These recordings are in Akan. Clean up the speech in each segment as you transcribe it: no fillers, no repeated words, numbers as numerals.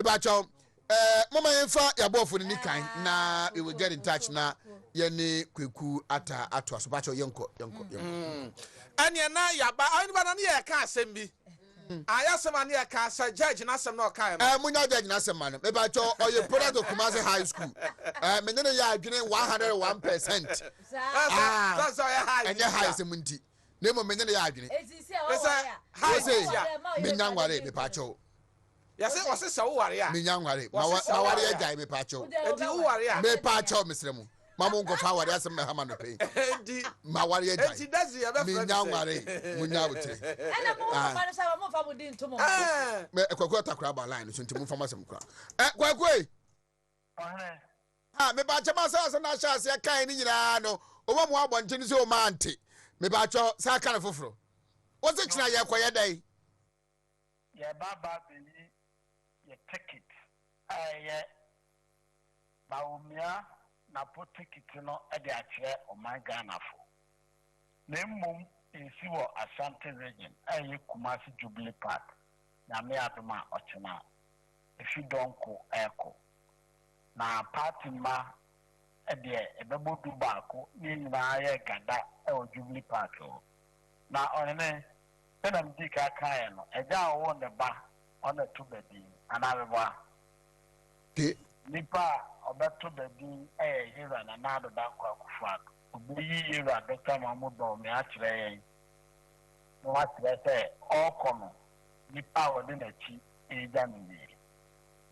bacho mama yenfa yabofo ni kan na we will get in touch na ye ne kweku ata ato so bacho yenko anya na yaba ani ba na ye ka asem bi ayasem ani ye ka sa judge na asem na o kai no munya judge na asem man me bacho oye product of Kumasi High School me ne ya adwene 101% that's all high and ya high semunti ne mo me ne ya adwene me nyangware me bacho yase wase se wo ware a me nyangware ma ware ya jai me bacho enti wo ware a me bacho mesremu mamu ngo fa ware asem me hama no pe enti ma ware ya jai enti dazi ya be me nyangware munya wote ana mo fa sa mo fa mudi ntomo me kwakwa takra ba line so ntimu fa masem kra kwakwa me bacho ma sa na sha se kan ni nyina no o mo abonte ni se o ma ante me bacho sa kan foforo o se kina ye koye dai ye baba beni ye ticket ye baumia na po ticket no e de akire o man Ghana fo na mmom ensi wo Ashanti region ye Kumasi Jubilee Park na me adoma ochina efi donko eko na party ma e de ebebodu baako ni nyina ye gada e o Jubilee Park o na onene ena mdika kaya no eja wo ne ba ona to bedi anabeba nipa obeto bedi hira na nado da kwa kufa obuyi hira Dr. Mahmoud me akire yen no akire se okono nipa wode na chi eja ni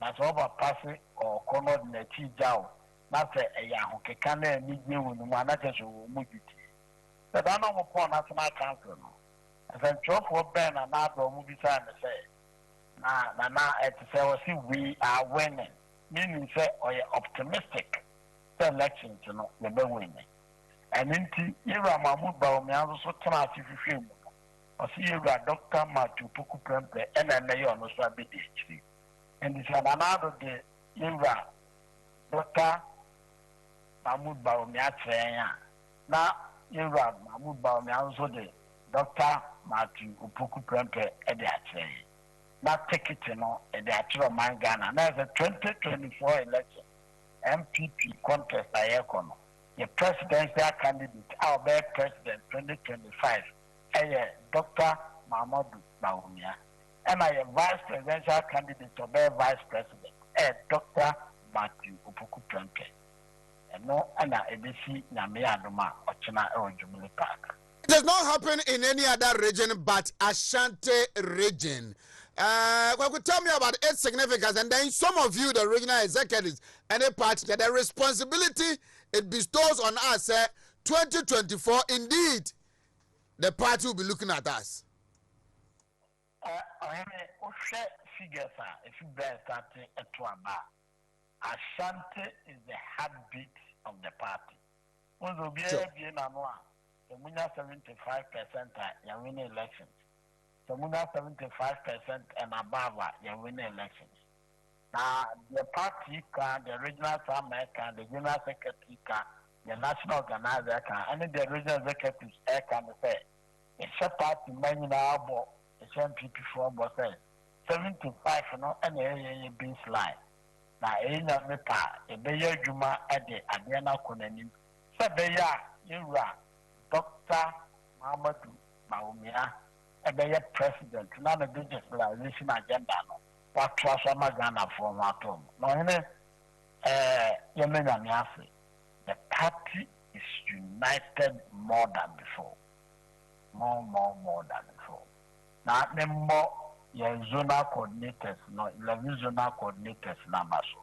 na so ba passe okono na chi jao na se eya hokeka na ni gbe wonu ma na cheso mu diti se da no mo po national council no and drop for Ben and now move beside and say, na we are winning, meaning say or you're optimistic the elections you know the winning. And into Ira Mahmoud Baumi also turn out if you feel or see you got Dr. Matu Puku Prempe and then they on the Sabi HD. And it's another day Ira Dr. Mahmoud Baumi now Ira Mahmoud Baumi also the Dr. Martin Upuku Prempe Ediatre. Not take it, you know, Ediatre Man Ghana. Now, the 2024 election, MPP contest, Iacono, the presidential candidate, our best president 2025, Dr. Mahmoud Baumia, and I am vice presidential candidate of vice president, Dr. Martin Upuku Prempe. And no, and I ABC Namia Duma, Ochina, or Jubilee Park. It does not happen in any other region but Ashanti region. Could tell me about its significance, and then some of you, the regional executives, any party, that the responsibility it bestows on us. 2024, indeed, the party will be looking at us. Figures if you bear starting at Ashanti is the heartbeat of the party. Sure. The Munya 75% you win elections. The Munya 75% and above you win elections. Now the party can, the regional summit can, the general secretary can, the national organizer can, and the regional executives can say, it's a party many now, it's MPP for 75 no and a baseline. Now a mepa, a bayer juma at the Adriana Konani, so they are you are. Dr. Mahmoud Baumia, a president, none of the digitalization agenda. What was Ghana for Matom? No, Yemen and Yafi. The party is united more than before. More than before. Now, the more zonal coordinators, no, 11 zonal coordinators, number so.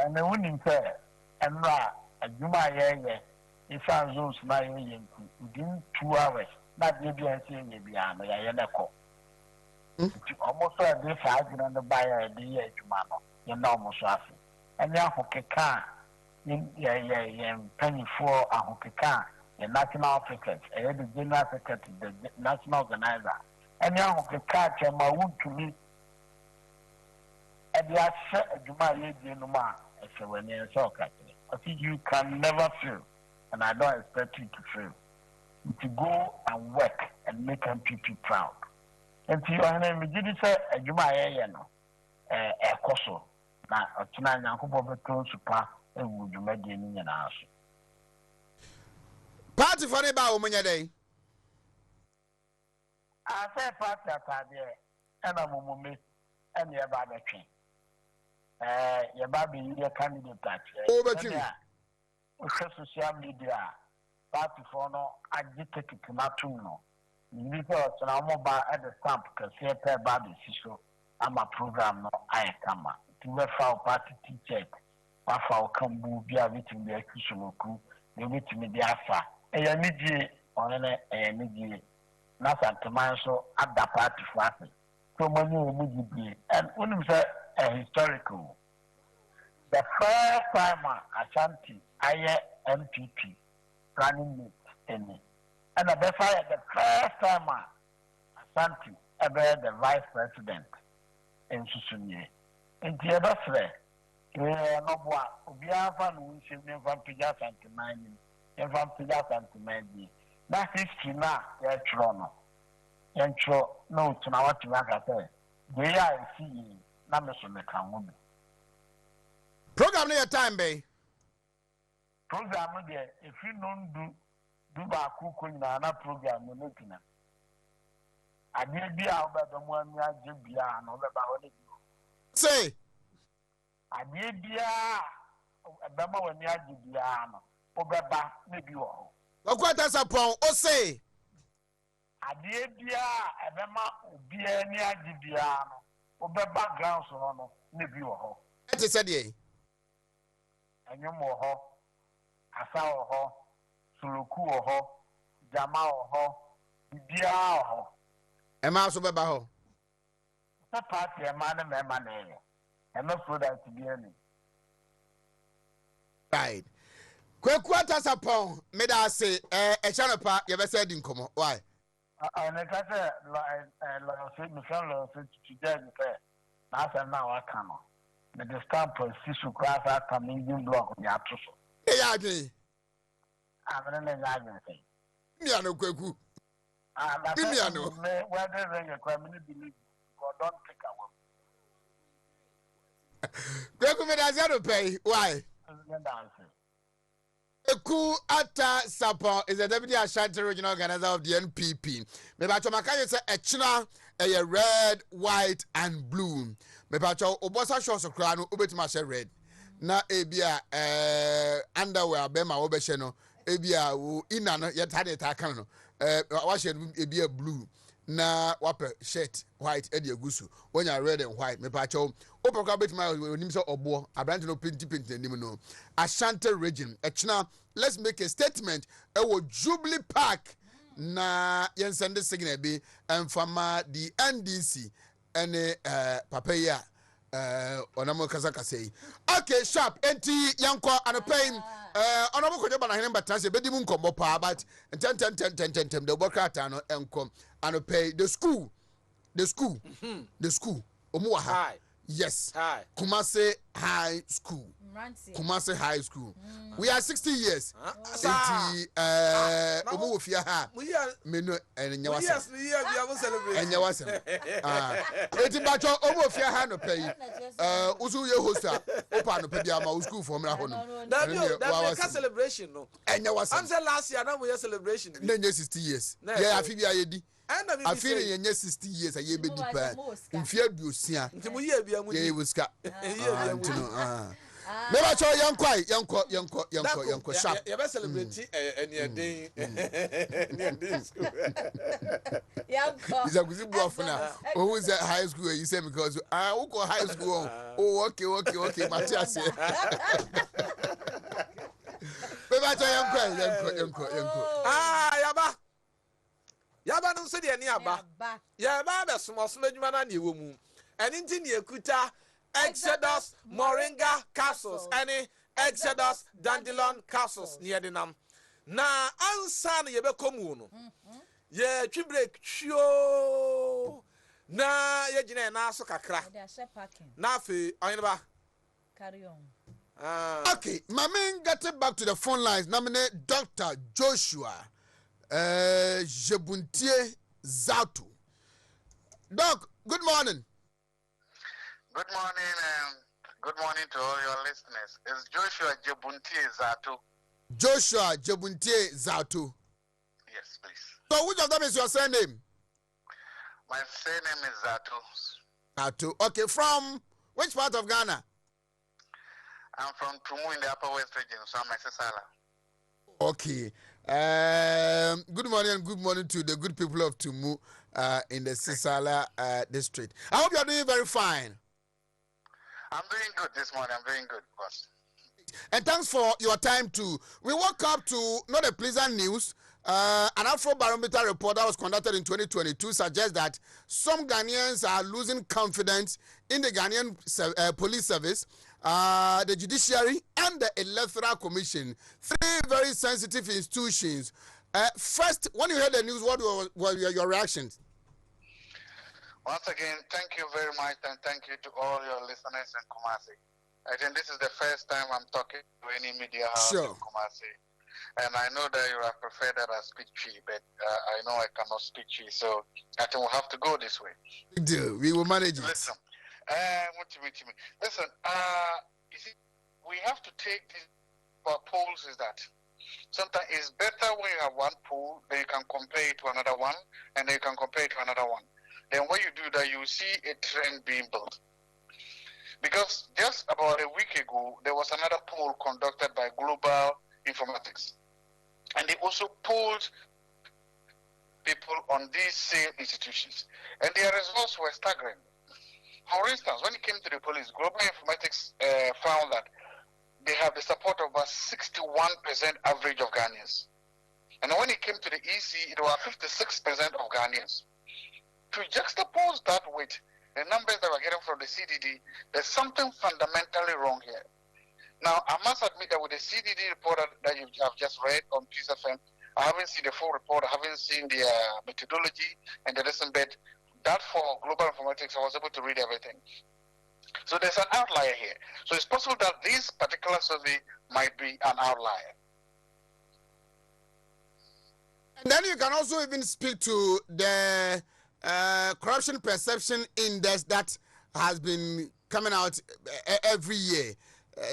And the winning fair, and a Juma, if I zones my within 2 hours, not maybe I say maybe I'm a almost a day 5 on the buyer a day to Mama, you know, almost often. And now, Hokeka, penny for a Hokeka, the national officers, the general secretary, the national organizer, and now Hokeka, my Wontumi, and the Asiedu, Juma, you know, as when you're so catching. I think you can never feel. And I don't expect you to fail. To go and work and make MPP proud. And to your name, did you say a Juma, koso na otuna nyankopɔ beton supa ewu dwumadi ni nyinaa so party for ne ba wo munya den ase party atade ena mumume ene ya ba betwe ya ba be yi candidate atwe o betwe o social media party for no agitate kimatum no ni ko tsana mo ba at the stamp ka se pe ba be siso ama program no ayekama tiwe fa party t-shirt afa okambu bia bitim bia kisuloku ne bitim bia afa eya nidie onene eya nidie na santeman so ada party fafe so many omujibie and unim say historical the first time Ashanti aye MPP running mate any and the first time Ashanti ever the vice president in Susunye in the other side no boa obia fa no nse me fa pija santeman ni fa pija santeman di na history na ya tro no yentro no tuna watu aka say we are see na me so me kan wo program no your time be program there if you don't do ba ku ko na program no tina ade bia obeda mo ami age bia na obeba ho ne say ade bia obema wani age bia no obeba ne bi wo ho okwata sapon o say ade bia ebema obia ni age bia no obeba ground so no ne bi wo ho ete said ye anyum wo ho asa wo ho suluku wo ho jama wo ho bia wo ho e ma so beba ho ta party e ma na me ma na e no product bia ni right kwata sapon me da say e chano pa ye be say di nkomo why ne ka say la so mi fan la so today ni fe na sa na wa kan no me the stamp sisu class ata me in block ya to so e ya gi amene ne ya gi say mi anu kwaku that me anu me whether they can believe God don't take away kwaku me da say no pay why Eku Ata Sapon is the Deputy Ashanti Regional Organizer of the NPP. Me bacho makaye say echina a red, white and blue. Me bacho obosa shorts okra no obetima she red. Na ebia underwear bema obehye no ebia wo ina no yetade ta kan no wa she ebia blue na wape shirt white e de agusu wonya red and white me bacho opokwa betima onim se obo abrante no pinti nim no Ashanti region echina let's make a statement ewo Jubilee Park na yen send the signal be fama the NDC ene papa ya onamo kasa say okay sharp enti yanko anopain onamo ko joba na hene batase bedi mu nkombo pa but ten the bokrata no enkom anopay the school omu wa ha yes Hi. Kumasi High School. Kumasi High School. We are 60 years. Enti omo ofia ha. Menu enyawa. Yes, we are celebrating. Enyawa sem. Enti bacho omo ofia ha no pay. Usu ye hosta. Opa no pay bia ma school for mra ho no. That celebration no. Enyawa sem. I'm saying last year now we celebration. Nenye 60 years. Yeah, afi bia ye di. I feel in 60 years a year be deeper. In fear do see. Yeah, was cat. Never show young quiet, young sharp. You ever celebrate any day? He's a good boy for now. Who is at high school? You say because I will go high school. Oh, okay, Matthias. Never show young quiet. Ah, Yaba. Yaba no se de ani aba. Yaba be small adwuma na ne wo mu. Eni nti ne ekuta Exodus Moringa Castles any Exodus Dandelion Castles near the nam. Na ansa na ye be komu no. Ye twi break twio. Na ye gina na so kakra. Na afi Oheneba. Carry on. Okay, my man got it back to the phone lines. Nominate Dr. Joshua Jebuntie Zatu. Doc, good morning. Good morning, Good morning to all your listeners. It's Joshua Jebuntie Zato. Joshua Jebuntie Zato. Yes, please. So which of them is your surname? My surname is Zato. Zato. Okay, from which part of Ghana? I'm from Tumu in the Upper West region, so I'm a Sisala. Okay. Good morning and good morning to the good people of Tumu in the Sisala district. I hope you're doing very fine. I'm doing good this morning. I'm doing good, boss. And thanks for your time too. We woke up to not a pleasant news. An Afrobarometer report that was conducted in 2022 suggests that some Ghanaians are losing confidence in the Ghanaian police service, the judiciary, and the Electoral Commission. Three very sensitive institutions. First, when you heard the news, what were your reactions? Once again, thank you very much, and thank you to all your listeners in Kumasi. I think this is the first time I'm talking to any media house in Kumasi. And I know that you have preferred that I speak Chi, but I know I cannot speak Chi, so I think we'll have to go this way. We will manage it. Listen, listen, you see, we have to take these polls is that sometimes it's better when you have one poll, then you can compare it to another one, and then you can compare it to another one. Then when you do that, you see a trend being built. Because just about a week ago, there was another poll conducted by Global Informatics. And they also polled people on these same institutions. And their results were staggering. For instance, when it came to the police, Global Informatics found that they have the support of about 61% average of Ghanaians. And when it came to the EC, it was 56% of Ghanaians. To juxtapose that with the numbers that we're getting from the CDD, there's something fundamentally wrong here. Now, I must admit that with the CDD report that you have just read on Peace FM, I haven't seen the full report, I haven't seen the methodology and the lesson bed. That for Global Informatics, I was able to read everything. So there's an outlier here. So it's possible that this particular survey might be an outlier. And then you can also even speak to the corruption perception index that has been coming out every year.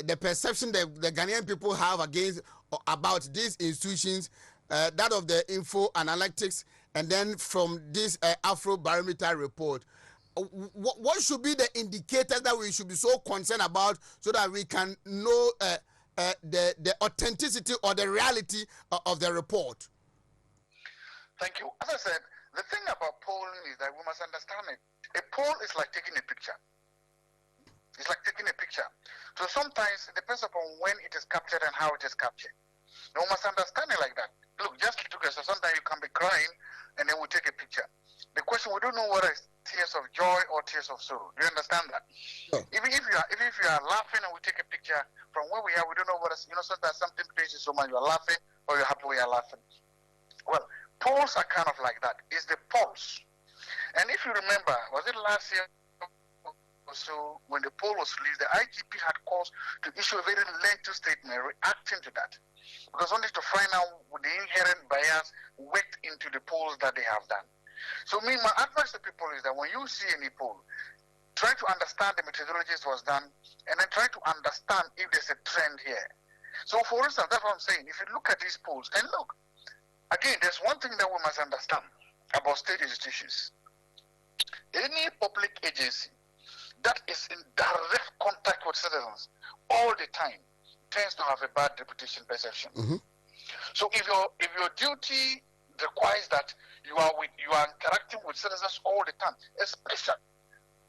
The perception that the Ghanaian people have about these institutions, that of the info analytics, and then from this Afrobarometer report. What should be the indicators that we should be so concerned about so that we can know the authenticity or the reality of the report? Thank you. As I said, the thing about polling is that we must understand it. A poll is like taking a picture. It's like taking a picture. So sometimes it depends upon when it is captured and how it is captured. And we must understand it like that. Look, just look at so sometimes you can be crying and then we take a picture. The question, we don't know whether it's tears of joy or tears of sorrow. Do you understand that? Sure. Even if you are laughing and we take a picture from where we are, we don't know whether, sometimes something pleases so much, you're laughing or you're happy when you're laughing. Well, polls are kind of like that. It's the pulse. And if you remember, was it last year or so, when the poll was released, the IGP had cause to issue a very lengthy statement reacting to that. Because only to find out the inherent bias worked into the polls that they have done. So my advice to people is that when you see any poll, try to understand the methodologies was done, and then try to understand if there's a trend here. So for instance, that's what I'm saying. If you look at these polls, and look, again, there's one thing that we must understand about state institutions. Any public agency that is in direct contact with citizens all the time tends to have a bad reputation perception. Mm-hmm. So if your duty requires that you are interacting with citizens all the time, especially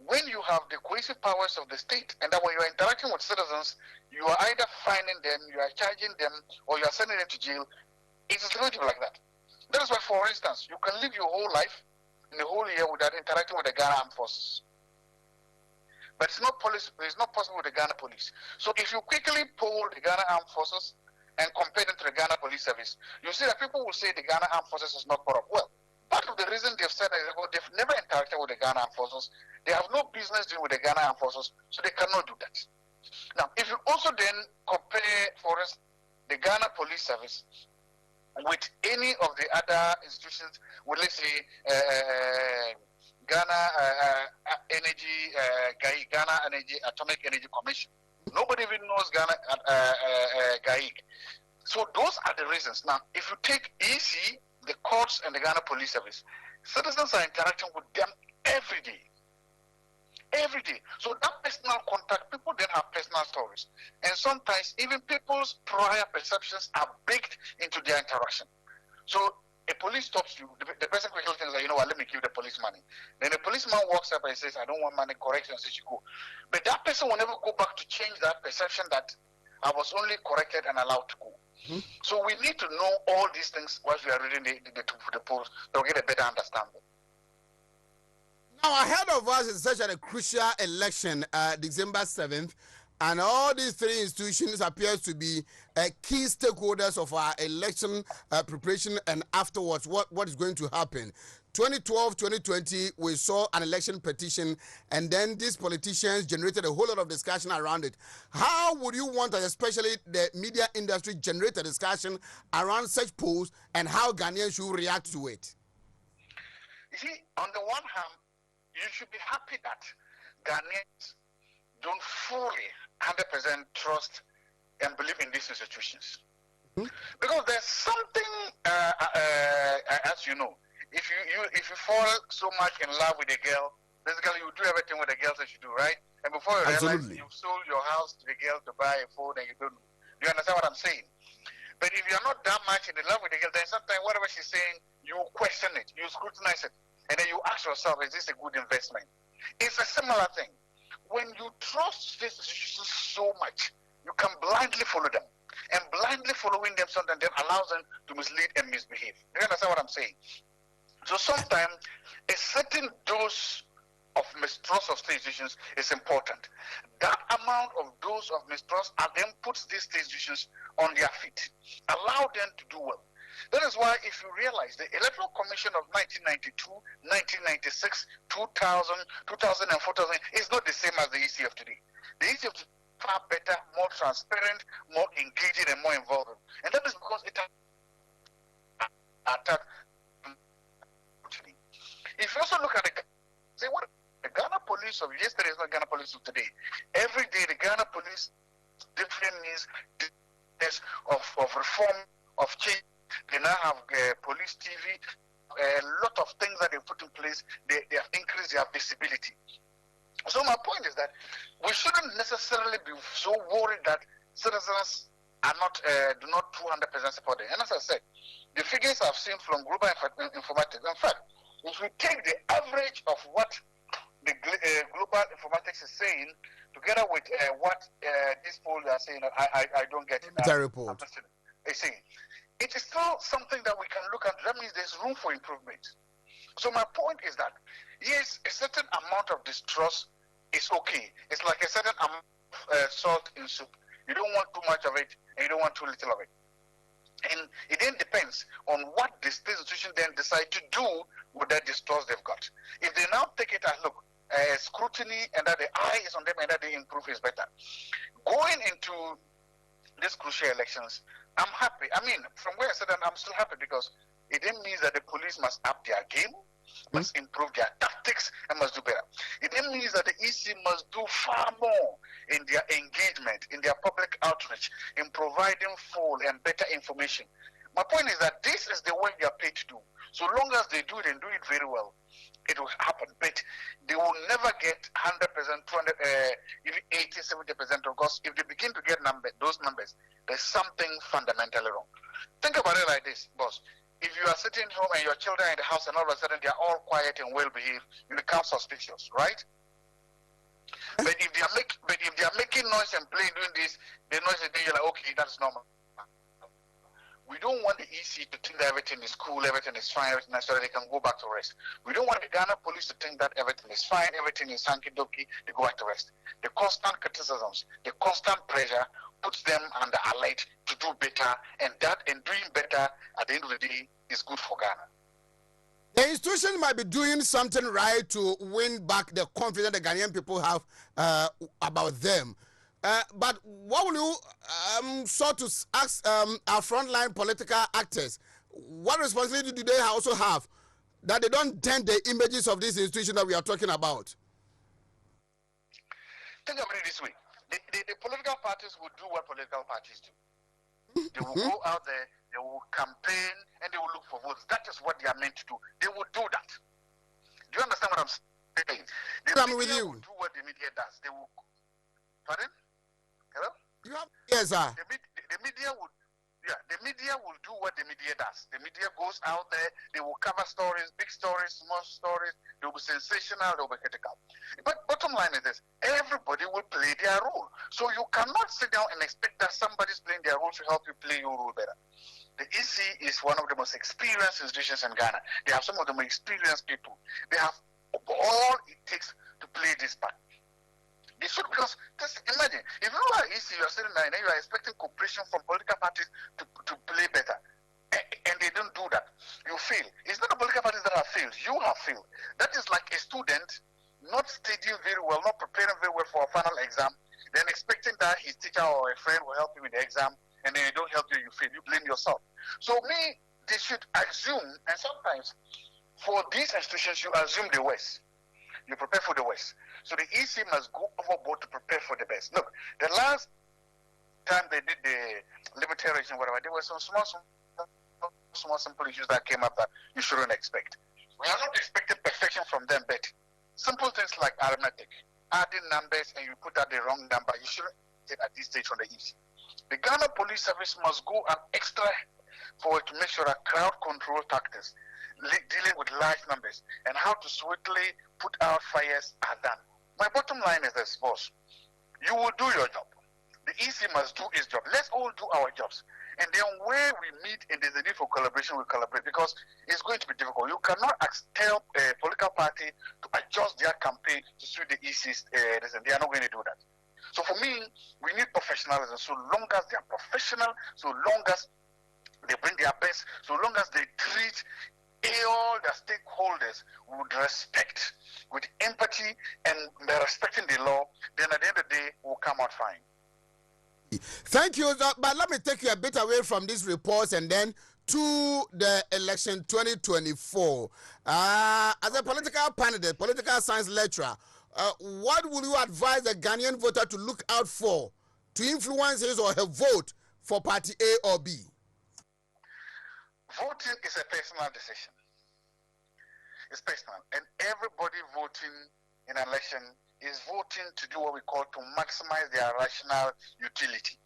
when you have the cohesive powers of the state, and that when you are interacting with citizens, you are either fining them, you are charging them, or you are sending them to jail. It is going to be like that. That is why, for instance, you can live your whole life in the whole year without interacting with the Ghana Armed Forces. But it's not possible with the Ghana Police. So if you quickly poll the Ghana Armed Forces and compare them to the Ghana Police Service, you see that people will say the Ghana Armed Forces is not corrupt. Well, part of the reason they've said that is they've never interacted with the Ghana Armed Forces. They have no business dealing with the Ghana Armed Forces, so they cannot do that. Now, if you also then compare, for us, the Ghana Police Service with any of the other institutions, well, let's say Ghana Energy Atomic Energy Commission. Nobody even knows Ghana GAIG. So those are the reasons. Now, if you take EC, the courts, and the Ghana Police Service, citizens are interacting with them every day. Every day. So that personal contact, people then have personal stories. And sometimes even people's prior perceptions are baked into their interaction. So a police stops you, the person quickly thinks, like, you know what, let me give the police money. Then the policeman walks up and says, I don't want money, correction, and says you go. But that person will never go back to change that perception that I was only corrected and allowed to go. Mm-hmm. So we need to know all these things while we are reading the polls to get a better understanding. Now, ahead of us is such a crucial election, December 7th, and all these three institutions appear to be key stakeholders of our election preparation and afterwards what is going to happen. 2012, 2020, we saw an election petition, and then these politicians generated a whole lot of discussion around it. How would you want, especially the media industry, generate a discussion around such polls, and how Ghanaians should react to it? You see, on the one hand, you should be happy that Ghanaians don't fully 100% trust and believe in these institutions. Mm-hmm. Because there's something, as you know, if you fall so much in love with a girl, basically you do everything what the girl says you do, right? And before you realize you've sold your house to the girl to buy a phone and you don't. You understand what I'm saying? But if you're not that much in love with the girl, then sometimes whatever she's saying, you question it, you scrutinize it, and then you ask yourself, is this a good investment? It's a similar thing. When you trust these institutions so much, you can blindly follow them. And blindly following them sometimes then allows them to mislead and misbehave. Do you understand what I'm saying? So sometimes a certain dose of mistrust of state institutions is important. That amount of dose of mistrust then puts these state institutions on their feet, allow them to do well. That is why if you realize the Electoral Commission of 1992, 1996, 2000, 2000 and 4000 is not the same as the EC of today. The EC of today is far better, more transparent, more engaging and more involved. And that is because it attacked. If you also look at say what the Ghana police of yesterday is not Ghana police of today. Every day the Ghana police different means of reform, of change. They now have police TV, a lot of things that they put in place. They have increased their visibility. So my point is that we shouldn't necessarily be so worried that citizens are not do not 200% support it. And as I said, the figures I've seen from Global Informatics, in fact, if we take the average of what the Global Informatics is saying, together with what these polls are saying, I don't get it. It's a report. It's saying it is still something that we can look at. That means there's room for improvement. So my point is that, yes, a certain amount of distrust is okay. It's like a certain amount of salt in soup. You don't want too much of it, and you don't want too little of it. And it then depends on what the state institution then decide to do with that distrust they've got. If they now take it as, look, scrutiny and that the eye is on them and that they improve is better. Going into these crucial elections, I'm happy. I mean, from where I said that, I'm still happy because it then means that the police must up their game, must improve their tactics, and must do better. It then means that the EC must do far more in their engagement, in their public outreach, in providing full and better information. My point is that this is the work they are paid to do. So long as they do it and do it very well, it will happen. But they will never get 100%, 200, even 80, 70%. Because if they begin to get those numbers, there's something fundamentally wrong. Think about it like this, boss. If you are sitting home and your children are in the house and all of a sudden they are all quiet and well behaved, you become suspicious, right? But if they are making noise and playing doing this, the noise is you're like, okay, that's normal. We don't want the EC to think that everything is cool, everything is fine, everything is so that they can go back to rest. We don't want the Ghana police to think that everything is fine, everything is hanky-doky, they go back to rest. The constant criticisms, the constant pressure puts them under alert to do better, and doing better at the end of the day is good for Ghana. The institution might be doing something right to win back the confidence the Ghanaian people have about them. But what will you sort of ask our frontline political actors? What responsibility do they also have that they don't dent the images of this institution that we are talking about? Think about it this way. The political parties will do what political parties do. They will go out there, they will campaign, and they will look for votes. That is what they are meant to do. They will do that. Do you understand what I'm saying? I'm with you. Will do what the media does. They will. Pardon? Hello? You have, yes, sir. The media will. Yeah, the media will do what the media does. The media goes out there, they will cover stories, big stories, small stories, they will be sensational, they will be critical. But bottom line is this, everybody will play their role. So you cannot sit down and expect that somebody's playing their role to help you play your role better. The EC is one of the most experienced institutions in Ghana. They have some of the most experienced people. They have all it takes to play this part. They should, because just imagine, if you are EC, you are sitting there and you are expecting cooperation from political parties to play better, and they don't do that, you fail. It's not the political parties that have failed, you have failed. That is like a student not studying very well, not preparing very well for a final exam, then expecting that his teacher or a friend will help him with the exam, and then they don't help you, you fail, you blame yourself. So they should assume, and sometimes for these institutions, you assume the worst. You prepare for the worst. So the EC must go overboard to prepare for the best. Look, the last time they did the limitation, whatever, there were some small simple issues that came up that you shouldn't expect. We are not expecting perfection from them, but simple things like arithmetic, adding numbers and you put out the wrong number, you shouldn't get at this stage from the EC. The Ghana Police Service must go an extra forward to make sure that crowd control tactics, dealing with large numbers, and how to swiftly put out fires are done. My bottom line is this, boss. You will do your job. The EC must do its job. Let's all do our jobs. And then where we meet and there's a need for collaboration, we collaborate, because it's going to be difficult. You cannot tell a political party to adjust their campaign to suit the EC's. They are not going to do that. So for me, we need professionalism. So long as they are professional, so long as they bring their best, so long as they treat all the stakeholders with respect, with empathy, and respecting the law, then at the end of the day, we'll come out fine. Thank you, but let me take you a bit away from these reports and then to the election 2024. As a political candidate, political science lecturer, what would you advise a Ghanaian voter to look out for to influence his or her vote for party A or B? Voting is a personal decision. It's personal. And everybody voting in an election is voting to do what we call to maximize their rational utility.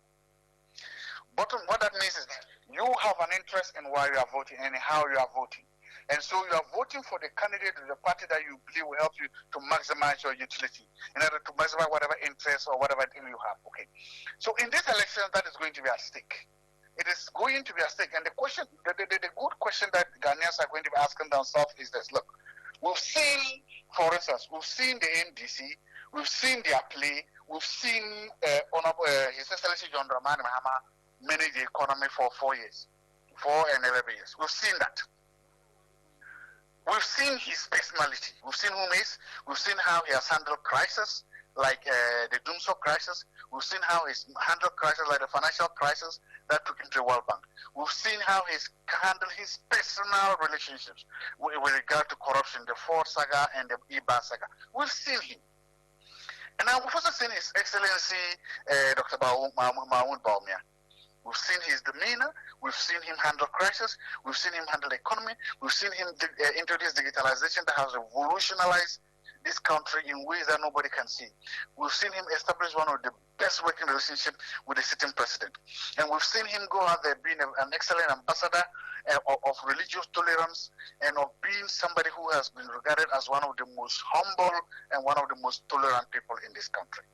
What that means is that you have an interest in why you are voting and how you are voting. And so you are voting for the candidate or the party that you believe will help you to maximize your utility in order to maximize whatever interest or whatever thing you have. Okay. So in this election, that is going to be at stake. It is going to be at stake. And the question, the good question that Ghanaians are going to be asking themselves is this. Look, we've seen, for instance, we've seen the NDC, we've seen their play, we've seen His Excellency John Dramani Mahama manage the economy for 4 years, 4 and 11 years. We've seen that. We've seen his personality. We've seen who he is. We've seen how he has handled crisis, like the Doomsday crisis. We've seen how he's handled crisis like the financial crisis that took him to the World Bank. We've seen how he's handled his personal relationships with regard to corruption, the Ford saga and the Iba saga. We've seen him. And now we've also seen His Excellency Dr. Mahmoud Bawumia. We've seen his demeanor. We've seen him handle crisis. We've seen him handle the economy. We've seen him introduce digitalization that has revolutionized this country in ways that nobody can see. We've seen him establish one of the best working relationships with the sitting president. And we've seen him go out there being an excellent ambassador of religious tolerance and of being somebody who has been regarded as one of the most humble and one of the most tolerant people in this country.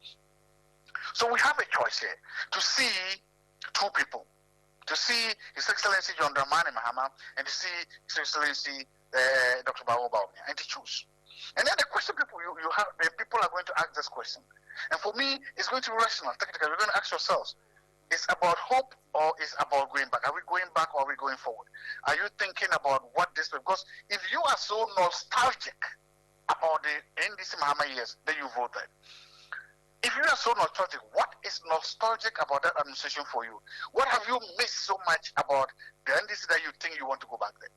So we have a choice here to see two people, to see His Excellency John Dramani Mahama and to see His Excellency Dr. Bawumia, and to choose. And then the question people are going to ask this question. And for me, it's going to be rational, technical. We're going to ask ourselves, is about hope or is about going back? Are we going back or are we going forward? Are you thinking about what this, because if you are so nostalgic about the NDC Mahama years, then you voted. If you are so nostalgic, what is nostalgic about that administration for you? What have you missed so much about the NDC that you think you want to go back there?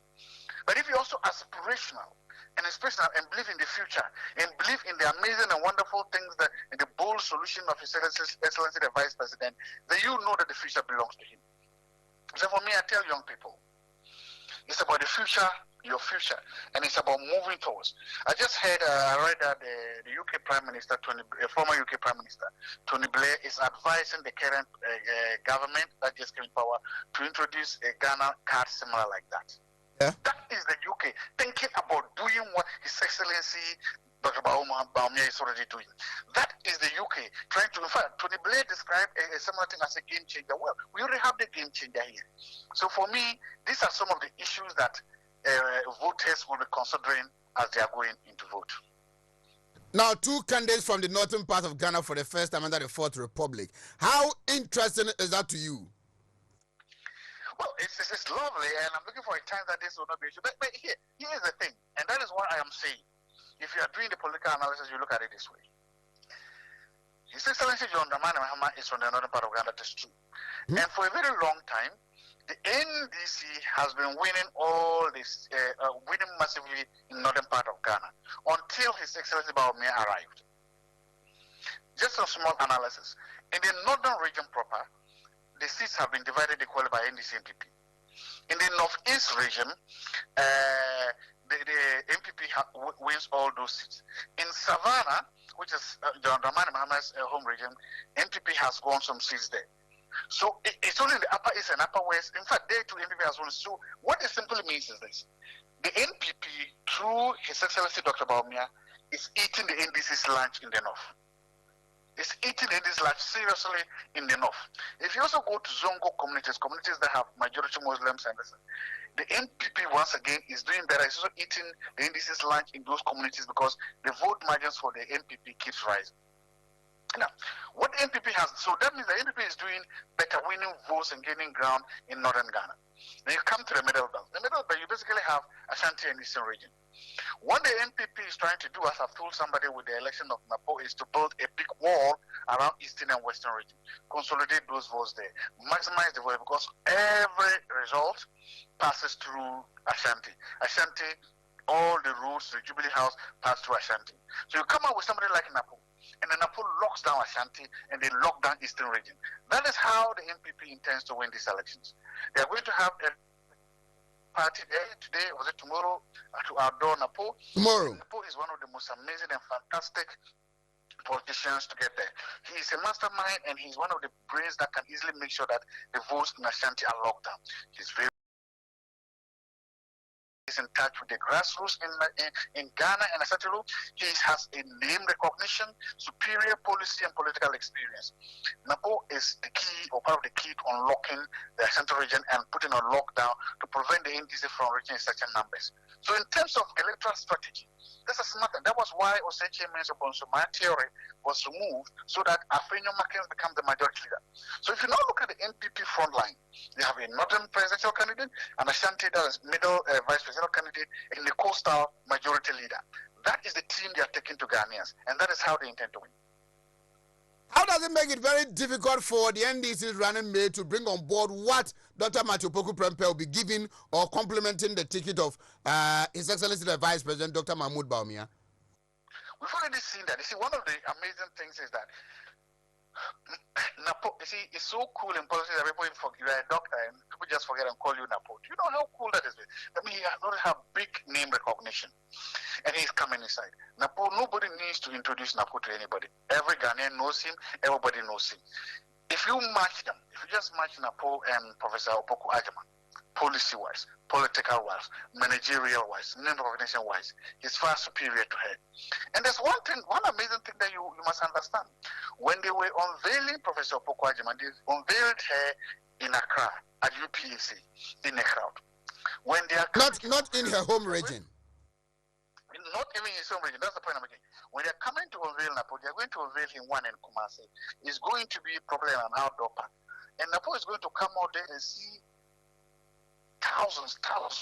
But if you're also aspirational and inspirational and believe in the future and believe in the amazing and wonderful things that in the bold solution of His Excellency the Vice President, then you know that the future belongs to him. So for me, I tell young people, it's about the future, your future, and it's about moving towards. I just heard, I read that the UK Prime Minister, former UK Prime Minister, Tony Blair, is advising the current government that just came in power to introduce a Ghana card similar like that. Yeah. That is the UK thinking about doing what His Excellency Dr. Baumia is already doing. That is the UK trying to, in fact, Tony Blair described a similar thing as a game changer. Well, we already have the game changer here. So for me, these are some of the issues that voters will be considering as they are going into vote. Now, two candidates from the northern part of Ghana for the first time under the Fourth Republic. How interesting is that to you? Well, it's lovely, and I'm looking for a time that this will not be an issue. But here is the thing, and that is what I am saying. If you are doing the political analysis, you look at it this way. His Excellency John Dramani Mahama is from the northern part of Ghana, that's true. And for a very long time, the NDC has been winning all this, winning massively in northern part of Ghana until His Excellency Baumia arrived. Just a small analysis. In the northern region proper, the seats have been divided equally by NDC and NPP. In the northeast region, the NPP wins all those seats. In Savannah, which is John Dramani Mahama's home region, NPP has won some seats there. So it's only in the upper east and upper west. In fact, there too, NPP has won. So what it simply means is this: the NPP, through His Excellency Dr. Baumia, is eating the NDC's lunch in the north. It's eating this lunch seriously in the north. If you also go to Zongo communities that have majority Muslims, and the NPP once again is doing better. It's also eating the NDC's lunch in those communities because the vote margins for the NPP keeps rising. Now, what the NPP has, so that means the NPP is doing better, winning votes and gaining ground in northern Ghana. Then you come to the middle belt. The middle belt, you basically have Ashanti and Eastern region. What the NPP is trying to do, as I've told somebody with the election of Napo, is to build a big wall around Eastern and Western region, consolidate those votes there, maximize the vote, because every result passes through Ashanti. Ashanti, all the routes, the Jubilee House pass through Ashanti. So you come up with somebody like Napo, and then Napo locks down Ashanti, and they lock down Eastern region. That is how the NPP intends to win these elections. They are going to have a party there today, was it tomorrow, to outdoor Napo. Tomorrow. Napo is one of the most amazing and fantastic politicians to get there. He is a mastermind, and he's one of the brains that can easily make sure that the votes in Ashanti are locked down. He's in touch with the grassroots in Ghana and Asiedu. He has a name recognition, superior policy and political experience. Napo is the key or part of the key to unlocking the Central region and putting a lockdown to prevent the NDC from reaching certain numbers. So in terms of electoral strategy, this is smart. That was why Oseche Mensah theory was removed so that Afenyo Makens become the majority leader. So if you now look at the NPP front line, they have a northern presidential candidate and Ashanti that is middle vice presidential candidate and the coastal majority leader. That is the team they are taking to Ghanaians, and that is how they intend to win. How does it make it very difficult for the NDC's running mate to bring on board what Dr. Matthew Poku Prempeh will be giving or complementing the ticket of His Excellency the Vice President, Dr. Mahmoud Baumia? We've already seen that. You see, one of the amazing things is that Napo, you see, it's so cool in politics that people forget you're a doctor and people just forget and call you Napo. Do you know how cool that is? I mean, he already have big name recognition, and he's coming inside. Napo, nobody needs to introduce Napo to anybody. Every Ghanaian knows him. Everybody knows him. If you match them, if you just match Napo and Professor Opoku Agyeman, policy-wise, political-wise, managerial-wise, name recognition-wise, he's far superior to her. And there's one amazing thing that you must understand. When they were unveiling Professor Opoku Agyeman, they unveiled her in Accra at UPAC in a crowd. When they are not in her home region. Not even in his home region. That's the point I'm making. When they're coming to unveil Napo, they're going to unveil him one in Kumasi. It's going to be probably an outdoor park. And Napo is going to come out there and see thousands,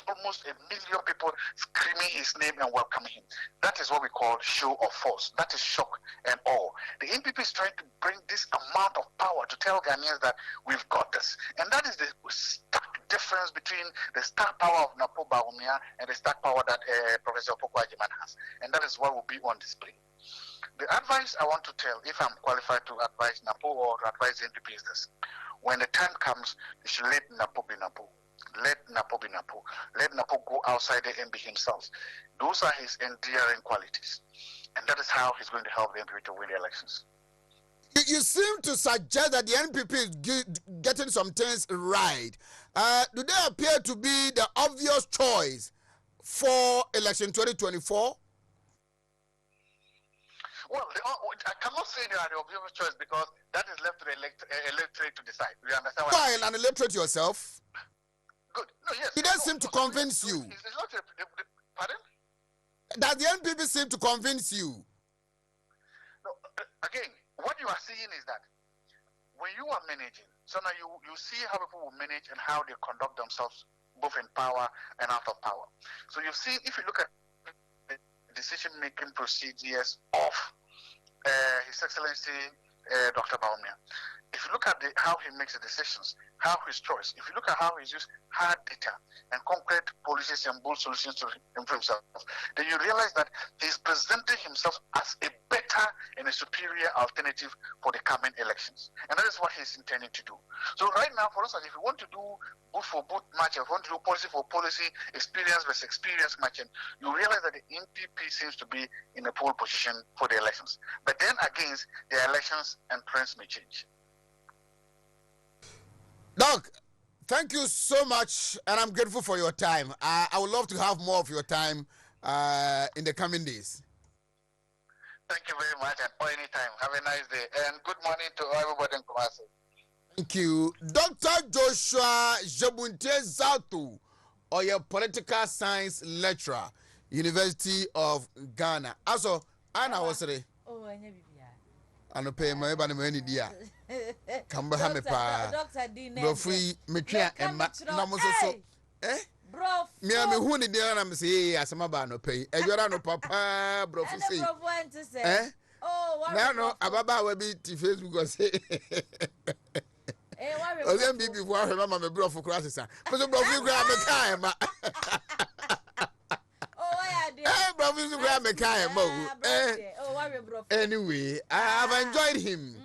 almost 1 million people screaming his name and welcoming him. That is what we call show of force. That is shock and awe. The NPP is trying to bring this amount of power to tell Ghanaians that we've got this. And that is the stark difference between the star power of Napo Baumia and the star power that Professor Pokwajiman has. And that is what will be on display. The advice I want to tell, if I'm qualified to advise Napo or to advise NPP, is this. When the time comes, you should let Napo be Napo. Let Napo be Napo. Let Napo go outside there and be himself. Those are his endearing qualities. And that is how he's going to help the NPP to win the elections. You seem to suggest that the NPP is getting some things right. Do they appear to be the obvious choice for election 2024? Well, I cannot say they are the obvious choice because that is left to the electorate to decide. You understand what File an electorate yourself. Good. No, yes. It doesn't seem to convince you. It's not pardon? Does the NPP seem to convince you? No, again, what you are seeing is that when you are managing, so now you see how people will manage and how they conduct themselves both in power and out of power. So you've seen, if you look at the decision-making procedures of His Excellency Dr. Baumia, if you look at how he makes the decisions, how his choice, if you look at how he's used hard data and concrete policies and bold solutions to improve himself, then you realize that he's presenting himself as a better and a superior alternative for the coming elections. And that is what he's intending to do. So right now, for instance, if you want to do boot for boot matching, if you want to do policy for policy, experience versus experience matching, you realize that the NPP seems to be in a pole position for the elections. But then again, the elections and trends may change. Doc, thank you so much, and I'm grateful for your time. I would love to have more of your time in the coming days. Thank you very much, and anytime. Have a nice day, and good morning to everybody in Kumasi. Thank you. Dr. Joshua Jabunte Zatu, or your political science lecturer, University of Ghana. Also, Anna was it? Oh, I know pay my money, dear. Come behind me, pa. Bro, free me try and so. Eh? Bro, me am who need there and I'm say as my bar no pay. E you no papa, bro, say. Eh? Oh, no, ababa will be to Facebook or say. Oh, then be before her mama me bro for classes. But bro, you grab me time. Bro, you grab me time. Anyway, I have enjoyed him.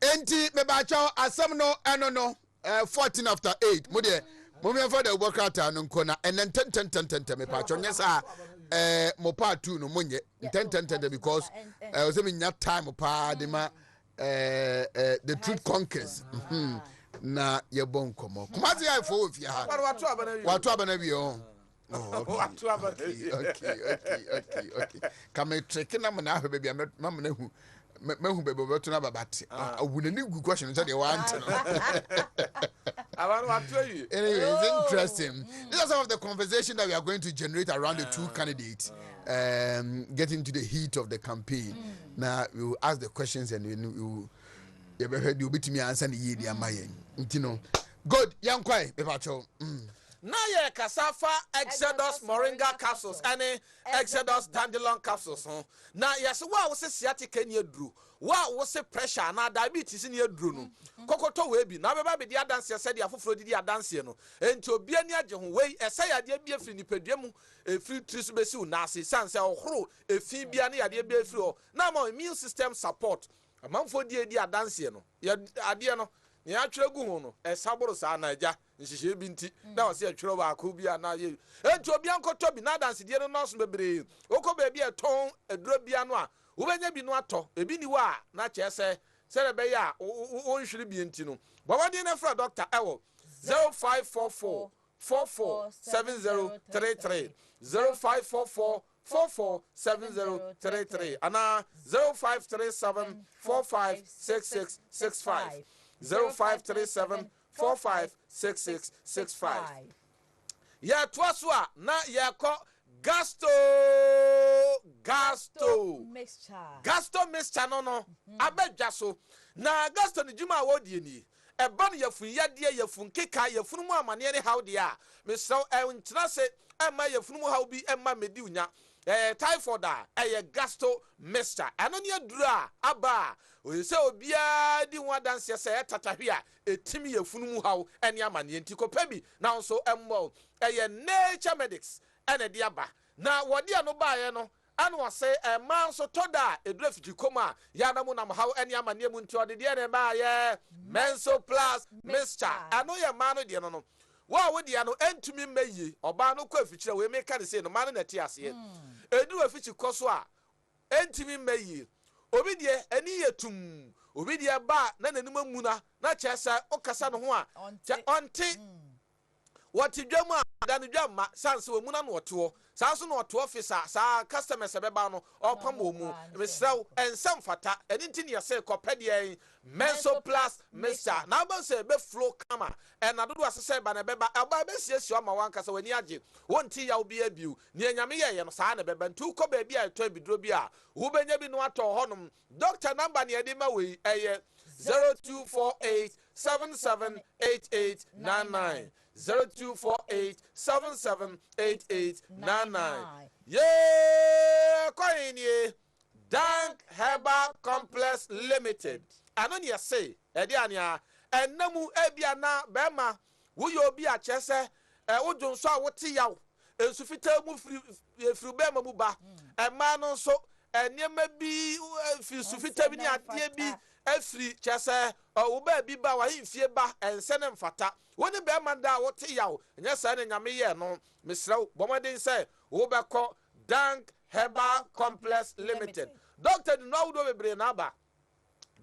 Enti me ba chaw asem no eno no 14 after 8 mo de mo me for the work out no nkona and then 10 me pa chaw nyesa mo pa 2 no monye 10 because o se me nya time pa de ma the truth conquers na ye bon komo kuma ti ai fo ofia ha watu abana bi o okay come trick na me na ho baby ma me na hu mehu bebe beto na babati awunani gu question so they want anyway, it's interesting. These are some of the conversation that we are going to generate around the two candidates getting to the heat of the campaign. Now we will ask the questions and we will you be to me answer the year you know. Good young kwai bepacho na ye kasafa Exodus moringa capsules any Exodus dandelion capsules na yes wa wo se sciatica ni aduru wa wo se pressure na diabetes ni aduru no kokoto we bi na beba be dia dance se dia foforo di dance no enti obi ani age ho we ese ya dia bi afiri nipadua mu efiri trisu besi una ase sanse ohoro efi bia na ya dia bi afiri o na ma immune system support amanfo di dance no ya ade no ni atwere gu ho no esaboro sa na aja nhihye bi nti na wo se atwere ba ko bia na ye enti obi ankoto bi na dance die no nọọsụ bebre okọ ba bia ton aduro bia no a wo benya bi no ato ebi ni wa na chese serebe ya o nhwiri bi nti no bawade na fra doctor ewo 0544 447033 0544 447033 ana 0537 456665 0537 456665 ya twaswa na yako gasto mixture no abedwaso na gasto ni juma wodie ni eba no yafun yade yafun keka yafun mu amane ne hawde a me so entra se ema yafun mu hawbi ema medi unya typhoid a gasto mixture ano ne adura aba o se obia di ho adanse se tatahwe a etimi yefunu mu haw ene amane enti kopa bi na nso emmo nature medics ene de aba na wode ano baaye no anu wase man so toda edura fiti koma ya na mu na haw ene amane mu nti ode de ene baaye menso plus mixture ano ye man no de no wa wodi ano entumi meyi oba no kwa fikyira we meka de say no man na ti ase edu afichi koso a entumi meyi obi de ani yetum obi de ba na nanim amuna na kyesa okasa no ho a onte wati dwam a da no dwam ma sanse we muna no oto sanso no oto officer sa customers beba no opam omu mesraw ensam fata eni nti ne yese kopede menso plus mixture na ba se be flow kama na dodo asese ba na beba aba be siesie ma wankasa wani age wonti ya obi abiu ne nyame ye no sa na beba ntu ko ba bi a to bidro bi a wo benya bi no ato honom doctor number ne ade ma we 0248 778899 0248778899 yeah koini Dank Herbal Complex Limited ano ne say ede ania enamu ebia na bema wo yo bi a chese wodun so a wote yaw ensu fita mu firi bema mu ba ema no so enema bi fi su fita bi ni ade bi afiri chese wo ba bi ba wa himfie ba ense ne mfata woni bema da wote yaw nya sa ne nyame ye no mesrew bomaden say wo beko Dank Herbal Complex Limited doctor no do bebre na ba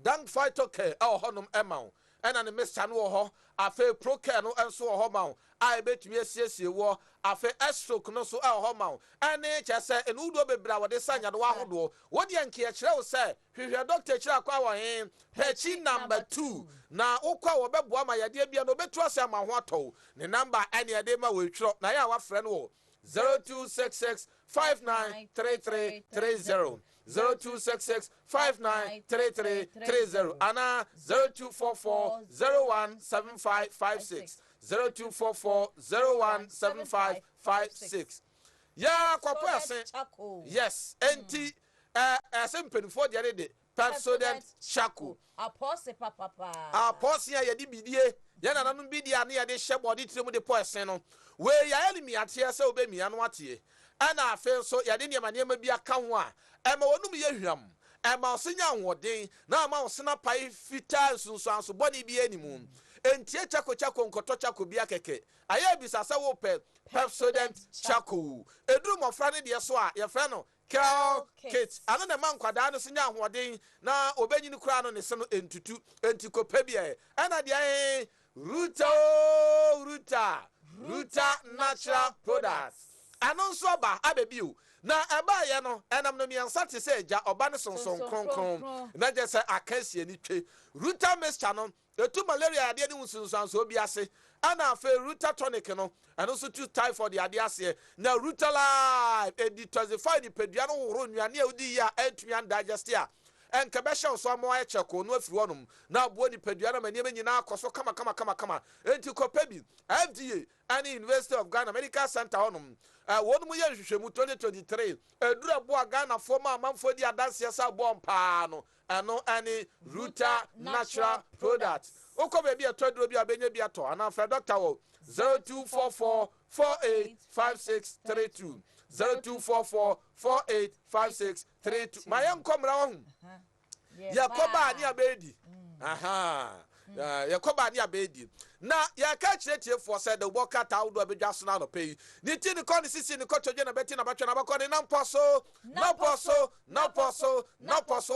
Dank Phytocare honum emau ena ne mesa no ho afa procare no enso ho mawo ai betumi asiesie wo afa estroke no so ho mawo ene kyese enu do bebra wode sanya do ahodo wode anke ya kire wo se hwehwe doctor kire akwa wo hen pechi number 2 na ukwa wo beboa ma yade bia no betu ase ama ho ato ne number ene yade ma we twiro na ya wa frɛ no wo 0266 593330 0266593330 ana 0244017556 0244017556 ya kwapose yes enti asempenfo de de Pepsodent Chaco apose papa apose ya yedi bidie ya nananu bidie na ya de hye body tremu de poison no we ya elimi ate se obemia no ate ana afen so ya de niema bi aka ho a ema wonum ye hwam ema osenya hoden na ama osena pai fita nsunsuanso body bi animu entie chako nkoto chako bi akeke aya bisasa wo Pepsodent Chaco eduru mofra ne de so a ye frɛ no Kel Kit ana na man kwada no senya hoden na obenyi ni kura no ne se no entutu entikopa bia ana de Ruta Natural Products anonso ba abebiu na eba ye no enam no miansa te se ja oba ne sonson kronkron na je se akasie ni twe Ruta mixture no etu malaria ade ni nsunsuanso obi ase ana afa Ruta tonic no anonso tu typhoid ade ase na Ruta live editosify di pedua no horo nnuane a odi ya atumi and digest a enka be hye so amo aye cheko no afiri wonum na abo ni pedua na mani nyina akoso kama enti kopa bi FDA ani University of Ghana Medical Center honum wonum ye hwehwemu 2023 edura bo Ghana forma amanfo di adanse sa bompa no ano ani Ruta Natural Products okobe bi etoduro bi abenya bi ato ana fra doctor wo 0244485632 0244485632 mayan komra ho yakoba ni abedi yakoba ni abedi na ya ka chietiefo said the worker tawdo abedwa so na no pay ni ti ni kon sisi ni kotodwe na beti na batwa na bakọ ni na poso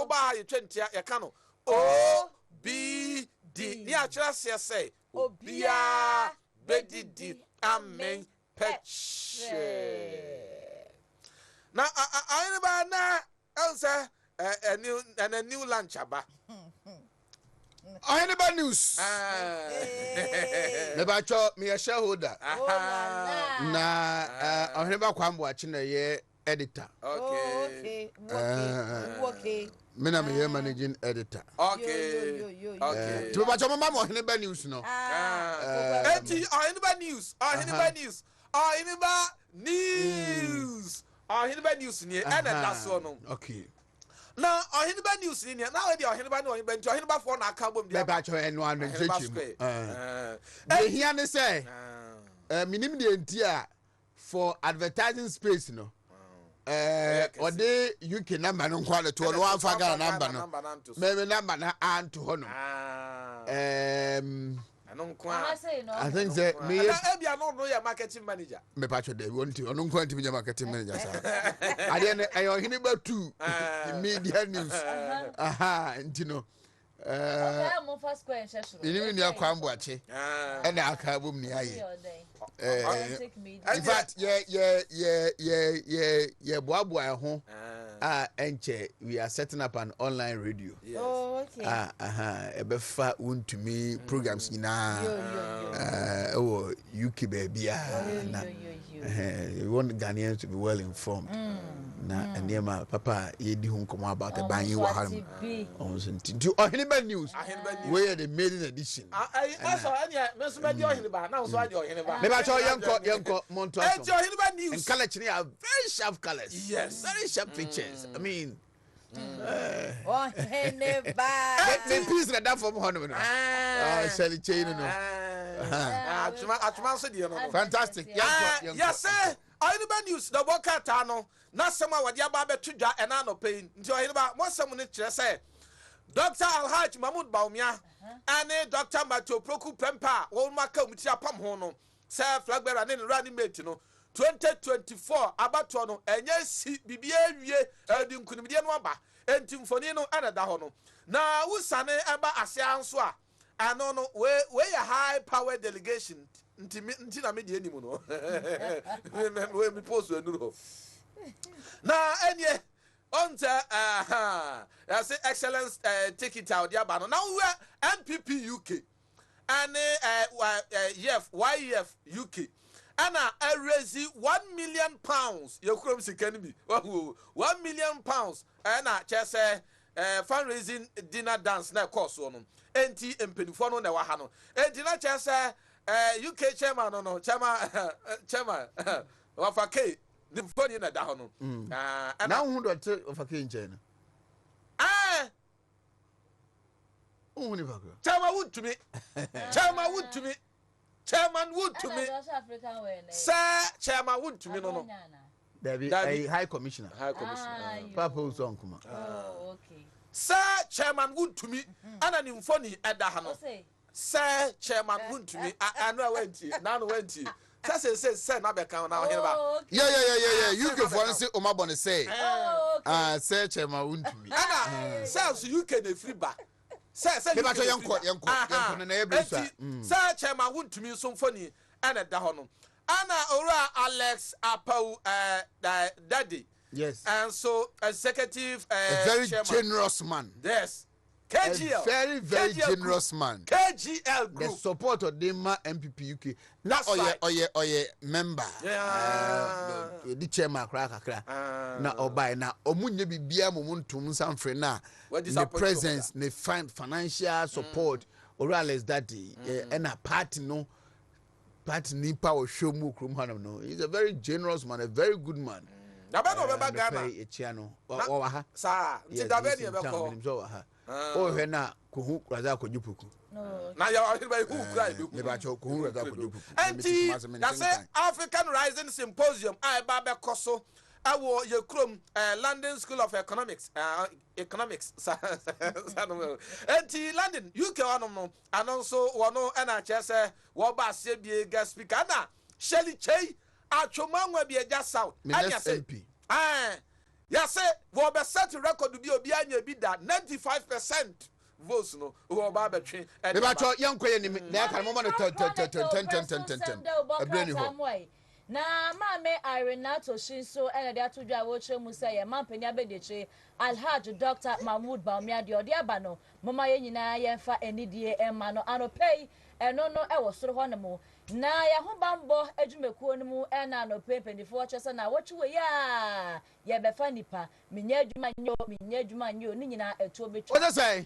ba ha yetwentia ya ka no OBD ni a kira say obia bedidi amen peche na Oheneba na answer a new lunch aba Oheneba news me ba cho me a shareholder na Oheneba kwambo achi na ye editor okay me na me managing editor okay to ba cho mama Oheneba news no enti Oheneba news Oheneba news ni e na da so no. Okay. Na Oheneba news ni na we dey Oheneba no Oheneba nti Oheneba for na aka bom dia. Be ba cho eno anu nchechi. Eh. Here ne say minim de ntia for advertising space no. Or the UK number no kwale to no one faga number no. Maybe number na anto hono. I think that me Ebia no your marketing manager. Me patcho dey won ti ono nkwan ti me marketing manager sa. Ade ne ayo hini ba tu the media news. Aha, ntino mo first question ini ni akwambo ache. E na aka bom ni aye. In fact, yeah, boaboa ho. Enche, we are setting up an online radio. Yes. Oh, okay. Ebefa Wontumi programs na UK baby. We want Ghanaians to be well informed. Na enema papa yedi hu nkomo about the banyi wa ham. Onsunti Oheneba news. Where the maiden edition. Also anya me so be Oheneba na so anya Oheneba. Me ba cho yanko monto. Oheneba news. And color chini are very sharp colors. Yes. Very sharp pictures. I mean Oheneba. the piece that from Hono. Shelly chain no. Atuma so de no. Fantastic. Yes sir. Oheneba news the worker no. Na sema wadi aba betudwa ena no pain. Nti Oheneba mo semu ne kire say Dr. Alhaj Mahmoud Baumia ane Dr. Mato Proku Prempa wo maka muti apam ho no. Say flag bearer ne running mate no. 2024 abato no enye si bibia wie edi nkunimde no aba enti mfoni no anada ho no na wusane eba asia nso a ano no we ya high power delegation nti na media ni mu no we mi post enu ho na enye onte I say excellence take it out dia ba no now we MPP UK and YEF UK Anna I raise £1 million. You come sikani bi. £1 million. Anna just fundraising dinner dance na course no. Enti empenifo no na wa ha no. Enti na just UK chairman no chairman of a K the phone na da ho no. Now who do of a K in China? Chairman Wontumi. Chairman Wontumi. Chairman Wontumi. Sir, Chairman Wontumi no. There be a high commissioner. Papa Uzon kuma. Oh, okay. Sir, Chairman Wontumi. Ana ni mfoni eda ha no. Sir, Chairman Wontumi. Anu wenti. Nanu wenti. Say na be kan na Oheneba. Yeah. You go for say Omabone say. Sir Chairman Wontumi. Ana say UK na free back. Say yanko na ebisa. Sir Chairman Wontumi so mfoni ana da ho no. Ana ora Alex Apau daddy. Yes. And so executive a very chairman. generous man. Yes. KGL. A very generous group. man. KGL group. The support of Dema MPP UK. Now oye member. Yeah. The chairman kra. Na obai na omunye bibia momuntum sanfre na. The presence, the financial support. Orales daddy and a party no. Party nipa o show mu krum hanam no. He's a very generous man, a very good man. Nabano beba Ghana. Echiano. Wa ha. Sa, nti Daveni ebeko. Na kuhu kraza kojupuku. Na ya Oheneba hu kra ibu. Ne ba cho kuhu kraza kojupuku. Enti na say African Rising Symposium ai ba be koso awo ye krom London School of Economics enti London UK onom no anonso wono na chese wo ba Asiedu guest speaker na Shelly Chey atwomanwa bi eja South anya say ya say wo be set record bi obi anya bi da 95% votes no wo ba be twen e ba cho yankoye ni na aka mo no 10 abrani ho na mame Irenato Shinso ene dia todwa wo che mu say ye mampani abedeche Alhaji Dr. Mahmoud Baumia de ode aba no mama ye nyina ye fa enidie ema no anopei eno no e wo soro ho ne mo na ya ho bambo adwumekuo no mu ena no pempendifo chese na wochiwe ya ye be fa nipa menya adwuma nyo ni nyina eto betu what you say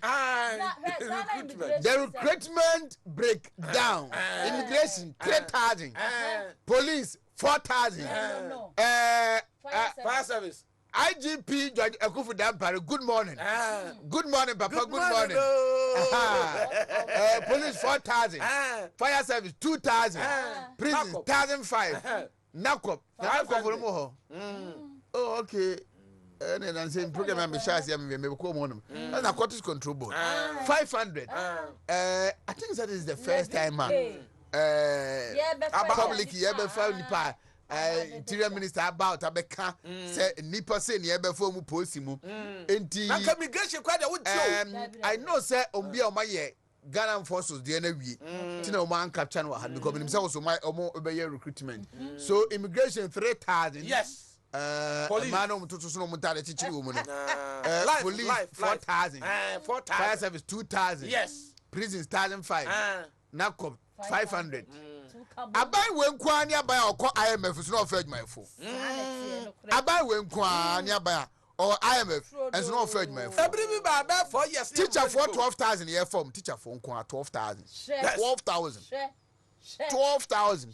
the recruitment breakdown immigration 3,000 police 4,000. No. Fire service. IGP Judge Ekufu Dampare, good morning. Good morning, Papa. Good morning. Police 4,000. Fire service 2,000. Prison 1,500. NACOP. Oh, okay. And then I'm saying program I'm that's narcotics control board. 500. I think that is the first time public nipa interior minister about abeka say nipa say ne ebe fo mu post mu enti I know say ombia omaye Ghana forces the na wie tina o man capture no ha because nim say so my omo obeye recruitment so immigration 3,000 yes police man o to so no mutare chichiri wo mu no police 4,000 fire service 2,000 yes prisons 1,500 NACOP 500 abai we nkwa ni abai okọ IMF so no fed my phone abai we nkwa ni abai or IMF and so no fed my phone every be ba 4 years teacher for 12,000 year form teacher for nkwa 12,000 12,000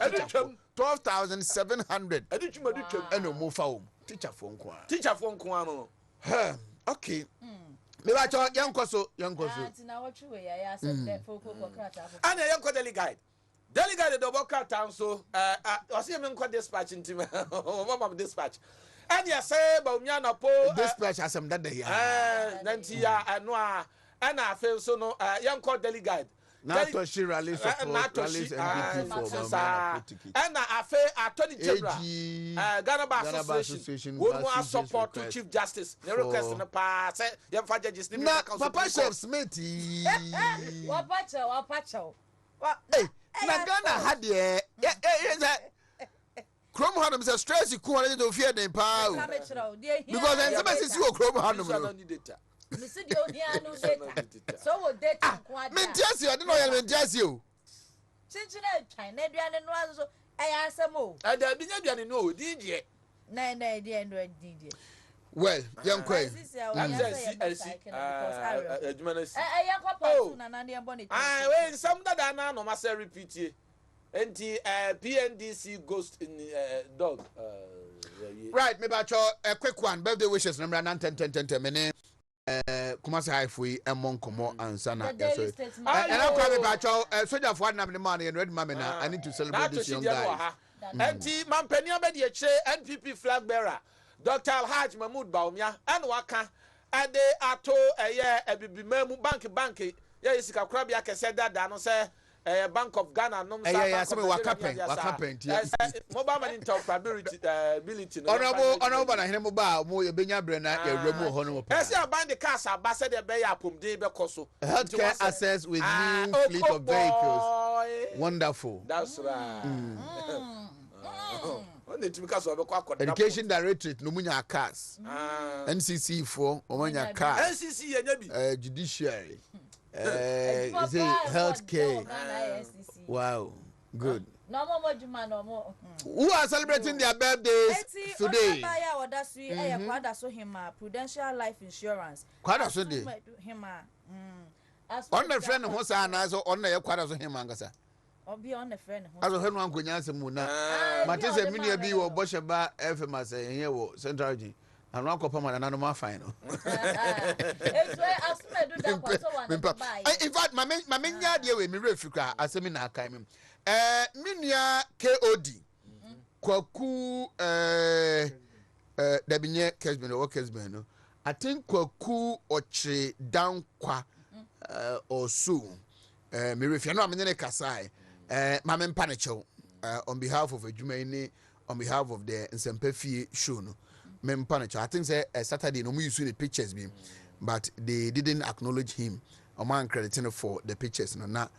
12,700 and no move home teacher for nkwa no okay me ba cho yanko so na what you we ya say that for krata and yanko delegate the Boca town so I see him in dispatch into mama dispatch and you say Baumiana po dispatch as am that day Nantia and I feel so no yanko delegate Nato she rallies MVP for and I feel Attorney General Ghana Association would want support to Chief Justice the request in the past young judges Papa Chef Smithy Wapacho hey na Ghana had the Chrome Hanum says stress you couldn't do fear them power because then somebody says you Chrome Hanum. So would data. Mentas you, I don't know you mentas you. Since China, so I answer more. And there be no did ye? Nay, dear. Well, young quay. Some that I know must repeat ye. And PNDC ghost in dog. Right, maybe I a quick one. Birthday wishes number 10 Kumasi High Free and Monkomo and Sana. And I'm coming back. Soldier for one money and red mamma. I need to celebrate this young guy. And Mampenia Mediache, NPP flag bearer, Dr. Alhaj Mahmoud Baumia, and Waka, and they are told a year a Bibimu Banky. Yes, Crabia said that Dano say. Bank of Ghana, no, what happened? Mobile interoperability, honorable, Mobile, more Benya Brenna, a remote honor. As I bind the cars, I based the Bay Apum de Becoso. Healthcare access with new fleet of vehicles. Wonderful. That's right. Education Directorate, Numunya cars. NCC for Omania cars. NCC, judiciary. Is it healthcare? Wow, good. No more. Who are celebrating their birthdays today? Prudential Life Insurance. Quite so day. On the friend who says on the quarters of him, Angasa. Or be on the friend. I was heard one Gunyas Muna. Matis a mini be or Boshaba FMS here, Central G. And Rock up on an animal final. In fact, my main idea with me refugee as a mina came. Minia KOD. Kwaku Dabinye Kesben or Kesben. I think Kwaku or Che down qua or soon. Me refugee, no, I'm in a Kasai. Mamen Panicho on behalf of a Jumene, on behalf of the Nsempefi Shun. I think say Saturday no we use the pictures beam, but they didn't acknowledge him. A man crediting for the pictures. No, not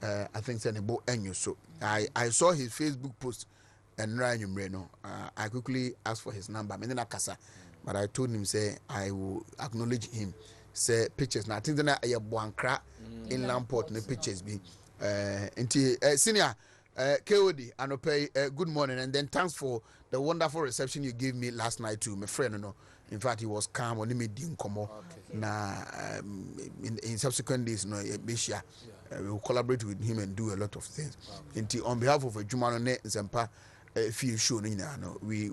I think say nebo enyo. So I saw his Facebook post and Ryan I quickly asked for his number. I mean casa, but I told him say I will acknowledge him. Say pictures. Now I think that I have one crack in Lamport the pictures be. Senior KOD and pay good morning and then thanks for the wonderful reception you gave me last night too, my friend. No, in fact, he was calm on me didn't come in subsequent days. No, we will collaborate with him and do a lot of things. On behalf of a Jumanone Zempa feel sure no we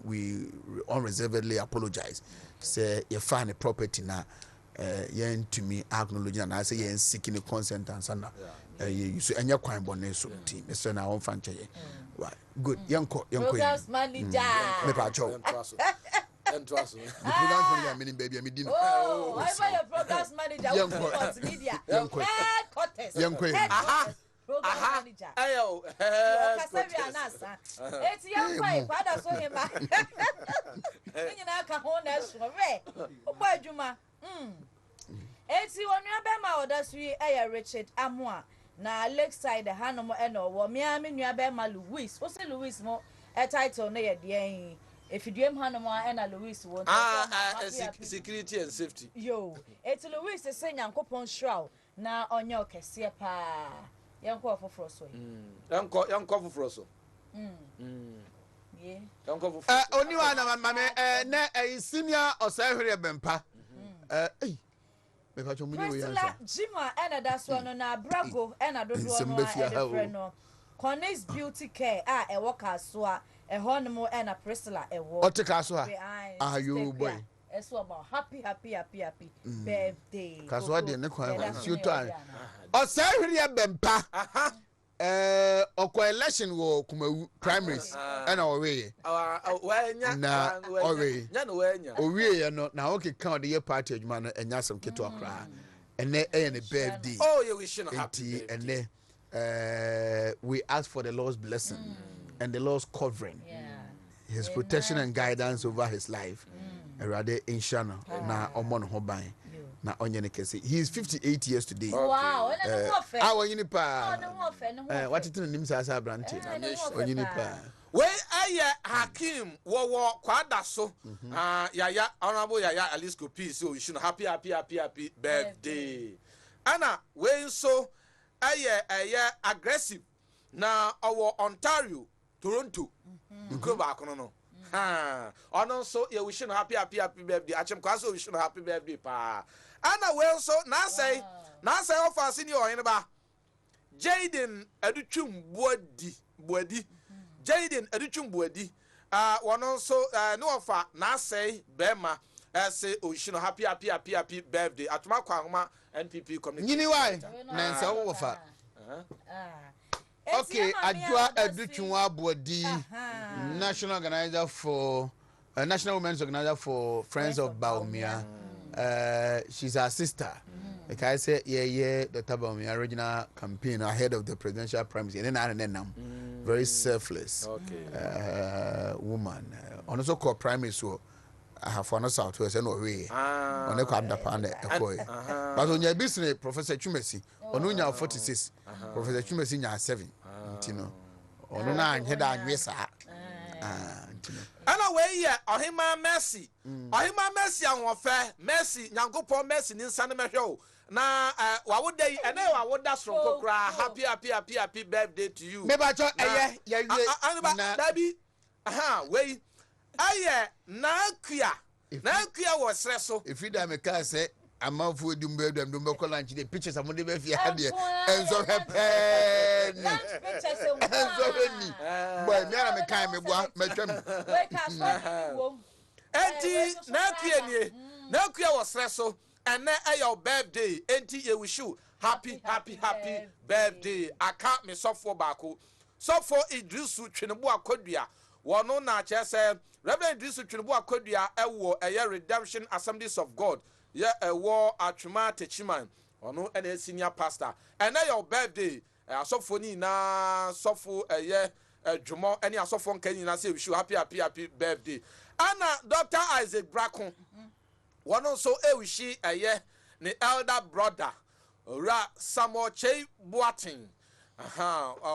unreservedly apologize. Say you find a property now yen to me acknowledge and I say yen seeking the consent and sana you so enya kwan bonne so team so na won fan cheye right good yanko programs manager me pa cho And trust. the program manager meaning baby me dino oh I buy your programs manager with media headquarters program manager Ayo. Okasabi anasa eti yanko kwada so hema nyina ka ho na so we ugbo adwuma eti onua be ma oda so yi Richard Amoa na Lakeside hanom eno wo mia me nua be ma Louis wo se Louis mo title no ye de efidiem hanom ena Louis wo Security and safety. yo eti Louis se nyankopon shraw na onye okese pa yanko foforo so Yanko foforo so. yeah Yanko foforo. oni wa na mame na senior osahwere bempa me pa cho mu ni we Priscilla Jima ena daso no na Brago ena dodo no a no Corners Beauty Care e work aso a hono ena Priscilla e wo otika so you boy eso about happy birthday kaso de ne kwan si oto an osahwere bempa okwa election wo Kumawu primaries ena owe na owe Nya no wanya. owie no na okay count the party adwuma no enya some keto akra ene ne birthday Oh, you wish you happy. ene we ask for the Lord's blessing and the Lord's covering his protection and guidance over his life erade inshana na omon ho ban na onye ne kese he is 58 years today. Wow ena no mo fe onye ni pa no mo fe what it nim sa brante onye ni pa We aye Hakim wo kwada so yaya honorable yaya Alisco P so you should happy birthday. Ana we so aye aggressive na our Ontario Toronto go back no ono so you wish you happy birthday achem kwa so wish you happy birthday pa ana we so na say offer senior Oheneba Jaden Adutwum Boadi Jaden Adutwum Boadi one also no offer na say bema say oshino happy birthday atuma kwahoma NPP community nyini why na nsa wo fa okay adwa Adutwum Boadi national organizer for national women's organizer for Friends of Baumia. She's our sister. Like I said, the Baumia original campaign ahead of the presidential primaries. And then very selfless woman. Also called primary so I have found us out to say no way. On the come upon the but on your business, Professor Chumesi, on Unya 46, Professor Chumesi nya 7. You know, on 9 head and yes, ana we ye Ohema Mercy an wo fe Mercy Nyankopon Mercy ni nsa ne mehwe na wa wo dey ene wa wo da soro kokra happy birthday to you me ba cho na dabi we aye na kua wo sre so if you da me ka say amanfo dumbe lunch the pictures amode be fi ade enzo hepen enzo ni boy me na me kan me boa me twam enti na kua wo sre so ene your birthday enti ye wish you happy birthday aka me sofo baako sofo Idrisu Twenebo Akodua wono na chese Reverend Idrisu Twenebo Akodua ewo Redemption Assemblies of God war Atwuma Techiman ono ene senior pastor and your birthday asofo ni na sofo dwumo ene asofo nkan na say wish you happy birthday ana Dr. Isaac Brakon one so wish ne elder brother Ra Samuel Chei Boating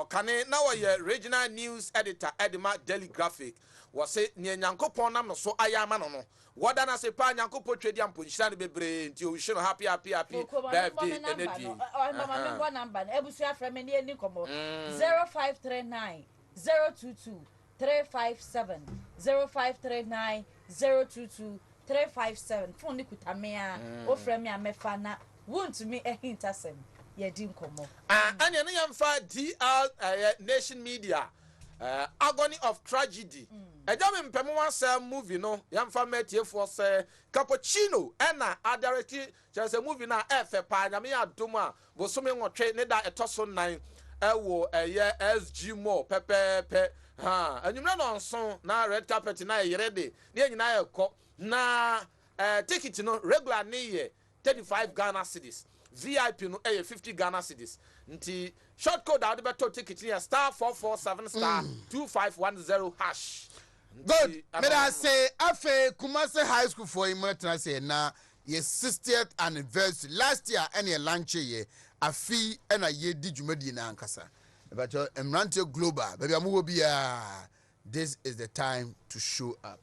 kane na wo regional news editor Edema Daily Graphic was say ne Nyankopon nam no so ayama no no wada na se pa Nyankopon twedi amponhyira ne bebre nti o wish no happy birthday energy mama me go number ebusu afra me ne ni komo 0539 022 357 0539 022 357 phone ni kutamea ofra me amefa na Wontumi hintasem ye di nkomo anya ne yamfa DR Nation Media Agony of Tragedy. Ejame mpemu wan say movie no yamfa metie for say Cappuccino ena adareti just a movie na efe pa nyame adom a bosome nwotwe ne da etoso 9 ewo eye SG Mo pepepe ha anyumra no nso na red carpet na yere de ne nyina yekọ na ticket no regular ne ye 35 Ghana cedis, VIP no 50 Ghana cedis. Nti short code out beto ticket here *447 *2510 hash. Good. May I say afe Kumasi High School for Imotana say na ye 60th anniversary last year any lunch ye afi and a ye di jumedi na ankasa. But Emrante Global baby amu will be this is the time to show up.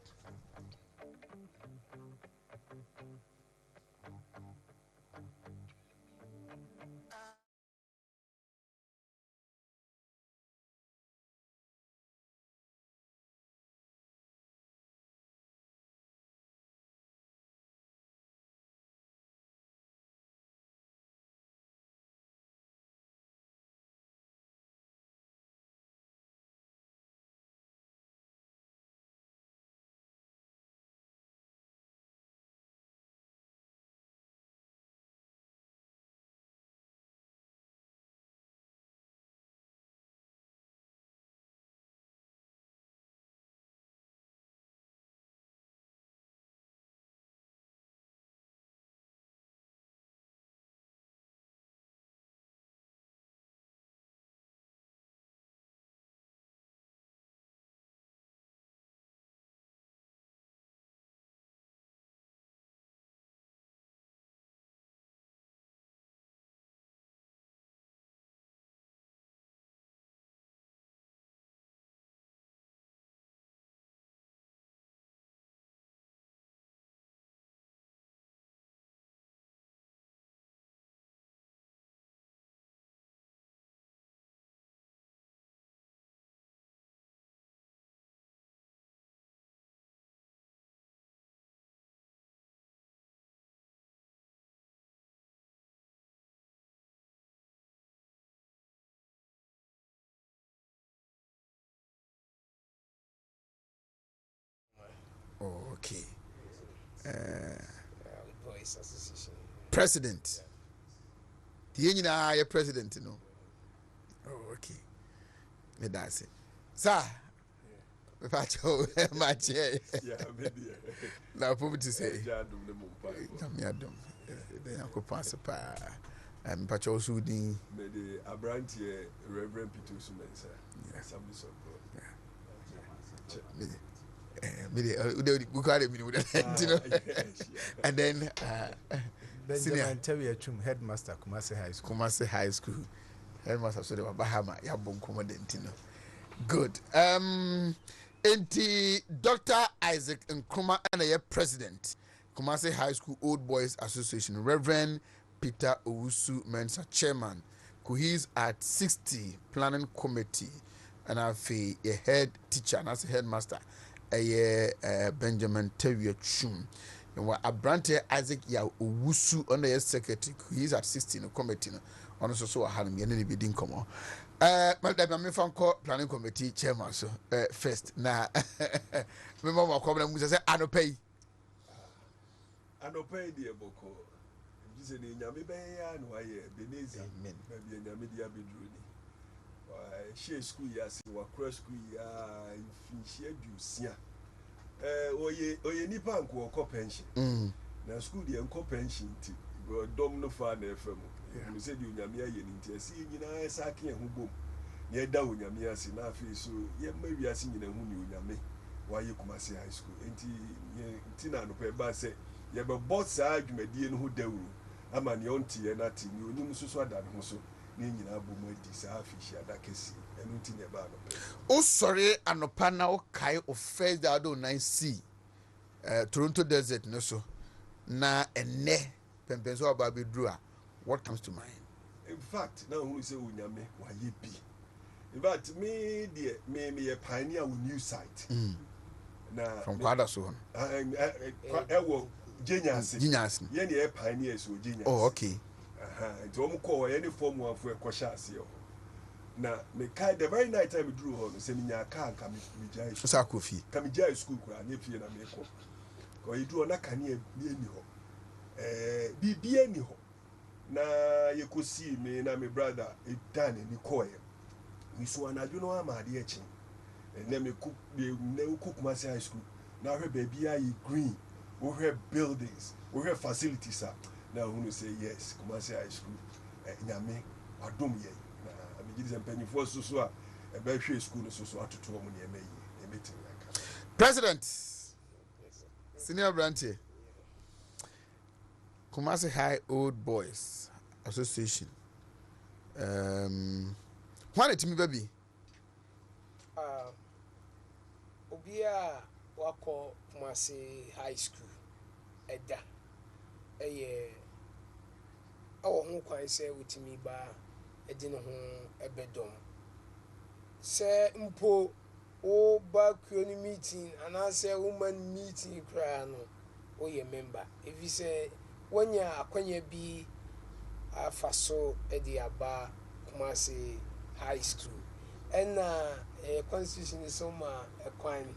Okay. Voice Association. President. The union are president, you know. Oh, okay. Me that's it. Sir. Me pacho my chair. Yeah, maybe. Now put to say. Me adom. They are pass pa. Pacho sudi. Me the Abrantie Reverend Peter Sumensa. Yeah. Assemblies of God. And then Benjamin Terry headmaster Kumasi High School headmaster so they were Bahama Yabon Commodantino. Good. Dr. Isaac Nkrumah and a president Kumasi High School Old Boys Association Reverend Peter Owusu Mensa chairman he's at 60 planning committee and I've a head teacher and as a headmaster Benjamin Terry Chum. And what Abrante Isaac Ya Owusu on the secretary, he's at 16 committee. On so I had him any bidding come on. My phone call planning committee chairman. So first now, my mom will come and say, I don't pay. I don't pay the Boko. This is in Yamibaya and why Benezi, maybe in Yamidia Bedruni. She school yasi wa cross school ya finishie jusia oye nipa nko ko pension na school de nko pension ti dom no fa na fam you say di onyame aye ni nti asi nyina esa ka hu bom ye da onyame asi na afi so ye mawi asi nyina hu ni onyame wa ye Kumasi High School enti na no pe ba se ye be boss adwumadie no hu dawuru ama ne onti ye na ti ni onim susu ada ne ho so Oh, sorry, anopa na kai of first the other 9C Toronto Desert no so na ene pempenso ababi drua. What comes to mind? In fact, now who say unyame wa ye bi. In fact, me a pioneer with new site. Na from Kwada so. Ewo Genius. Ye pioneers with Genius. Oh, okay. Nti omu ko any form of kwasha ase ho na me kai the very night time drew home say me nya car ka me jai sa kofi ka me jai school kura na fie na me ko ko yi drew na kan ye ni ho bibia ni ho na ye kosi me na me brother e dan ni ko ye we so anadwo no amade e chi na me cook my high school na her baby ayi green we have buildings we have facilities now who say yes Kumasi High School nyame adom ye na me gidi sempanyi for so a e be hwe school so atoto mo ne emayi e meeting like President Senior Branche Kumasi High Old Boys Association when it me baby obia wako Kumasi High School eda awo ho kwan sɛ wotumi ba edi no ho ebedom sɛ mpo o ba kuoni meeting anase woman meeting kra no o ye member evi sɛ wonya akwanya bi afaso edi aba Kumasi High School ɛna constitution so ma ekwan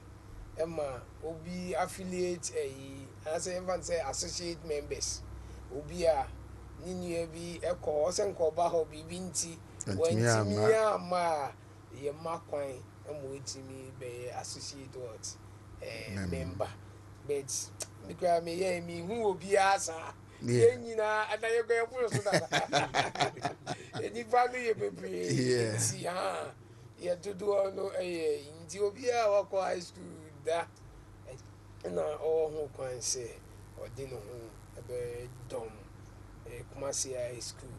Emma obi affiliate as even say associate members obi a ninu bi eko osenko ba ho bibi nti wantimi ama ye makwan emo etimi be associate what member but because me ye mi hu obi asa ye nyina adaye go ye furo so da eni fa no ye bebre si ha ye dodo no nti obi a wako high school da na ho kwan se odi no ho ebe dom Kumasi High School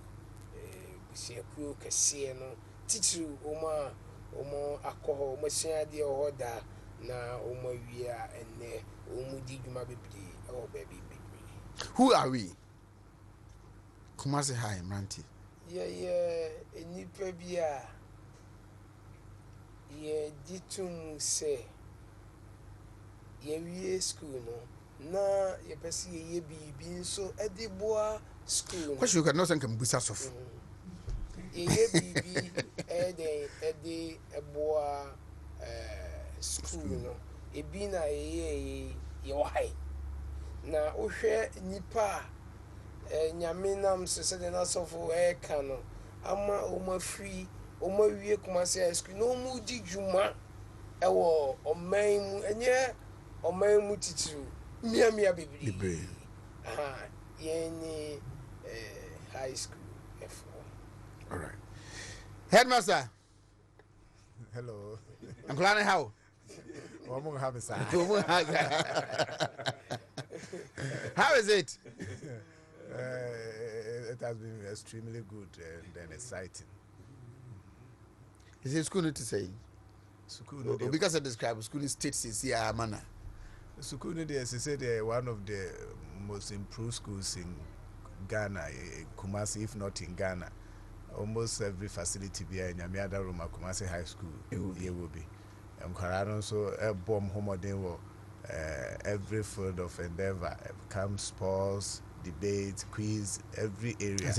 busiakuo kese no titiri omo akọ omo suade ohoda na omo wia enne omo di dwuma bebri o baby bebri. Who are we? Kumasi High Mranti. Yeah enipa bi a ye ditum se ye wie school no na ye pese ye bibi nso ediboa school. What you can know can busa sof. Ye bibi edi eboa school no ebi na ye wahai na ohwe nipa nyame nam se de na sofo ka no ama o ma free o ma wie Kumasi High School no mu di dwuma ewo oman mu enye oman mu titiru mia bebri yeni high school F4. All right. Headmaster. Hello. I'm glad how. How is it? It has been extremely good and exciting. Is it school need to say? School because I describe school in states is here manner. School they said one of the most improved schools in Ghana, Kumasi, if not in Ghana. Almost every facility be in Yamiada Roma Kumasi High School. It will be. Karano so a bomb homodin every field of endeavor, camp sports, debate, quiz, every area.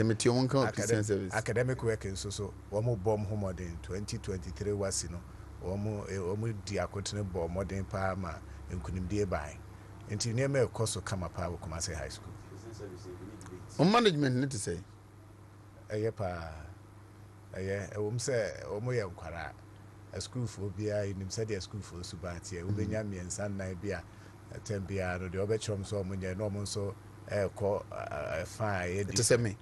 Academic work and so one more bomb homodin 2023 was omu di akotene bo modern palma nkunimdie bai enti neme ekoso kama pa wo Kumasi High School management need to say pa say omu ye nkwara a school for bia nim say the school for subatie ubenya miensa na bia tembia no de obechom so omunye no omun so ko fine to say me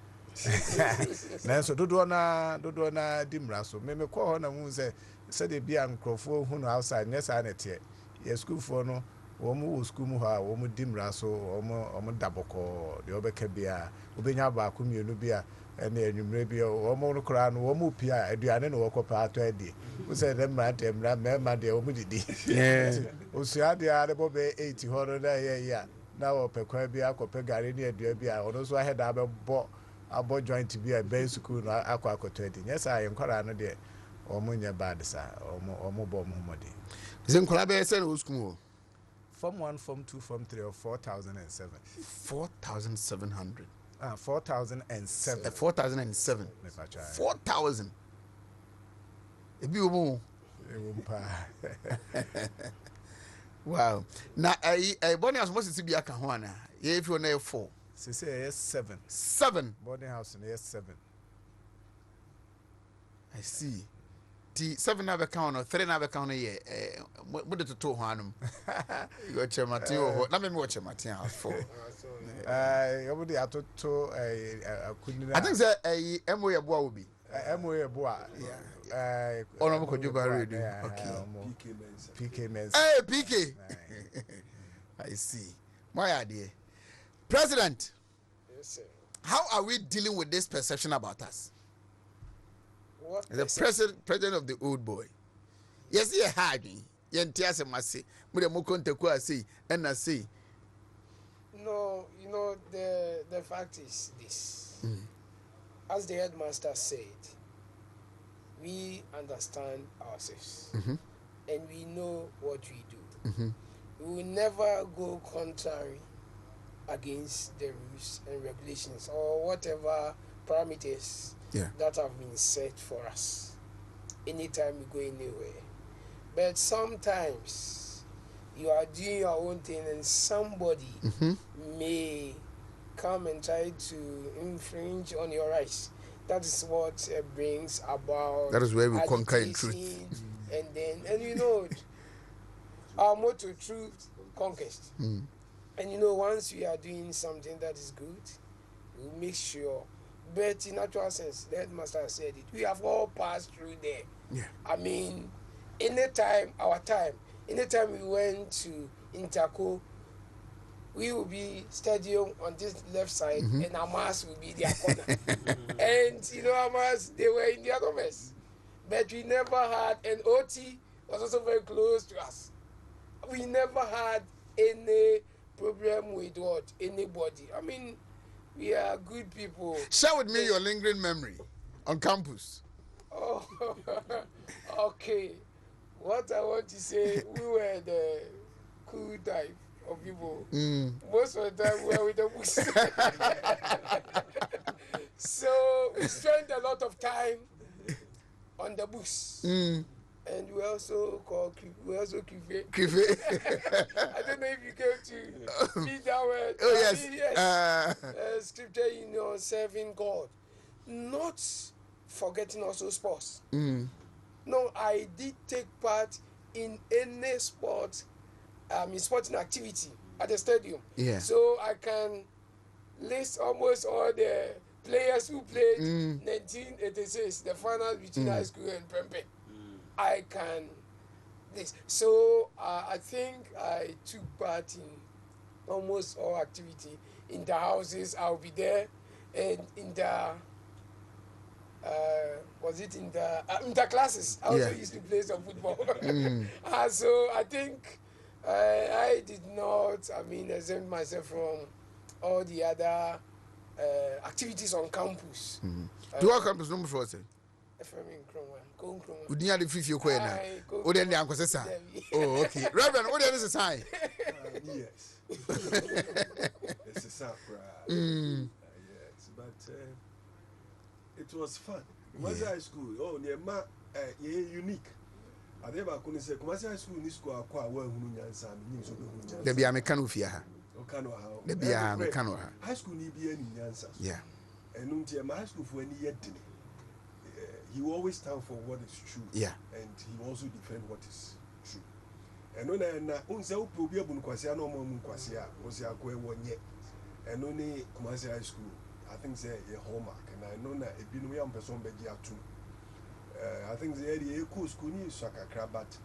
na so dodo na dimra so me ko ho na mu say de bia nkrofo hu no outside nyesa na tie ye school for no wo mu school mu ha wo mu dimra so wo mu daboko de obeka bia ubenya ba ko mienu bia ene enwumre bia wo mu kra no wo mu pia aduane no wo ko pa ato adi wo say dem ma me de wo mu didi osua de are bo be 80 horo na ye ya na wo pekwa bia akopɛ gare ne adua bia ono so aheda be bo abo joint bia be school no akwakoto adi nyesa ye nkwara no de omunye bad sa omu bom humode zenkola be say no school form 1 form 2 form 3 of 4007 4700 4007 4007 4000 Ebi omo. Wow. Na boarding house must be aka ho ana. Ye if you na 4. Say 7. 7. Boarding house na 7. I see. T 7 na be count or 3 na be count ye mo de to ho anum. You watch Martin or na me watch Martin house 4. You dey atoto I think say MO ye boa obi. MO ye boa. Ono mo kojuba radio. Okay. PK Mensa. Hey PK. I see. My idea. President. Yes, sir. How are we dealing with this perception about us? What The president of the old boy. Yes, he had me. Yentiase masi. Mude mokonte kwa say and I say. No, you know the fact is this. As the headmaster said, we understand ourselves and we know what we do. We will never go contrary against the rules and regulations or whatever parameters that have been set for us anytime we go anywhere. But sometimes you are doing your own thing and somebody may come and try to infringe on your rights. That is what brings about. That is where we conquer in truth. And you know, our motto, truth conquest. And you know, once we are doing something that is good, we'll make sure. But in actual sense, the headmaster said it. We have all passed through there. Yeah. I mean, anytime we went to Interco, we will be stadium on this left side and Amas will be their corner. And you know, Amas, they were in their commerce. But we never had, and OT was also very close to us. We never had any problem with what? Anybody. I mean, we are good people. Share with me your lingering memory on campus. Oh, okay. What I want to say, we were the cool type of people. Most of the time we were with the books. So we spent a lot of time on the books. And we also call Kife. I don't know if you came to read that word. Oh, yes. Scripture, you know, serving God. Not forgetting also sports. No, I did take part in any sport, sporting activity at the stadium. Yeah. So I can list almost all the players who played 1986, the final between high school and Prempeh. I can this. So I think I took part in almost all activity. In the houses, I'll be there, and in the was it in the classes? I also used to play some football. So I think I did not, exempt myself from all the other activities on campus. To what campus number for us? Udinya de fifio ko na. O de ndi anko sesa. Oh, okay. Reverend, what is the sign? Yes. It's a sapra. Yes, but it was fun. Kumasi High School, near ma unique. Adeba kuni say Kumasi High School ni school akwa wa hunu nyansa ni so be hunu nyansa. De bia me kanu fia ha. O kanu ha. De bia me kanu ha. High school ni bia ni nyansa. Yeah. Enu ntia ma high school for any yedini. He will always stand for what is true. Yeah. And he will also defend what is true. And when na unse uprobi abun kwase na omo mu kwase a o se akwa wonye. And only Kumasi High School, I think say a hallmark, and I know that a binu young person be too. I think the area cool school ni Swakakra, but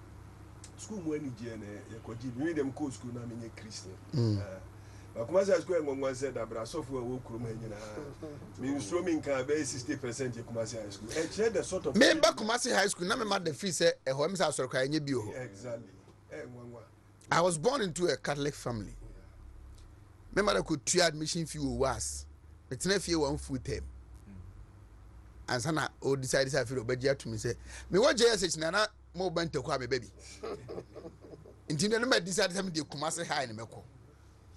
school mo any jene ye koji read them cool school na me Christian. But Kumasi High School one said that bra software wo krum hanyina. Me instrument can be 60% ye Kumasi High School. And share the sort of me back Kumasi High School na me mad the fee say e ho me say asoro kwa nye bi o. Exactly. I was born into a Catholic family. My mother could try admission fee was. It's not fee one full term. And sana o decided I feel obedient to me say, me what JSH na mo ban to kwa me baby. Inti na me decided to me dey Kumasi High na me ko.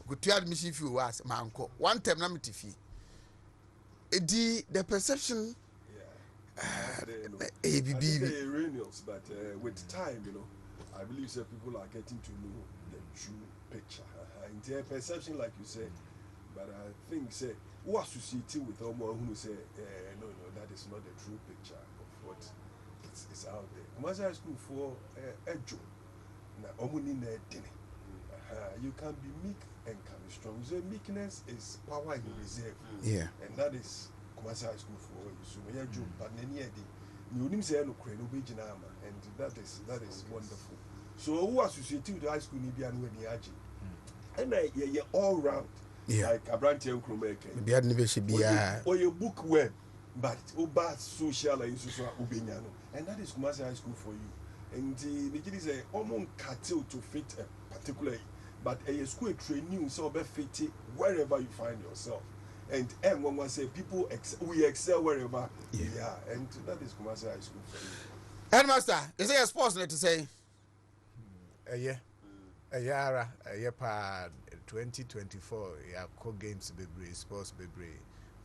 Could try admission fee was my uncle. One term na me fee. The perception ABB else, but with time, I believe that people are getting to know the true picture. In their perception, like you said, but I think say who associated with someone who say no, that is not the true picture of what is out there. Commercial high school for a job. You can be meek and can be strong. So meekness is power in reserve. Yeah. And that is commercial high school for you. So when you job, but you need say no crane, and that is wonderful. So who associated with high school Nibian when you and you're all round. Yeah. Like a branch of Kromeke. Or your book web, but Oba social and social Ubenyano. And that is commercial high school for you. And the is a almost cattle to fit a particular, but a school training so be fit wherever you find yourself. And when we say people we excel wherever we are, and that is commercial high school for you. Headmaster, is there a sports net to say? Yeah. Yara, pa 2024, yeah, co-games bebre, sports bebre,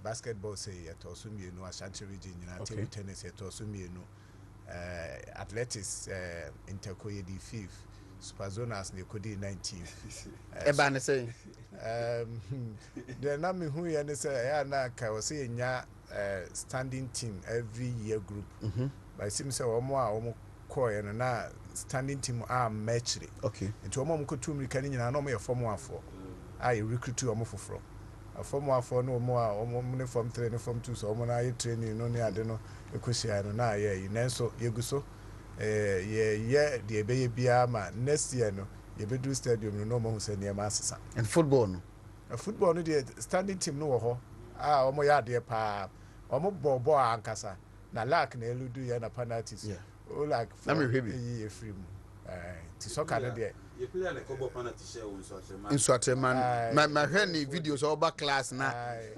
basketball say at Osumi, Ashanti region, table tennis at Osumi, athletics, Intercoye the 5th, Superzonas, Nekodi 19th. Ebane say, the name who you say, I was saying, standing team every year group. But it seems so more. Koy and na standing team are matched. Okay. Into a mom could 2 million and no more form 1 for. I recruit to a more from. A form 1 for no more, or more from 3 and from 2, so when I training, no, I don't know, a question, I don't know, you so, you go so. The baby ama next year, no, you be do stadium, no more who say near Massa. And football. A football, no, the standing team, no, omo ya dear pa, omo bobo ankasa, na lack ne ludu ya na penalties. Yeah. Oh, like let me read it. Free. To soccer there. You play like a couple penalty share in Swaterman. My friendly videos all back class now.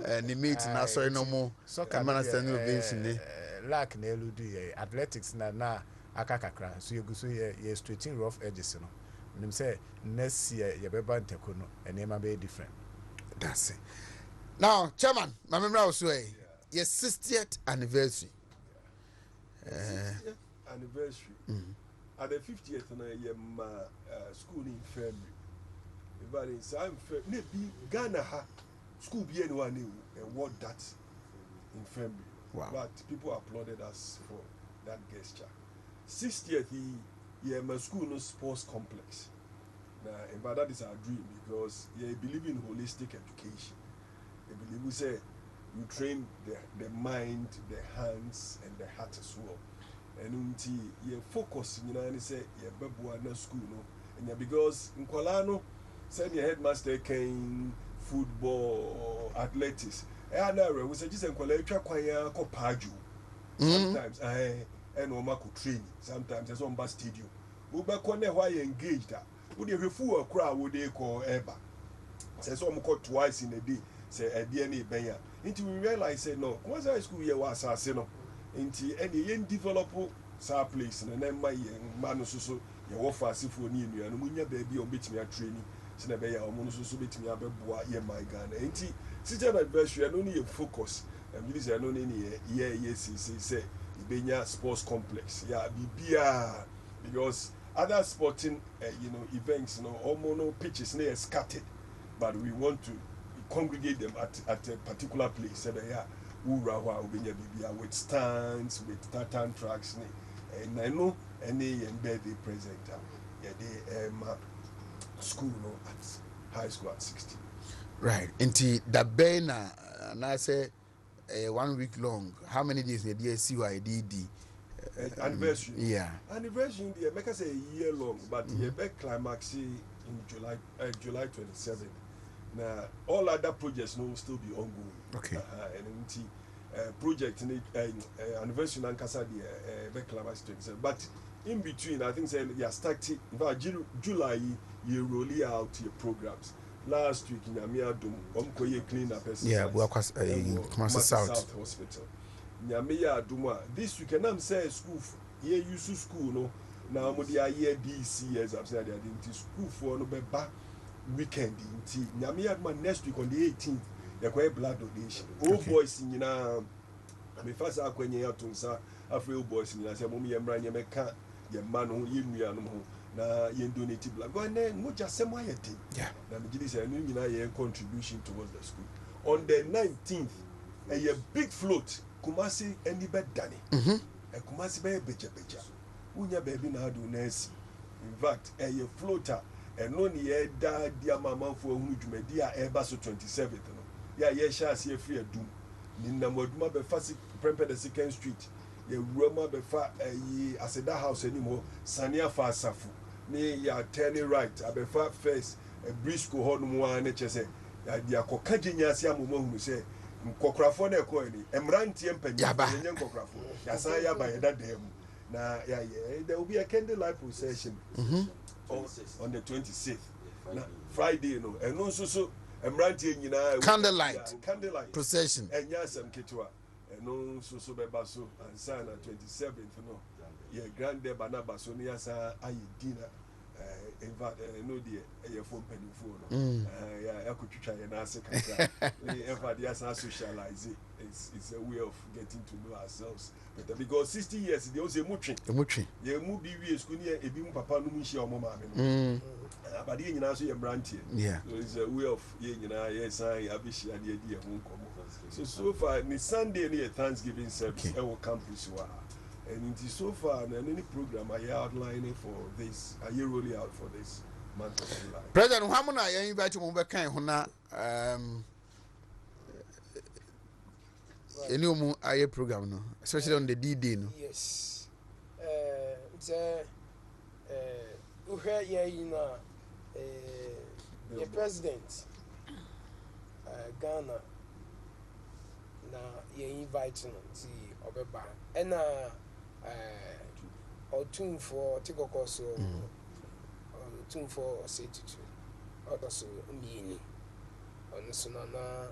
And the meeting now, so no more. Soccer man standing ovation. Lack ne ludu athletics na akakakra. So you go so you straighten rough edges, you know. Say next year you be ban tekono and it may be different. That's it. Now, Chairman, my memory was your 60th anniversary. 60th anniversary. At the 50th year, my school in infirmary. But in some maybe Ghana school be anyone new award that infirmary. Wow. But people applauded us for that gesture. 60th year, my school no sports complex. But that is our dream because we believe in holistic education. We believe we say you train the mind, the hands, and the heart as well. And until you focus, and say you bebu na school and because in Kualano, send your headmaster came football, athletics. We say just in Kuala kwaya ko paju. Sometimes and Omako training. Sometimes there's one bus stadium. We back on there why engaged that. Would you refer a crowd would they call Eba? Says some call twice in a day. Say a DNA benya. Until we realize say no. Once high school year was assassino. Until any young develop sa place and then my young man so your offer for you and munya baby or bit me a training. Sinabaya or monoso bit me a boy my gun. Until sister adversary and only a focus. And this is only yes say Benya sports complex. Yeah, BBR because other sporting events, all pitches they are scattered, but we want to congregate them at a particular place. So yeah, with stands, with tartan tracks, and I know any birthday present. Yeah, they school at high school at 16. Right. Until the banner, and I say 1 week long. How many days the CYDD? Anniversary. Yeah. Anniversary, make us a year long, but the back climax in July 27th. Now, all other projects will still be ongoing. Okay. And project anniversary and Casa the back climax 27. But in between, I think they are starting. In fact, July you roll out your programs. Last week in Amiadum, clean up. Yeah, Kumasi South Hospital. Nyamiya Duma. This week, and I'm saying school. Yeah, you school no. Now, I'm year DC as I've said, I didn't school for no back weekend. Nyamiya next week on the 18th. They're quite blood donation. All boys in I mean, first I when you have to afro boys ni ase mom ye mra nyemeka ye ma no ye nua no ho na ye donate blood go na mo jasem ayete na me gidi say no nyina ye contribution towards the school on the 19th a big float Kumasi any bed dani a Kumasi be beja unya baby na do nurse in fact a floater and no ni da dia mama for hu dwumadi a eba so 27th no ya ye sha se free adum ni na moduma be fasi prempe the second street ye roma be fa yi aseda house anymore sania fa asafu ni ya turning right abefa first a brisco ho no mu an chese ya dia koka ginya ase amoma hu se nkokrafo na ekọ ni emrantie mpanyi yenye nkokrafo ya san ya ba yeda dem na ya there will be a candlelight procession on the 26th na Friday no eno nso so emrantie nyina candlelight procession enya asem ketwa eno nso so beba so ansa na 27th no ye grande banaba so ni asa ayi dina in fact no die ye phone penifo no ya akotwitwa ye na ase kaka we ever dey asa socialize it's a way of getting to know ourselves but because 60 years they also mutwe ye mu bi wi school ni ebi mu papa no mu hia omo ma me no abade ye nyina so ye brantie so it's a way of ye nyina ye san ya bi hia de di ye ho nkomo so far ni Sunday ni Thanksgiving service e wo campus wa. And it is so far and any program are you outlining for this? Are you rolling out for this month of July? President Hamuna, I invite you to kind hona any more program no, especially on the D-Day no. Yes. It's the president Ghana na you invite no to Obeba and or tune for Tikoko so tune for Asiedu or so Mini on the Sunana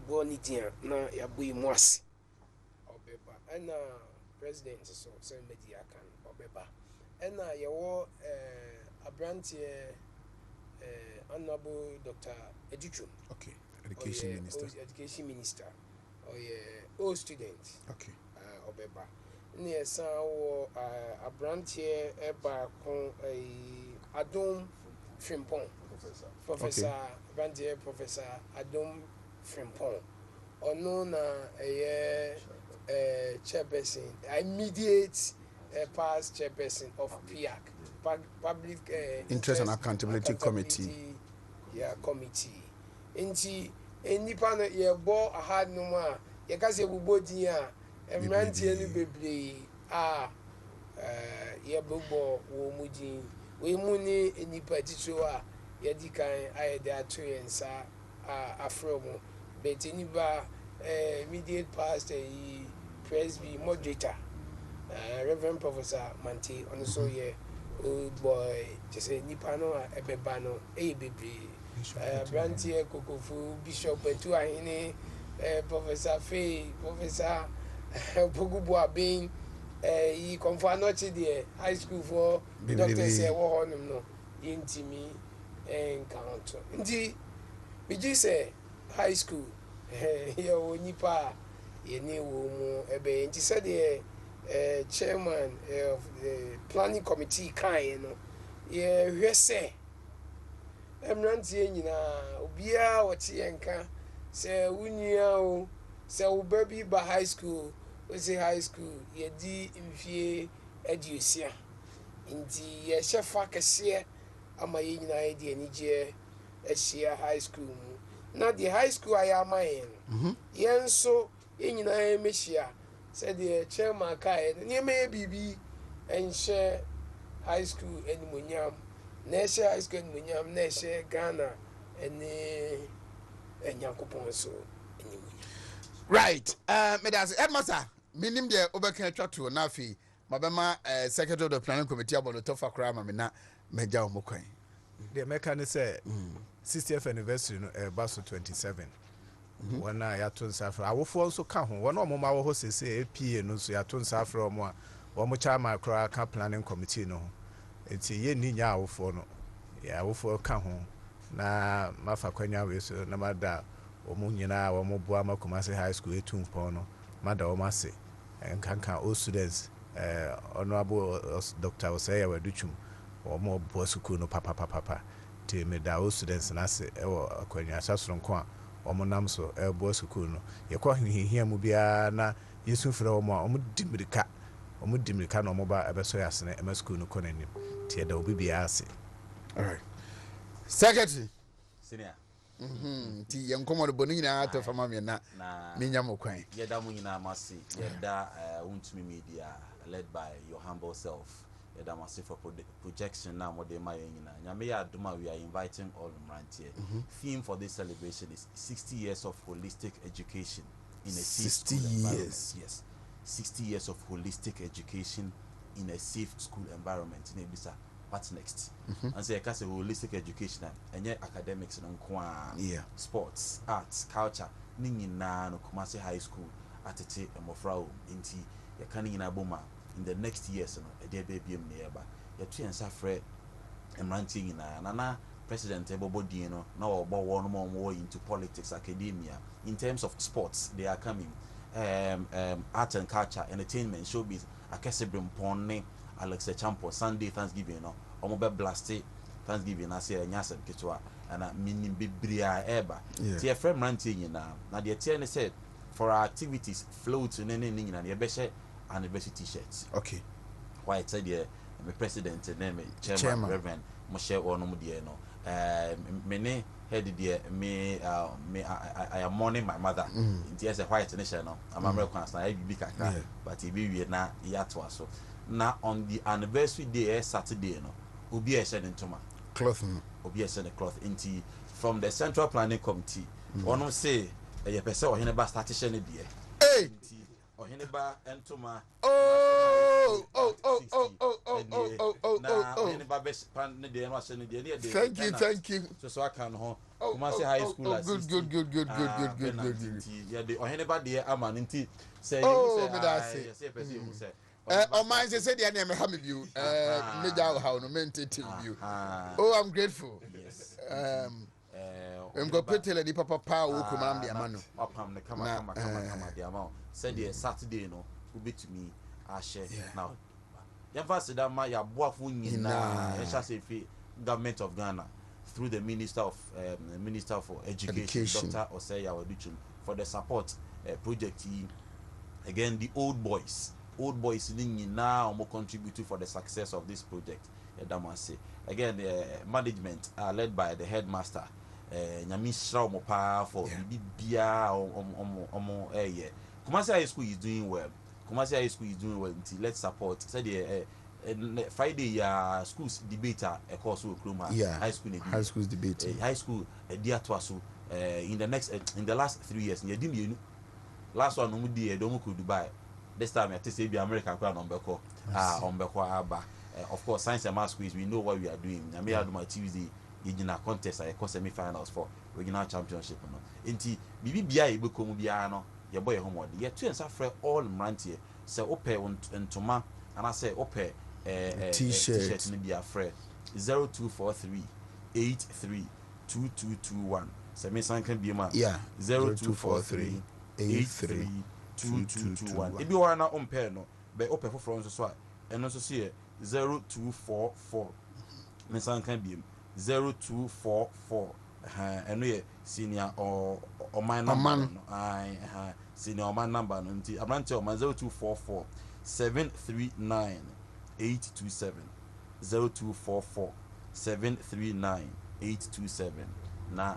Bonitia na Yabu Mwasi Obeba and president so same media can Obeba and yawo a branch Honorable Dr. Electoral. Okay, education minister or all students. Okay. Obeba. Near Sao a branch here by Adom Frimpong. Professor Brandier Professor Adom Frimpong. Or known a chairperson, immediate past chairperson of PIAC, Public Interest and Accountability Committee. Yeah, committee. Inti enipa no ye bo ahad no ma ye ka se bubodi a emrantie ni bebre ye bobo wo mudi we mu ni enipa titro a ye di kan ayede ato yensa afro mu betini ba immediate pastor yi presby moderator Reverend Professor Manti on so ye old boy just say nipa no ebeba no bebre Brantier Kokofu, Bishop Betu Ahine, Professor Fay, Professor Pogubua being he confirmed not the high school for doctors say, oh, no, intimi encounter. Indeed, we just say high school, here, Nipa, ye knew, and he said the chairman of the planning committee, kind, we say. Emrantie nyina obia wote enka se wunia o se wo baby ba high school we say high school ye di mfie aduosia nti ye shefa kese ama ye nyina ye di anije ehia high school mu na the high school aya amayen ye nso ye nyina ye mehia se the chairman kai ne me bibi enhye high school enimonyam Nesha high school munyam Nesha Ghana and Yankopon so right medas Edmasa minim de obeka twa to na afi mabema secretary of the planning committee about the tofa krama me na meja omokwan the mechanic say 60th anniversary no baso 27 wana ya to nsafra awofo nso ka ho wana omoma wo ho sese APA no so ya to nsafra omo a wo mo chama kra ka planning committee no enti ye ni nya awofo no ya awofo ka ho na mafa kwanya we so na mada omo nyina wo mo bua makomase high school etumpon no mada o mase and can all students honorable Dr. Osaya Waduchum or more Bosukuno papa to me da all students and I say when you are from Kwa or Monamso Bosukuno you call him here Mubia na Yesu for Dimrika or Mudimrika no mobile ebesoyas and MS Kuno Conin Tia there will be assay. All right. Secretary. Senior. Ti yankomo de bonu nyina ato fama me na menya mokwan. Yeda mu nyina masi. Yeda Wontumi media led by your humble self. Yeda masi for projection na mo de ma nyina. Nyame ya aduma we are inviting all Mrantie. Theme for this celebration is 60 years of holistic education in a safe 60 school years. Environment. Yes. 60 years of holistic education in a safe school environment. Nebisa what's next? And say I say holistic education and yet academics and sports, arts, culture, ningina no Kumasi High School at a mofrao inti ya kani in aboma in the next years no a dear baby nearby. Ya two and safre and ranting in nana president everybody no now about one more into politics, academia. In terms of sports, they are coming. Art and culture, entertainment, showbiz, akesebrim pone Alexa Champo, Sunday Thanksgiving, no, Omobe Blasty, Thanksgiving, I say, Nyasam Kitua, and a meaning Bibria Eba. Tia friend ranting now. Now, the attorney said, for our activities, floats in anything and your best anniversary t shirts. Okay. Why I said, yeah, my president and name, Chairman, Reverend Moshe Onomudiano. Many headed dear me, I am mourning my mother. It's a white nation, I'm American, I be but he be na yatwa so. Now on the anniversary day, Saturday, no, Ubi a shed into my cloth, Ubi a shed cloth into from the Central Planning Committee. One will say, a person or Oheneba started shedding dear. Hey, Oheneba and Toma. Thank you. So I can home. Kumasi High School. Good. Yeah, the Oheneba dear Amaninti say, say. On mine, they said, I never have you. Major how no maintain you. Oh, I'm grateful. Yes. I'm going to tell the papa power who command the amano. Upon the come, the amount. Said the Saturday, no, who be to me, I share now. Never said that my boyfriend in government of Ghana through the Minister for Education. Dr. Osaya Waduchum, for the support project. Again, the old boys now more contributing for the success of this project. Again, the management are led by the headmaster. Nyamisha Mopa for Bibia Kumasi High School is doing well. Let's support. Said Friday schools debate a course will high school debate. High school dear to us in the last 3 years. Last one no di don't could Dubai. This time I say be American crown on Beko. Of course, science and math quiz, we know what we are doing. I may do my Tuesday in a contest, I cost semi-finals for regional championship. Inti BBI Bukumu Biano, your boy homework. Yet two and suffer all Mrantie. Say Ope and Toma, and I say Ope t-shirt in the affair 0243 83 2221. Semi San can be my 0243 83 2221. If you are not on pair, no, but Ope for France, and also see 0244. Messan can be 0244. And we senior or my number. Senior or my number. I'm not telling my 0244 739 827 0244 739 827. Na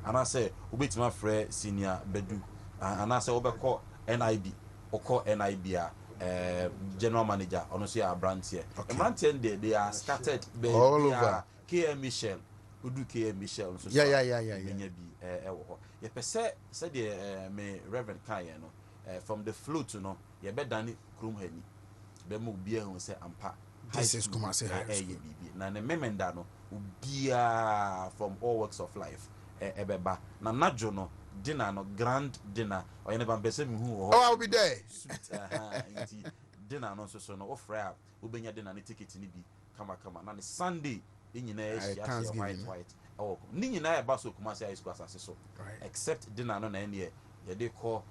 and I say ubit my friend senior Bedu and I say call NIB or call NIB general manager on our branch here. Okay. Branch they are scattered all over. KM Michel, who do KM Michel? Yeah. You said me Reverend Kayano from the float, you know, you better than it, Krumheni. Bemu Bia who say Ampa. This is Kumasi High School. Na ne memendano ubia from all walks of life. Ebeba na najono dinner no grand dinner or you never be who I'll be there. Dinner no so no offer ubenya dinner ni ticket ni bi kama na Sunday in white oh ni na eba so Kumasi High School asase so except dinner no na any ye dey call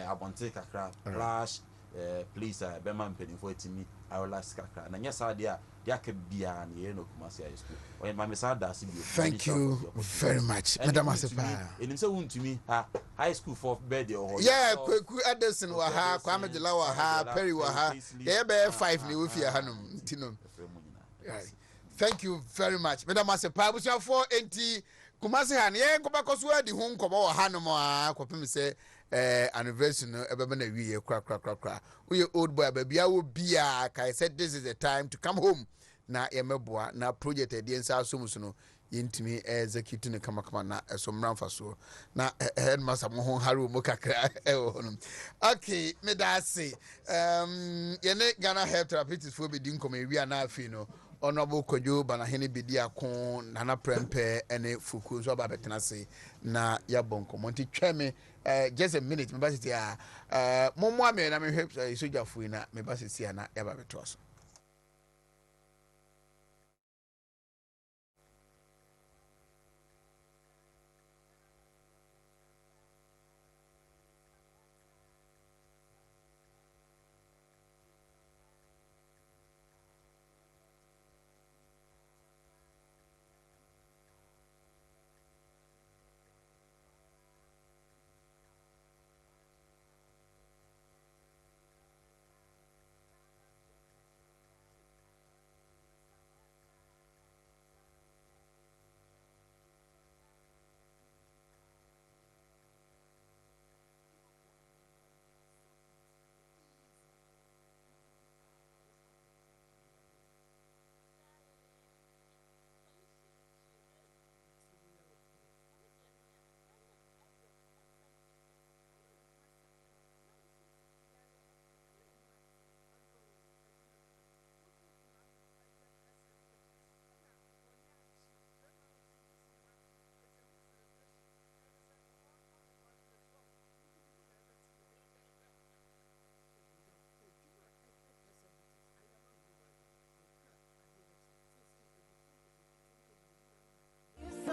abonte kakra flash please bema mpenifo etimi awola skakra na nya sa dia ka bia na ye no Kumasi High School o ma me sa da se bi. Thank you very much Madam Asepa. Enim se Wontumi high school for birthday or yeah Kweku Edison wa ha Kwame Dela wa ha Perry wa ha ye be 5 ni we fi hanom tinom. Thank you very much Madam Asepa busia for enti Kumasi han ye nkobako so adi hu nkobo wa hanom a kwapem se anniversary no ebebe na wiye kra we old boy babia wo bia kai said this is the time to come home na yemeboa na project edi ensa asomsu no yintimi execute ne kama na esomramfa so na headmaster mo hon haru mo kakra hono. Okay me da say yene Ghana Health Therapeutics for be din come wi na afi no honorable Kojo Banahene bedi akon nana prempe ene fuku so ba betena say na ya bonko monti tweme just a minute me ba sisi momo ame na me hwe sojafu na me ba sisi na ya ba beto so.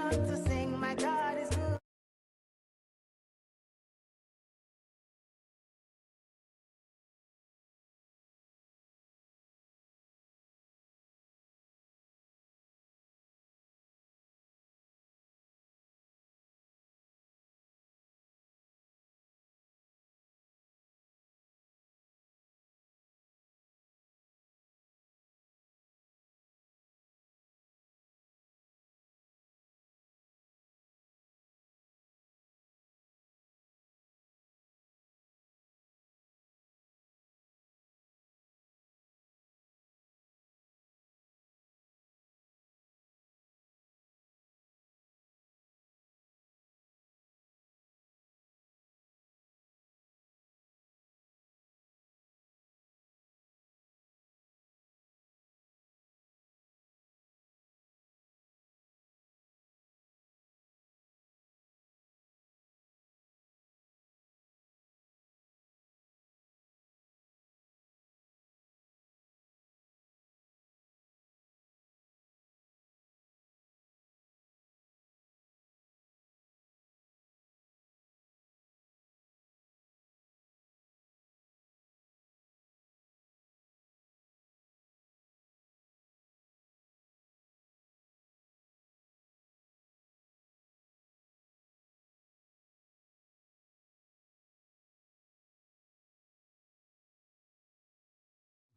To sing, my God is good.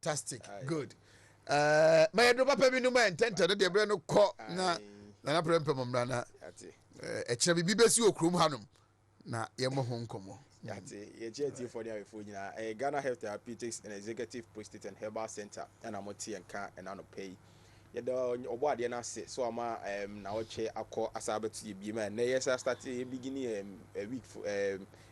Fantastic. Good. My no papa bi no man tenta de bre no ko na na prempe momrana. Ekyere bi besi okrum hanom na ye mo ho nkomo. Yate ye GT for the for nyina Ghana Health Therapeutics and Executive Prostate and Herbal Center and amoti enka and ano pay. Ye do obo ade na se so ama na oche akọ asabetu ye bi ma na yes start beginning a week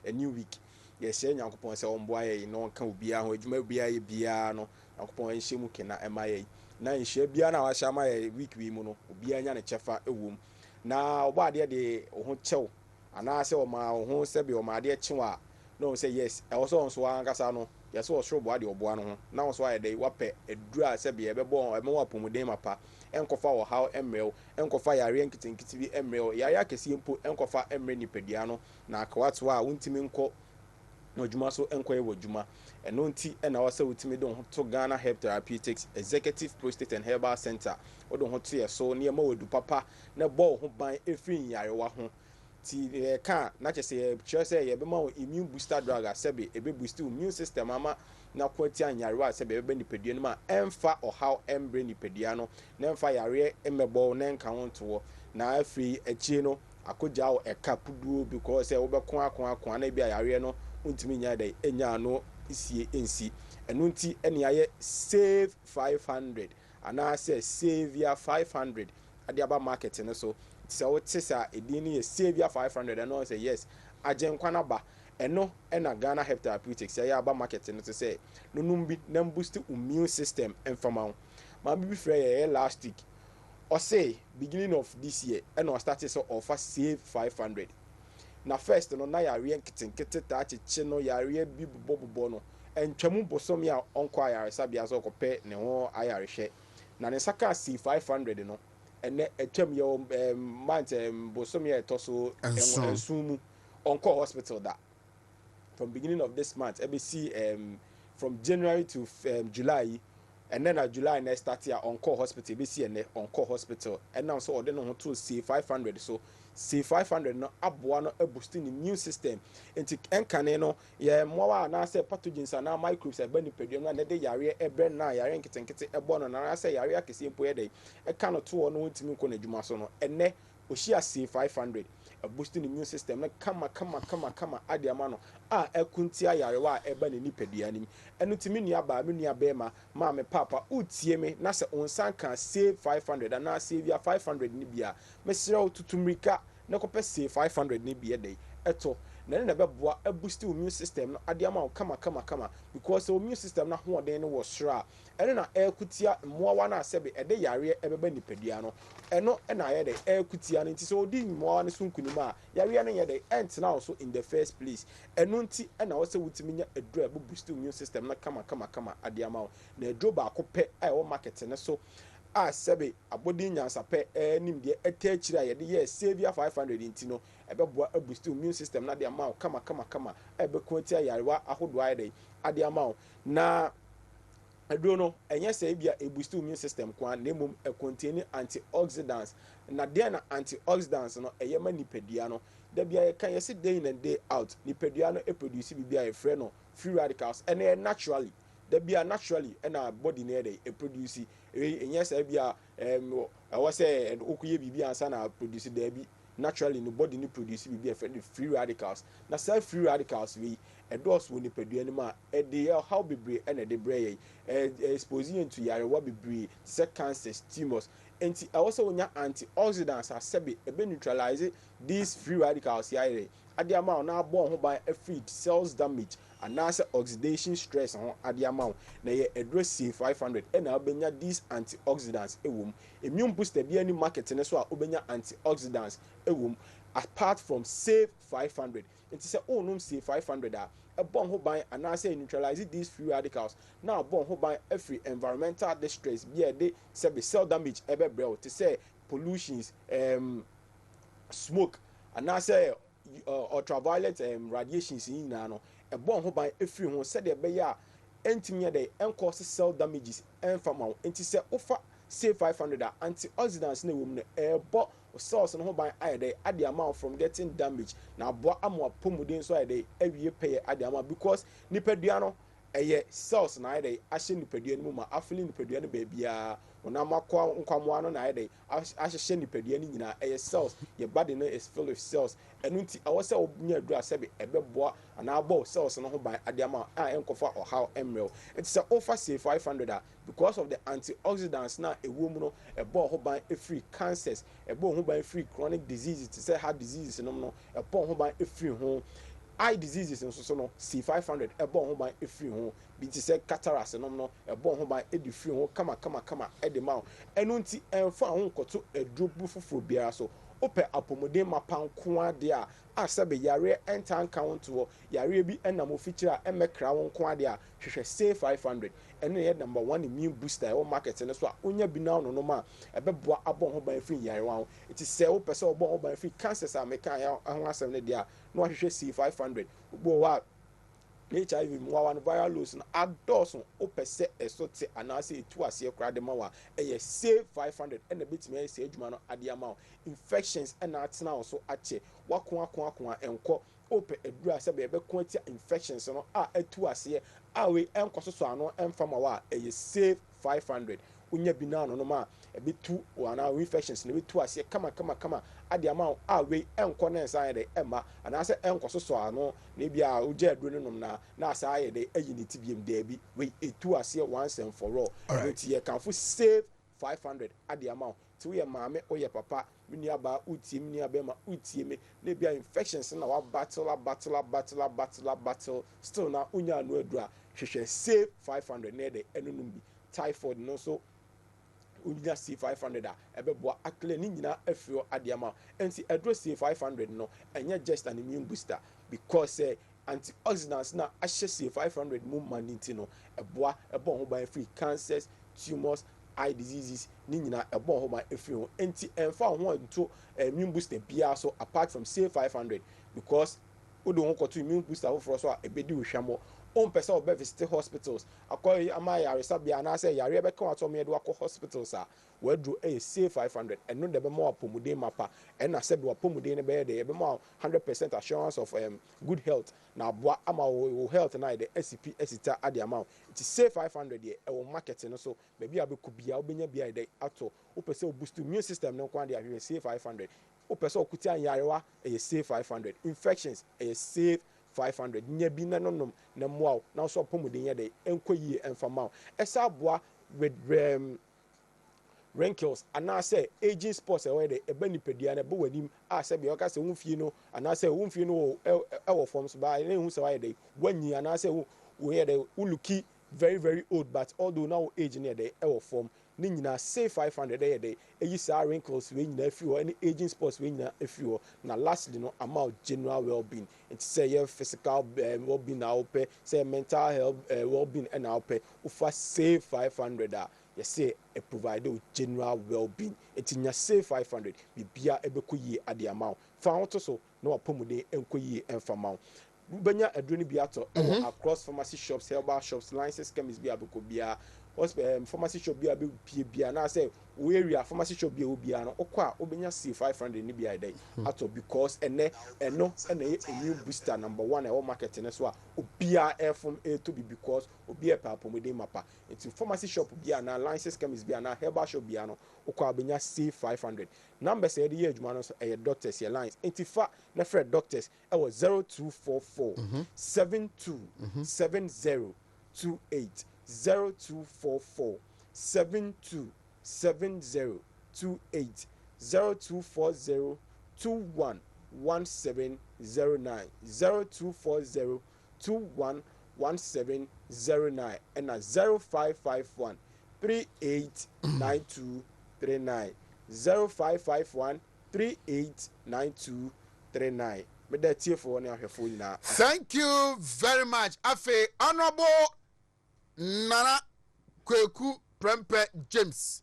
a new week. Yes nyankopon se ombo aye no kan obia ho adwuma obia ye bia no nyankopon enhye mu kena emaye na enhye bia na wa shama ye week wi mu no obia nya ne chefa ewom na obo ade de ho chew ana se o ma ho se bi o ma ade chewa no say yes e wo so nso ankasa no yes wo soro bo ade obo no na wo so aye de wape edura se bi e be bo e mo apomuden mapa enkofa wo how emrel enkofa yare nkitinkiti bi emrel yare akesi mpo enkofa emre nipadua no na akwato a wontimi nko no adwuma so enkoye wɔ adwuma ɛno nti ɛna wɔ sɛ wotumi de ho to Ghana Herb Therapeutics Executive Prostate and Herbal Center wode ho to yɛ so nneɛma wɔdu papa na bɔ ho ban ɛfiri nyarewa ho ti ka na kyɛ sɛ kyerɛ sɛ yɛbɛma wo immune booster drug asɛbe ɛbɛ boost immune system ama na kwati anyarewa asɛbe ɛbɛbɛ nipadua no ma ɛmfa ɔhaw ɛmbrɛ nipadua no na ɛmfa yareɛ ɛmɛbɔ na nka ho ntoɔ na afiri akyire no akogya wo ɛka puduo because sɛ wobɛko na bia yareɛ no wontumi nya dɛ ɛnya no sie ɛnsi ɛno nti ɛne ayɛ save 500 anaasɛ savia 500 ade aba market no so sɛ wote sɛ ɛdin no yɛ savia 500 ɛno sɛ yes agyenkwa no ba ɛno ɛna Ghana Herb Therapeutics ɛyɛ aba market no to sɛ nonom bi na boost immune system ɛmfama wo ma bibi frɛ yɛ last week ɔsɛ beginning of this year ɛna ɔstarte sɛ ɔfa save 500 na first no na yareɛ nketenkete taa kyekye no yareɛ bi bobɔ no ɛntwamu bosom a ɔnkɔ ayaresabea sɛ ɔkɔpɛ ne ho ayarehwɛ na ne saka save 500 no ɛnɛ ɛtwam yɛ month bosom yɛ ɛtɔ so ɛnson mu ɔnkɔ hospital da from beginning of this month ɛbɛsi from January to July and then July next start here on call hospital BC and on call hospital and now so then on to see 500 so see 500 no aboa no boosting immune system enti enkan no ye mowa na say pathogens na microbes e bani pedua na de yare ebre na yare nketenkete ebo no na say yare akese mpo ye dey e kan to no ntimi ko na dwuma so no enne ohia see 500 boosting immune system na kama ade ama no a ekunti ayarewa a eba ne nipadua nim enu timi nua ba me nua bema ma me papa utie me na se onsan kan save 500 na save ya 500 ni bia me sere otutumrika na kopɛ save 500 ni bia dey eto na ne bɛboa boost immune system no ade ama kama because immune system na hoɔden no wɔ soro a ɛne na ɛkutia mmoawa na asɛbe ɛde yareɛ ɛbɛba nipadua no ɛno ɛna ayɛ de ɛkutia no nti sɛ odi mmoawa no so nkunim a yareɛ no yɛ de ɛntena also in the first place ɛno nti ɛna wɔsɛ wotimi nya aduro ɛbɛ boost immune system na kama ade ama na aduro baako pɛ a ɛwɔ market ne so a sɛbe abɔden nyansapɛ ɛnim deɛ ɛtɛ akyire a yɛde yɛ savia 500 nti no ɛbɛboa boost immune system na de ama kama ɛbɛko atia yarewa ahodoɔ ayɛ de ade ama na aduro no ɛnyɛ sɛ bia boost immune system kwa na mmom contain antioxidants na deɛ na antioxidants no ɛyɛ ma nipadua no da bia yɛka yɛse day in and day out nipadua no produce bibia yɛfrɛ no free radicals ɛna naturally da bia naturally ɛna body no yɛ produce ɛnyɛ sɛ bia ɛwɔ sɛ okuye bibia ansa na produce da bi naturally no body no produce bibia yɛfrɛ no free radicals na self free radicals we ɛdɔɔso wɔ nipadua no mu a ɛde how bebree ɛna ɛde brɛ yɛ exposing to yarewa bebree sɛ cancers tumors enti ɛwɔ sɛ wonya antioxidants asɛbe ɛbɛ neutralize these free radicals yɛayɛ ade ama na abɔ ho ban afri cells damage anaasɛ oxidation stress ho ade ama na yɛ aduro C500 ɛna wobɛnya these antioxidants ɛwɔ mu immune booster bi ani market ne so a wobɛnya antioxidants ɛwɔ mu apart from save 500 nti sɛ onum C500 a ɛbɔ ho ban anaasɛ neutralize these free radicals na abɔ ho ban afri environmental distress bi a de sɛ cell damage ɛbɛbrɛ wo te sɛ pollutions smoke anaasɛ ultraviolet radiations nyinaa no ɛbɔ ho ban afiri ho sɛdeɛ ɛbɛyɛ a ɛntimi yɛ dɛ ɛnkɔse cell damages ɛmfama wo nti sɛ wofa save 500 a antioxidants na ɛwɔ mu no ɛbɔ cells no ho ban ayɛ dɛ ade ama from getting damage na aboa ama apɔmuden so ayɛ dɛ awie pɛyɛ ade ama because nipadua no ɛyɛ cells na ayɛ dɛ ahyɛ nipadua no mu ma afili nipadua no baabiara onam akɔ nkwamoa no na ayɛ dɛ ahyehyɛ nipadua no nyinaa ɛyɛ cells your body no is filled with cells ɛno nti ɛwɔ sɛ wonya aduru asɛbe ɛbɛboa anaa abɔ cells no ho ban ade ama a ɛnkɔfa ɔhaw mmerɛw nti sɛ wofa say 500 a because of the antioxidants na ɛwɔ mu no ɛbɔ ho ban ɛfiri cancers ɛbɔ ho ban ɛfiri chronic diseases te sɛ heart diseases nom no ɛbɔ ho ban ɛfiri ho eye diseases nso so no C500 ɛbɔ ho ban ɛfiri ho bi te sɛ cataracts nom no ɛbɔ ho ban ɛdi firi ho kama ɛde ma ho ɛno nti ɛmfa ho nkɔto aduro bu foforɔ biara so opɛ apɔmuden mapanko ade a asɛbe yare ɛnta nka ho ntoɔ yare bi ɛnam ofikyire a ɛmɛkra ho nko ade a hwehwɛ say 500 ɛno yɛ number 1 immune booster ɛwɔ market ne so a onya bi na no ma ɛbɛboa abɔ ho ban firi yare wa ho iti sɛ wopɛ sɛ ɔbɔ ho ban firi cancers a meka ho asɛm ne dia na wahwehwɛ C500 ugbo wa HIV mwa viral loads na adults opese esote anase etu ase kra de ma wa eye save 500 and a bit me say adwuma no ade ama infections and atena so ache wakon enko ope edura se be ko atia infections no etu ase we enko so ano emfama wa eye save 500 unya binano no ma ebitu wana infections na betu ase kama ade ama we enko na nsa de ema anase enko so ano na bia uje aduro no na asa aye de ayi ni tibiem de bi we etu ase once and for all but ye can save 500 ade ama ti we maame oye papa mini aba utie mini abema utie me na bia infections na wa battle still na unya no adura hwehwe save 500 na de enunum bi typhoid no so unya C500 ebeboa akle ni nyina afio adiama enti edro C500 no enye just an immune booster because antioxidants na ahye C500 mu maniti no eboa ho ban free cancers, tumors, eye diseases ni nyina ho ban afio enti emfa ho nto immune booster bia so apart from C500 because odo ho koto immune booster for so ebedi ohwamo on person will visit hospitals. According to my Sabia, and I say, Yari Becca told me to go hospitals. Where do a say 500 and no the more Pumude mappa and I said, what Pumude bed, they be more 100% assurance of good health. Now, what am health and I the SCP Esita at the amount. It is say 500 year or marketing so maybe I could be out being a day at all. Upper boost immune system, no quantity, I say 500. Upper so Kutia Yariwa, a say 500. Infections, a save 500 nya bi na nonom na moa na so pomuden ye de enkoyi enfama esa boa with wrinkles and I say aging spots where de eba nipadua na bo wanim a se be o ka se wonfie no and I say wonfie no e forms by na hu se why de wanyi and I say we here de uluki very old but although now age near de e form ni nyina say 500 dey dey eyi sa wrinkles we nyina afi ho any aging spots we nyina afi ho na lastly no about general well-being it say your physical well-being na ope say mental health well-being and na ope ufa say 500 you say a provide general well-being it nya say 500 bibia ebekoyi ade amount fa to so na wapomude enkoyi enfamount benya adroni biato across pharmacy shops herbal shops license chemists bi abekobia pharmacy shop bi abia na say we area pharmacy shop bi obia no okwa obenya C500 ni bi ai ato because eno immune booster number 1 e market ne so a obia from A to B because obia papomode mapa into pharmacy shop bi na license chemists bi na herbal shop bi no okwa obenya C500 number say the adwuma no so e doctors your lines entifa na fred doctors e was 0244 72 7028 0244 72 7028 0240 21 1709 0240 21 1709 and 0551 389239 0551 389239. Thank you very much. Afe Honorable Nana Kweku Prempe James,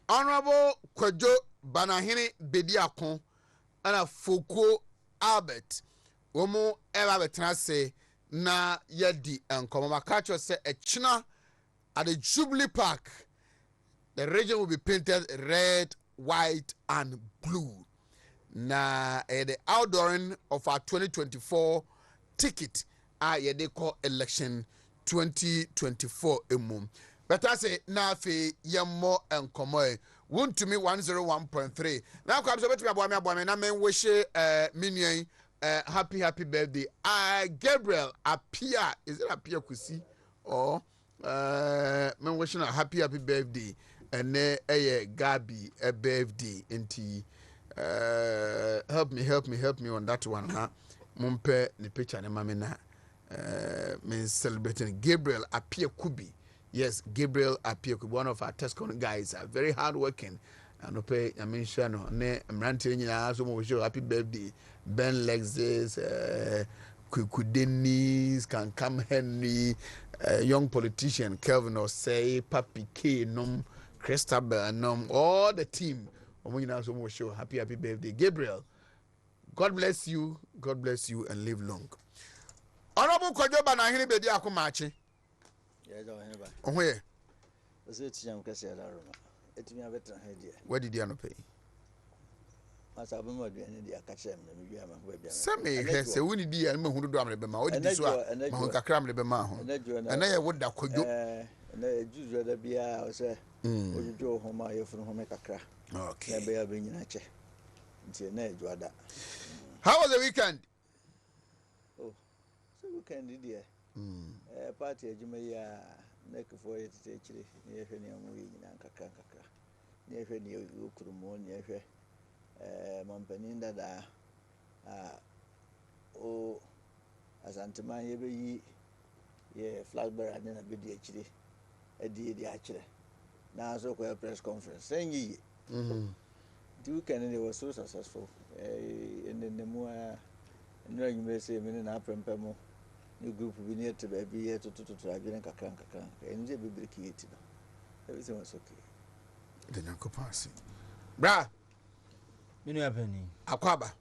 Honorable Kwejo Banahini Bediakon, and a Foucault Albert. Womo ever betrase na yedi and Komakacho say a china at the Jubilee Park. The region will be painted red, white, and blue. Na the outdooring of our 2024 ticket they call election 2024 emum. But I say na fe yammo and komoy Wontumi 101.3. Now comes over to my boy na men wish minion happy birthday. Gabriel appear, is it appear kusi or men wishing a happy birthday and Gabi a birthday inti help me on that one ha mumpe ni picture ne mamina men celebrating Gabriel appear kubi. Yes, Gabriel appear kubi, one of our Tescon guys are very hard working and pay I mean no ne mrante nyina so mo show happy birthday Ben Lexus Kudenis can come Henry young politician Kelvin Osei Papi K Nom Christabel Nom all the team so much show happy birthday Gabriel. God bless you and live long. Honorable Kojoba na hini bedi akumachi. Yes, Oheneba. Ohwe. Was it Yam Cassia Laroma? It's me a veteran head. Where did you pay? As I remember the end of the Kachem, maybe I'm a baby. Some may have said, "Winnie dear, and who do Bema, what did you say? Mahonka Cram Lebema, and I would that could do. And I do rather be I say, or you go home, I from home make a crack. Okay, I bear being in a chair. Until Ned, you are that. How was the weekend? Oh, so weekend, dear. Party, you may make for it, actually, near any movie in Anka, near any you could mourn, near Mampeninda da o asantema ye be ye flag bearer na be di akire di akire na so ko press conference saying ye the weekend they were so successful in the mu no you may say me na prempemo new group we need to be here to agreement kakran and je be break it no everything was okay the nanko pass bra Minu happening. Akwaba.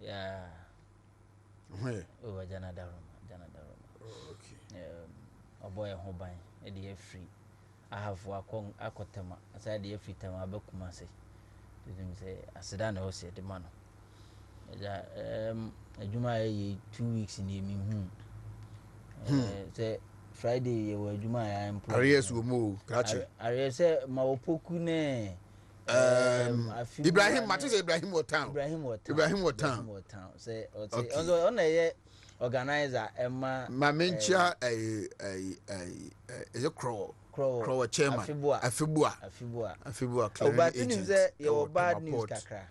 Yeah. Where? Oh, Jana Daroma. Okay. A boy at home by a day free. I have work on Akotema. As I did free time, I book Kumasi. To them say, I said, I know, said the man. A Juma 2 weeks in the evening. Say Friday, you were Juma. I am. Arias will move. Gotcha. Arias said, Mawopokune. Ibrahim Matisse Ibrahim Wotown. Say on a organizer Emma Mamencha a crow chairman Afibua but you say your bad news kakra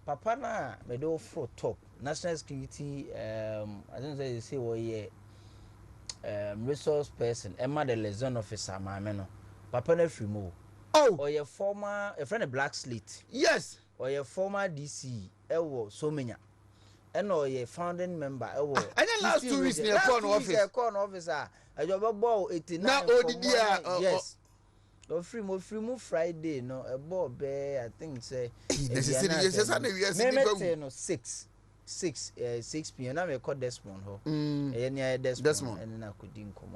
papa na me do for top national security I don't say we resource person Emma the liaison officer ma me no papa na free mo. Oh, or your former a friend of Black Slate. Yes. Or your former DC, Ewo Somenya. And or your founding member, Ewo. And then last 2 weeks near corner officer. A job ball 89. Now, oh, yes. No free mo Friday, no, a ball bear, I think say. No 6 p.m. I call Desmond ho. Desmond. And I could dink come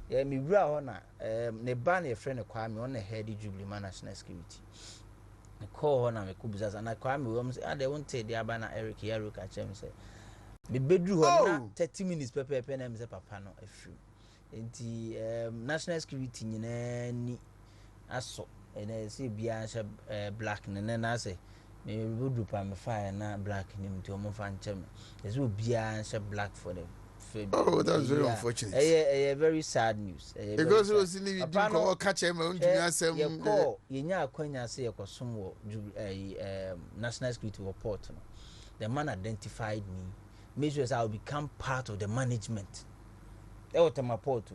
yeah, me bra na ne ban your friend Kwame on the head Jubilee National Security. The call na me kubizas and Kwame we say they won't take the abana Eric Chem say. Me bedru ho 30 minutes pepe na me say papa no afri. Enti National Security nyina ni aso and say bia black na say me bedru pa me fire na black ni mti o mo fan chem. There's bia black for them. Oh, that's very unfortunate. Very sad news. Because we see we do catch him on you call Yenya Kwenya say Kosumo National Security report. The man identified me, made sure I will become part of the management. That was my report.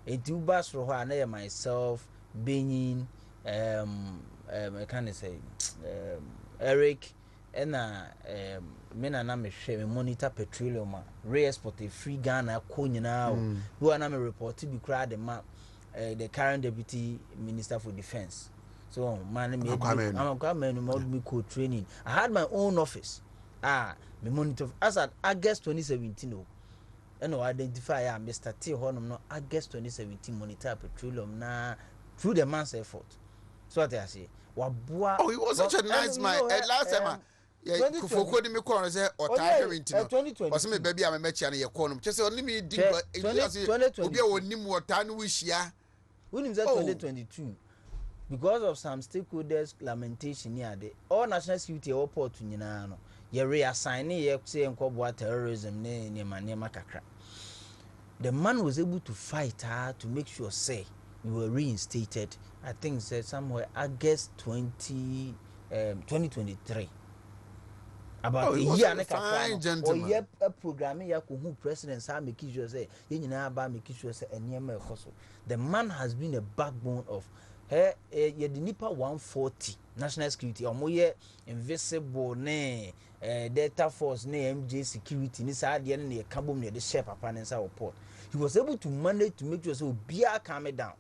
It do bas for her myself, Benin, I can't say Eric. And men and I'm a monitor petroleum, re-export a free Ghana, now. Who are a report to be cried the map, the current deputy minister for defense. So, man, I'm a government training. I had my own office. Me monitor as at August 2017. And no identify Mr. T. Hornum, no August 2017 monitor petroleum na through the man's effort. So what I say, oh, he was such a nice man. Last time. Yeah, Kufoko me corner say or time into was me baby I'm a match and your corner. Just only me did obi woni mu otan wish ya. When is that 2022? Because of some stakeholders lamentation here, all national security report to nyina no. Ye reassign ye say enkobo terrorism ne nema kakra. The man was able to fight hard to make sure say we were reinstated. I think said somewhere August 2023. About a year and a half. Or yep, a program ya who president Sam Mikisho say, Yenaba Mikisho say, and Yema Koso. The man has been a backbone of her Yedinipa 140 national security, or more invisible ne data force ne MJ security, Nisa the enemy Kabum near the ship upon our port. He was able to manage to make sure so Bia calm it down.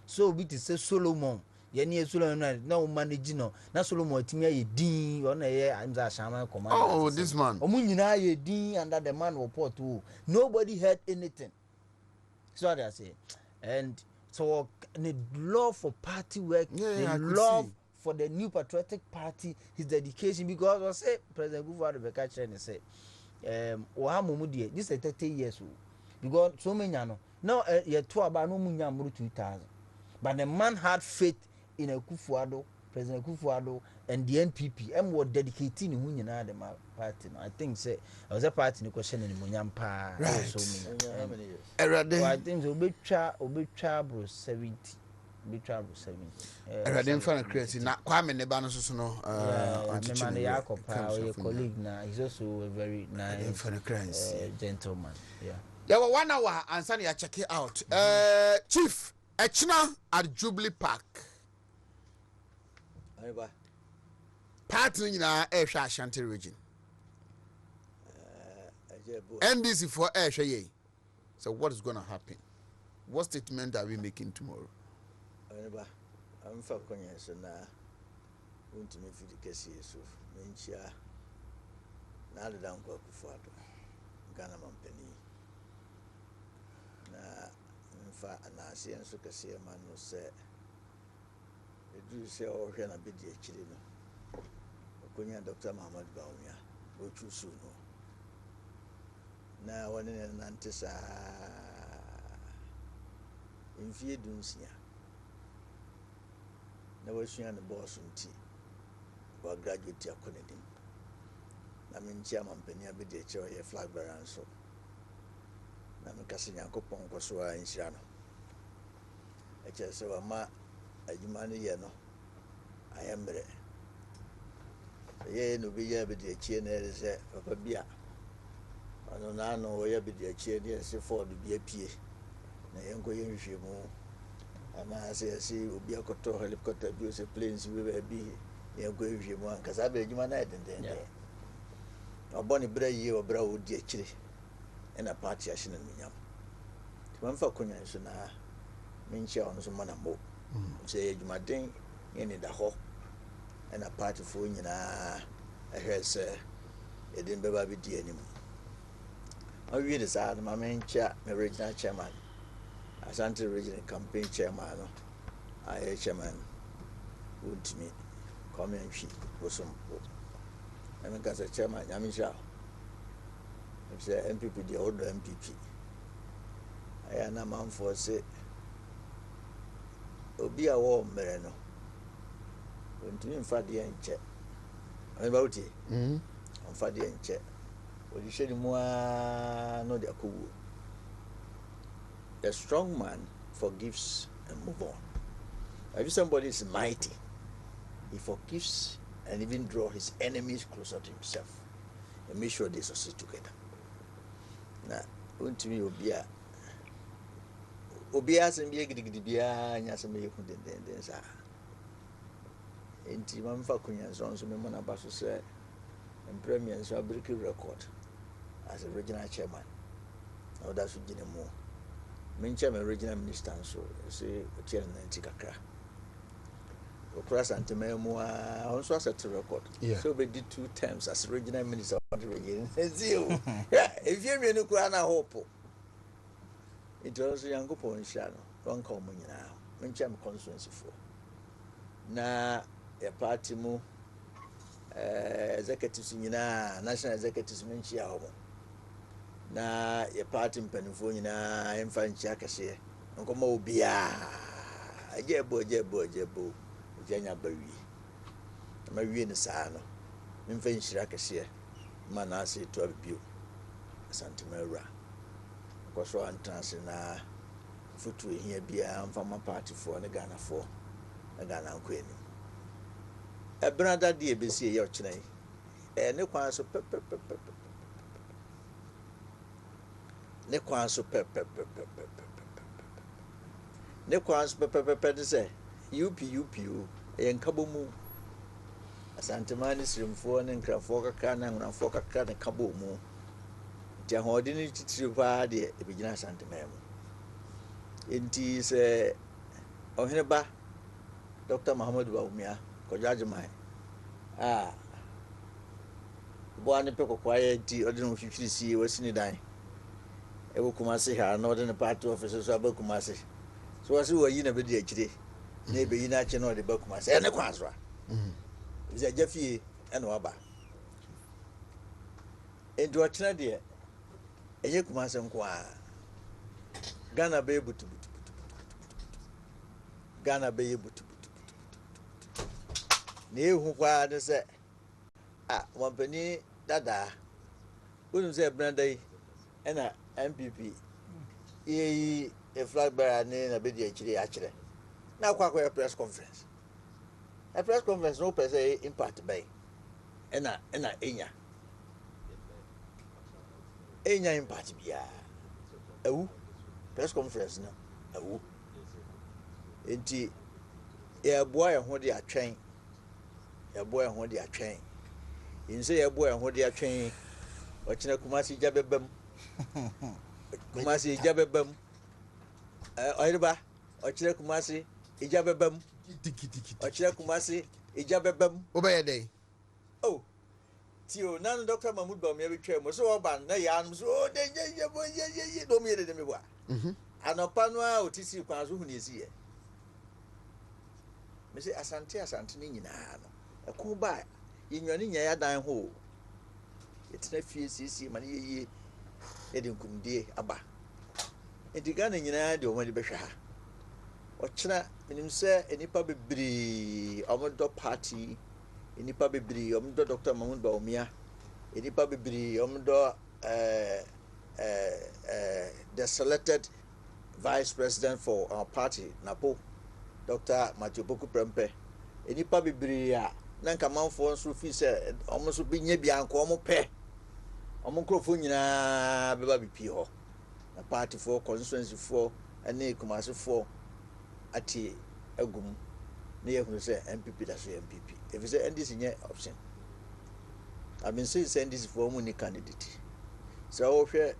So we to say Solomon. yɛne Solomon na o manage no na Solomon timi aye din or na ye amza shaman command. Oh, this man. Omu nyina aye din under the man report too. Nobody heard anything. So what I say. And so the love for party work, the love for the new patriotic party, his dedication, because I say President Kufuor Rebecca and say Ohamumudi, this is 30 years old. Because so many now you two about no munya 2000. But the man had faith in a Kufuor, President Kufuor, and the NPP. And were dedicating in the party. I think say I was a party in the question in Munyampa. Right. So many. How many years? So I think Obetra bro 70. Obetra bro 70. Erade mfa create na Kwame Neba no so no colleague na he's also a very nice gentleman. Yeah. Yeah, 1 hour and Sunny I check it out. Chief Echina at Jubilee Park. Oheneba. Partner in Asia Ashanti region. NDC for Asia. So what is going to happen? What statement are we making tomorrow? Oheneba, I'm for Konya so na Wontumi fi the case so menchia na the down kwa kufuado Ghana mampeni na mfa anase enso kase ma no se edu se o hwe na bedi akire no Konya Dr. Muhammad Baumia o chusu no na wani nante sa mfie dunsia na wasua ne boss nti wa graduate akonedim na menchia mampani abedi eche ye flag bearer nso na mekase Nyankopɔn koso a nhyira no eche se wa ma adwuma no ye no ayembre ye no bi ye abedi eche na eze papa bia ano na no wo ye abedi eche ne se Ford bi apie na yenko yenhwe mu ama se obi akoto helicopter bi o se planes bi bi yenko yenhwe mu ankasa ba adwuma na edendende oboni bra yi obra odi akire ena party ahye na nyam timamfa konya so na menchia ono so mana mo se adwuma den yene da ho ena party fo nyina ehwe se edin beba bi di anim awie de sa na menchia me regional chairman Asante regional campaign chairman no aye chairman Wontumi come and she bosom and because the chairman Yamisha it's a MPP the older MPP I am a man for say obi a war mere no Wontumi mfa de enche about it mfa de enche odi hwede mu a no de akowo. A strong man forgives and move on. If somebody is mighty, he forgives and even draw his enemies closer to himself and make sure they succeed together. Now, Wontumi obia sembi gidigidi bia nya sembi ku den sa. Enti mamfa kunya so me mona baso se premier so breaking record as a regional chairman. Now that's what you know. Mencha me regional minister so say otiel nanti kakra okra santema mu a onso set record so be did 2 terms as regional minister of the region zero if you me no kura na hope it also Yankopɔn nhyia no don ka mo nyina mencha me constituency for na e party mu executives nyina national executives menchia ho na ye party mpanifo nyina emfa nchia kese nkoma obia ajebo janya bawi ma wie ne saa no emfa nhyira kese ma na ase to abibio asante mawura koso antanse na futu ehia bia mfa ma party fo ne Ghana fo na Ghana nkwani ebrada de ebesi ye ochene ne kwan so ne kwan so pe de say UPU enkabo mu asante mani srimfo ne nkrafo kakra na nkrafo kakra ne kabo mu ti ahode ne titiri pa de ebigina asante memu enti se Oheneba Dr. Muhammad Baumia Kojajamai boa ne peko kwaye ti odi no hwehwiri sie wasini dan e wo Kumasi ha na odi ne party office so aba Kumasi so wasi wo yi na be di akire na e be yi na ache na odi ba Kumasi e ne kwaso a ze jafie e no aba endo achina de enye Kumasi nko a Ghana be butu Ghana be butu na ehu kwa de se wampani dada wonu se branda yi ena MPP yi e flag bearer ne na be di akire akire na kwa press conference no per se impact bay ena enya impact bia ewu press conference no ewu enti ya boy ho de atwen inse ya boy ho de atwen ochina Kumasi jabebam Kumasi jabebam Oheneba ochina Kumasi ijabebam ochina Kumasi ijabebam obey day oh tio nan Dr. Mahmoud Baumia be twa mo so oban na ya no so de ye do me de me bua anopa no a otisi kwa so hu ne esi ye me say asante ni nyina no eko ba yenwani nya ya dan ho etina fie sisi ma ye de nkumdie aba ediga na nyina de o ma de behwa ha ochina menim se enipa bebre omodo party enipa bebre omodo Dr. Mahmoud Baumia enipa bebre omodo the selected vice president for our party napo Dr. Matthew Boku Prempe enipa bebre a na nka manfo nso fi se omo so binya bia nko omo pe omo nkrofo nyina beba bipi ho na party for constituency for ene Kumasi for ati agum na yehunu se MPP da so MPP if say NDC nye option I mean say NDC for mu ni candidate so wo hwe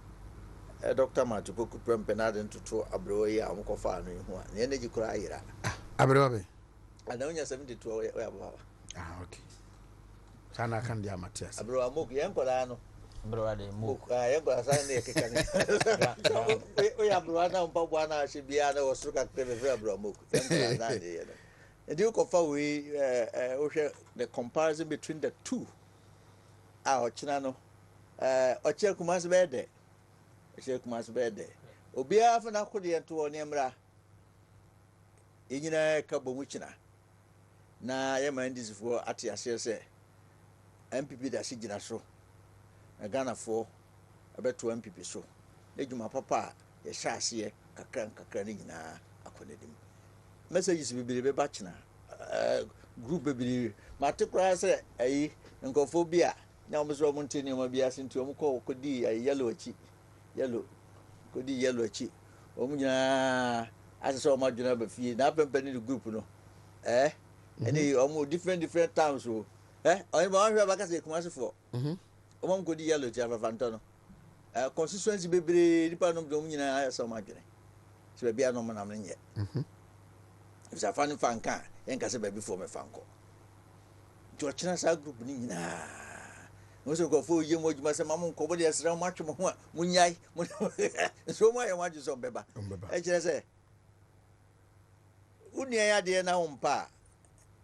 Dr. Matthew Boku Prempe na den toto abro yi a mkofa anu hu a na energy kura ayira abro be ana unya 72 o ya baba okay sana kan dia Matias abro amok yen kola no bro ade mo yen kola sana ne kekane o ya bro ana mpa bua na hye bia na wo suka tebe fe abro amok yen kola na de ye no and you ko fa we o hwe the comparison between the two ochina no oche Kumasi bede obia fa na kode ento oni mra enyina ka bomu china na ye man disifo ate ase se MPP da si gina so na Ghana fo abeto MPP so ejuma papa ye sha ase kakra ni nyina akonedim messages bibire be ba china group bibire matekura se ayi nkofo bia na omuso mu ntini mo bia sinti omko kodi yellow achi yellow achi omunya aso ma dwuna ba fie na pempani the group no any different towns so only ba hwa ba ka se Kumasi for omam kodi yellow achi afafanto no constituency bebre nipa no dom nyina aso ma dwene se bia no mo na mnye if sa fani fanka en ka se ba before me fanko jo china sa group ni nyina no so go for yemo djuma se mamu ko bode esra mo atwe mo ho a munyai so mo ya waji so beba e kire se unia ya de na hompa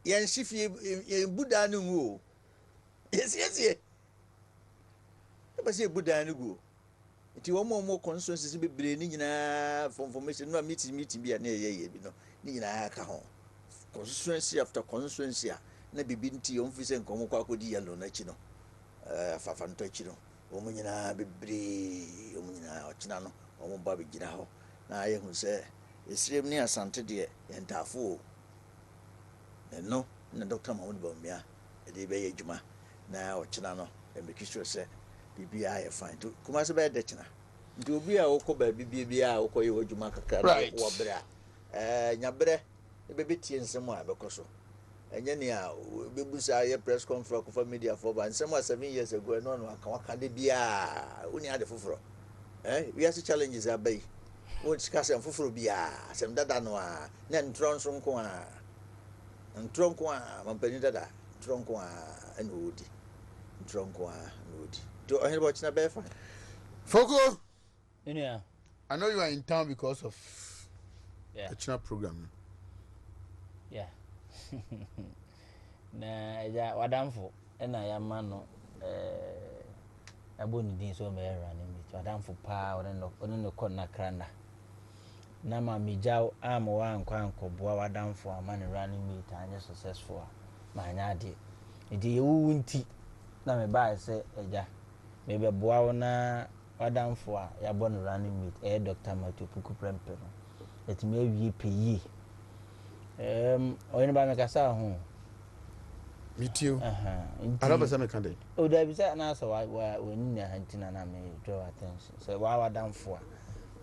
yen hifie yen buda no ngu yes e ba se buda no gu ti wo mo consensus bebre ni nyina for information no meeting bia na ye bi no ni nyina ka ho constituency after constituency na bibi nti o mfi se nkomo kwa kodi yellow na chi no fafanto chi no o mu nyina bebre o mu nyina ochina no o mu ba be gina ho na ye hu se esrem ni asante de entafo no na Dr. Mahmoud Baumia e de be ye djuma na ochina no e make sure se bibi a ye fine to Kumasi be de china nti obi a okoba bibi bia a okoye djuma kakra wo bra nyabre e be betie nsem a bekoso enye ne a bebusa ye press conference ko for media for ban nsem a 7 years ago no aka waka de bia uni ade foforo we have challenges abai wo discuss am foforo bia sem dada no a na ntron so nko a ntronko a mampani dada ntronko a ɛna odi ntronko a na odi to Oheneba china be fine. Foko, Yeah. I know you are in town because of Yeah. the China program. Yeah. Na ja wadamfo na ya ma no aboni din so me era ni mi wadamfo pa one no kon na kranda na ma mi jaw am wa ankwa boa wadamfo ama ne running mate anya successful ma anya de edi yewu nti na me ba se eja me be boa wona wadamfo a ya bo ne running mate Dr. Matupuku Prempe no etime awie peyi Oheneba me kasa ho Meet you. I don't know what I'm oh, there is an answer why when you are hunting and I may draw attention. So, why are down for?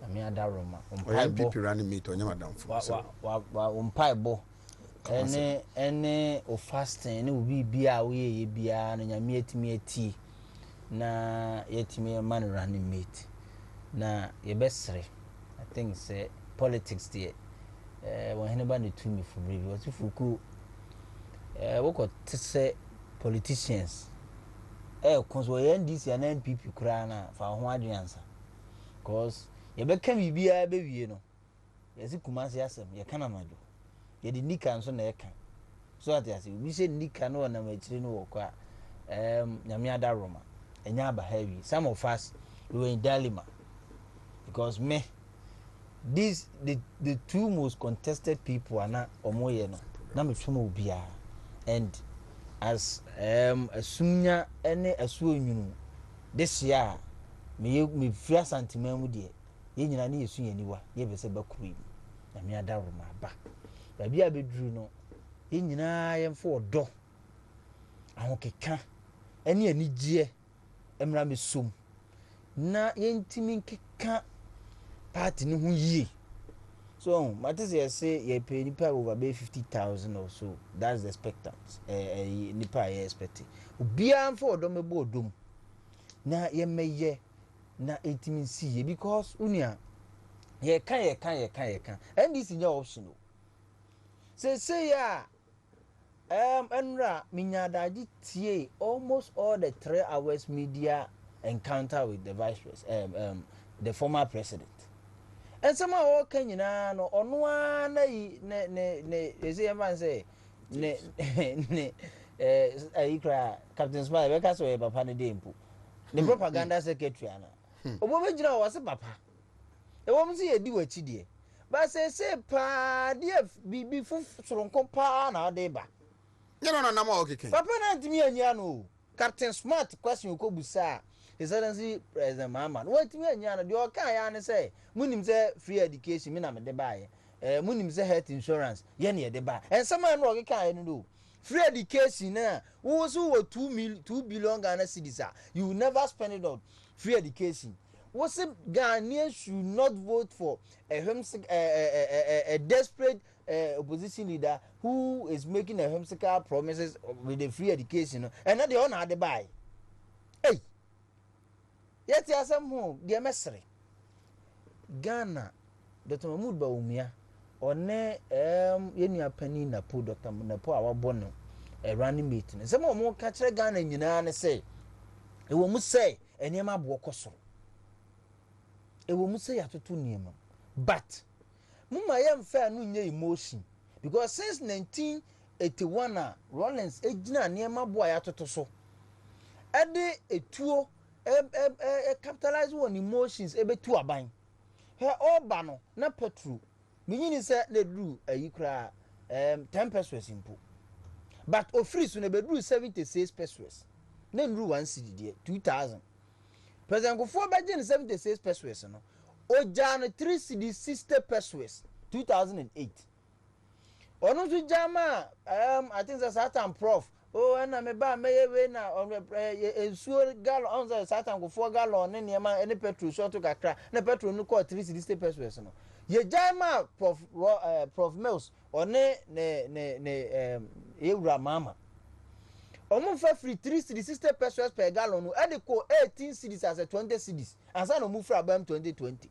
I mean, that room. People running me to your madam for pipe any or fasting, will be a way, be an and yet me a tea. Na yet me a man running meat. Na your best I think, say politics, dear. When anybody to me for review, what if you could. What to say politicians cause we NDC and NPP krana for ho adwansa cause ye be kan bibia be wie no ye si kumase asem ye kana mado ye di nika nso na ye kan so at yase we say nika no na machiri no wokwa nyame ada roma enya aba heavy some of us we were in dilemma because me these the two most contested people are na omoye no na me twoma obia. And as asumnya ene asuonyunu this year me fia sentiment mu de ye nyina ne yesu yaniwa ye be se bakuru na me ada roma ba ba bia beduru no ye nyina ye mfo odo ahokeka ene anigye emra me som na ye ntimi nkeka party ne ho yie. So, matters say you pay nipa over 50,000 or so. That's the expectancy. Nipa ye expect. Ubian for do me bo dum. Na ye meye na etimi see because unia ye kan. And this is your option. Say ya enra minyadaji tie almost all the 3 hours media encounter with the vice president the former president. And somehow Kenya no onwa na ne ese man say ne ikra Captain Smile be ka so e papa ne dempu the propaganda secretary ana obo be jira o se papa e wo msi edi wachi de ba say pa de bibi fu soronko pa na de ba no na ma okeke papa na ntimi anya no Captain Smart question ko busa His Excellency President Mahama. What me anya no de o kan ya ne say munim say free education me na me de bae. Munim say health insurance ye ne de ba. And some man no kan no do. Free education na wo so 2 billion Ghana cedis. You will never spend it on free education. What say Ghanaians should not vote for a desperate opposition leader who is making a whimsical promises with the free education and not the honor de buy. Hey, yet asem ho de mesre Ghana Dr. Mahmoud Bawumia one yenua pani na po Dr. Napo awabo no running meeting some mo ka kire Ghana nyina ne say e wo mu say enema bo koso e wo mu say atoto niema but muma yam fa no nya emotion because since 1981 Rollins ejina niema bo ayatoto so ede etuo capitalize on emotions ebetu aban he oba no na petrol menyini se na dru ayikra 10 pesos impo but ofri so na bedru 76 pesos na nru 1 cedi 2000 president Kufo beje 76 pesos no oja no 3 cedi 60 pesos 2008 onu tu jama I think that's a prof oh na me ba meyewe na ensuo gallon on the Satan Kufo gallon ne niema ene petrol so to kakra na petrol no ko 360 pesos no ye jama prof Mills one ne ewura mama omo fa free 360 pesos per gallon no e de ko 18 cedis as a 20 cedis ansa no mu fra bam 2020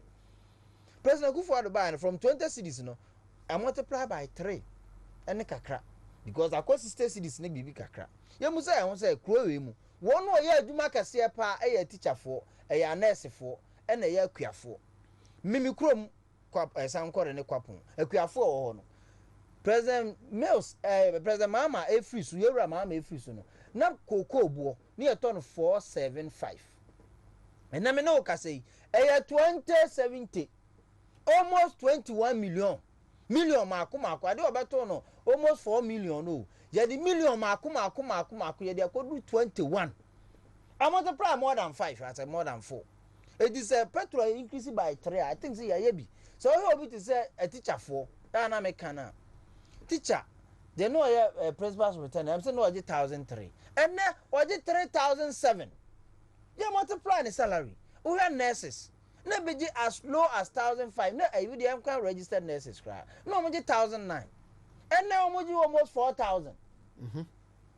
president Kufo do buy from 20 cedis no I multiply by 3 ene kakra because akosi state cities ne bibi kakra ye mu say ho say kuro we mu won no ye adwuma kase pa e ye teacher fo e ya nurse fo e na ye akuafo mimi krom kwa sankore ne kwapon akuafo wo ho no president Mills president mama efri so yewura mama efri so no na koko buo ne ye ton 475 and na me no ka say e 2070 almost 21 million mako ade obeto no almost 4 million no ye the million mako ye dey go do 21 I multiply more than 5 I say more than 4 it is a petrol increase by 3 I think say ya be so we obi to say a teacher for that na make na teacher they know principal's return I'm say no 1,003 and now 3,007 you multiply the salary we have nurses na beji as low as 1,005 na you dey can registered nurses cry no mo 1,009 and now mo almost 4,000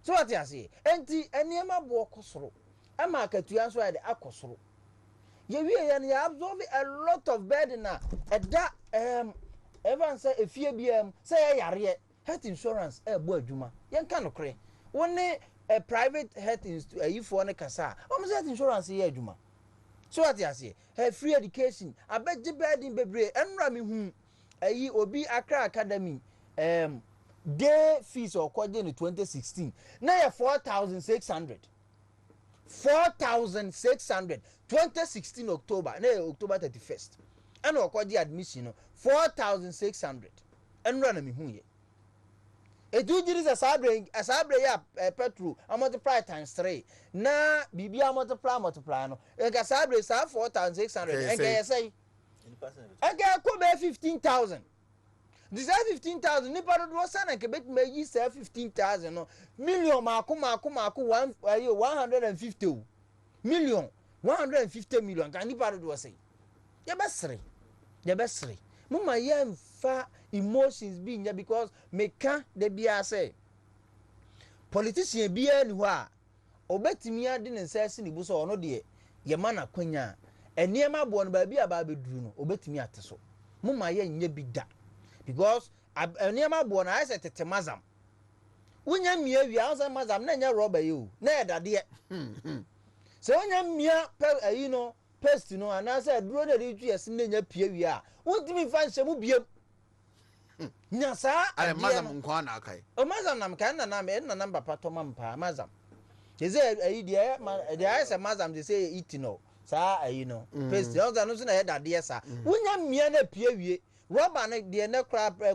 so what you say enti eniema bo kosoro ama akatua so ya de akosoro ye wie ya na absorb a lot of burden na eda even say efie bia say yare health insurance bo adwuma yen ka no kre woni a private health ayifo ne kasa o mo health insurance ye adwuma so what you say free education abeje burden bebre enra me hu ayi obi Accra Academy day fees or kwaje in 2016 na ya 4,600 2016 October na October 31st and okwaje admission no 4,600 enra na me hu ye edu jiri asabre ya petrol multiply times 3 na bibia multiply no enka sabre sa 4,600 enka yesai enka ko be 15,000 this 15,000 ni paro do sana ke bet me yi say 15,000 no million mako 150 million 150 million kan ni paro do say ye besre mama ye mfa emotions bi nya because meka de bia say politician bia ni ho a obetimi ade ne nsase ni bu so ono de ye mana kwanya eniema bo no ba bia ba beduru no obetimi ateso mama ye nya bi da because eniema bo na ase tete mazam wonya mia wi ansa mazam na nya rubber you na edade so wonya mia you know pest no anasa duro na de twi ese na nya pie wi a wontimi fa nhyemu biem nya sa ale mazam nkwa na akai o mazam nam kan na me na namba pato mampa mazam jeze ayi de ase mazam de say itino sa ayi no pest o za no so na edade sa wonya mia na pie wi rubber na de na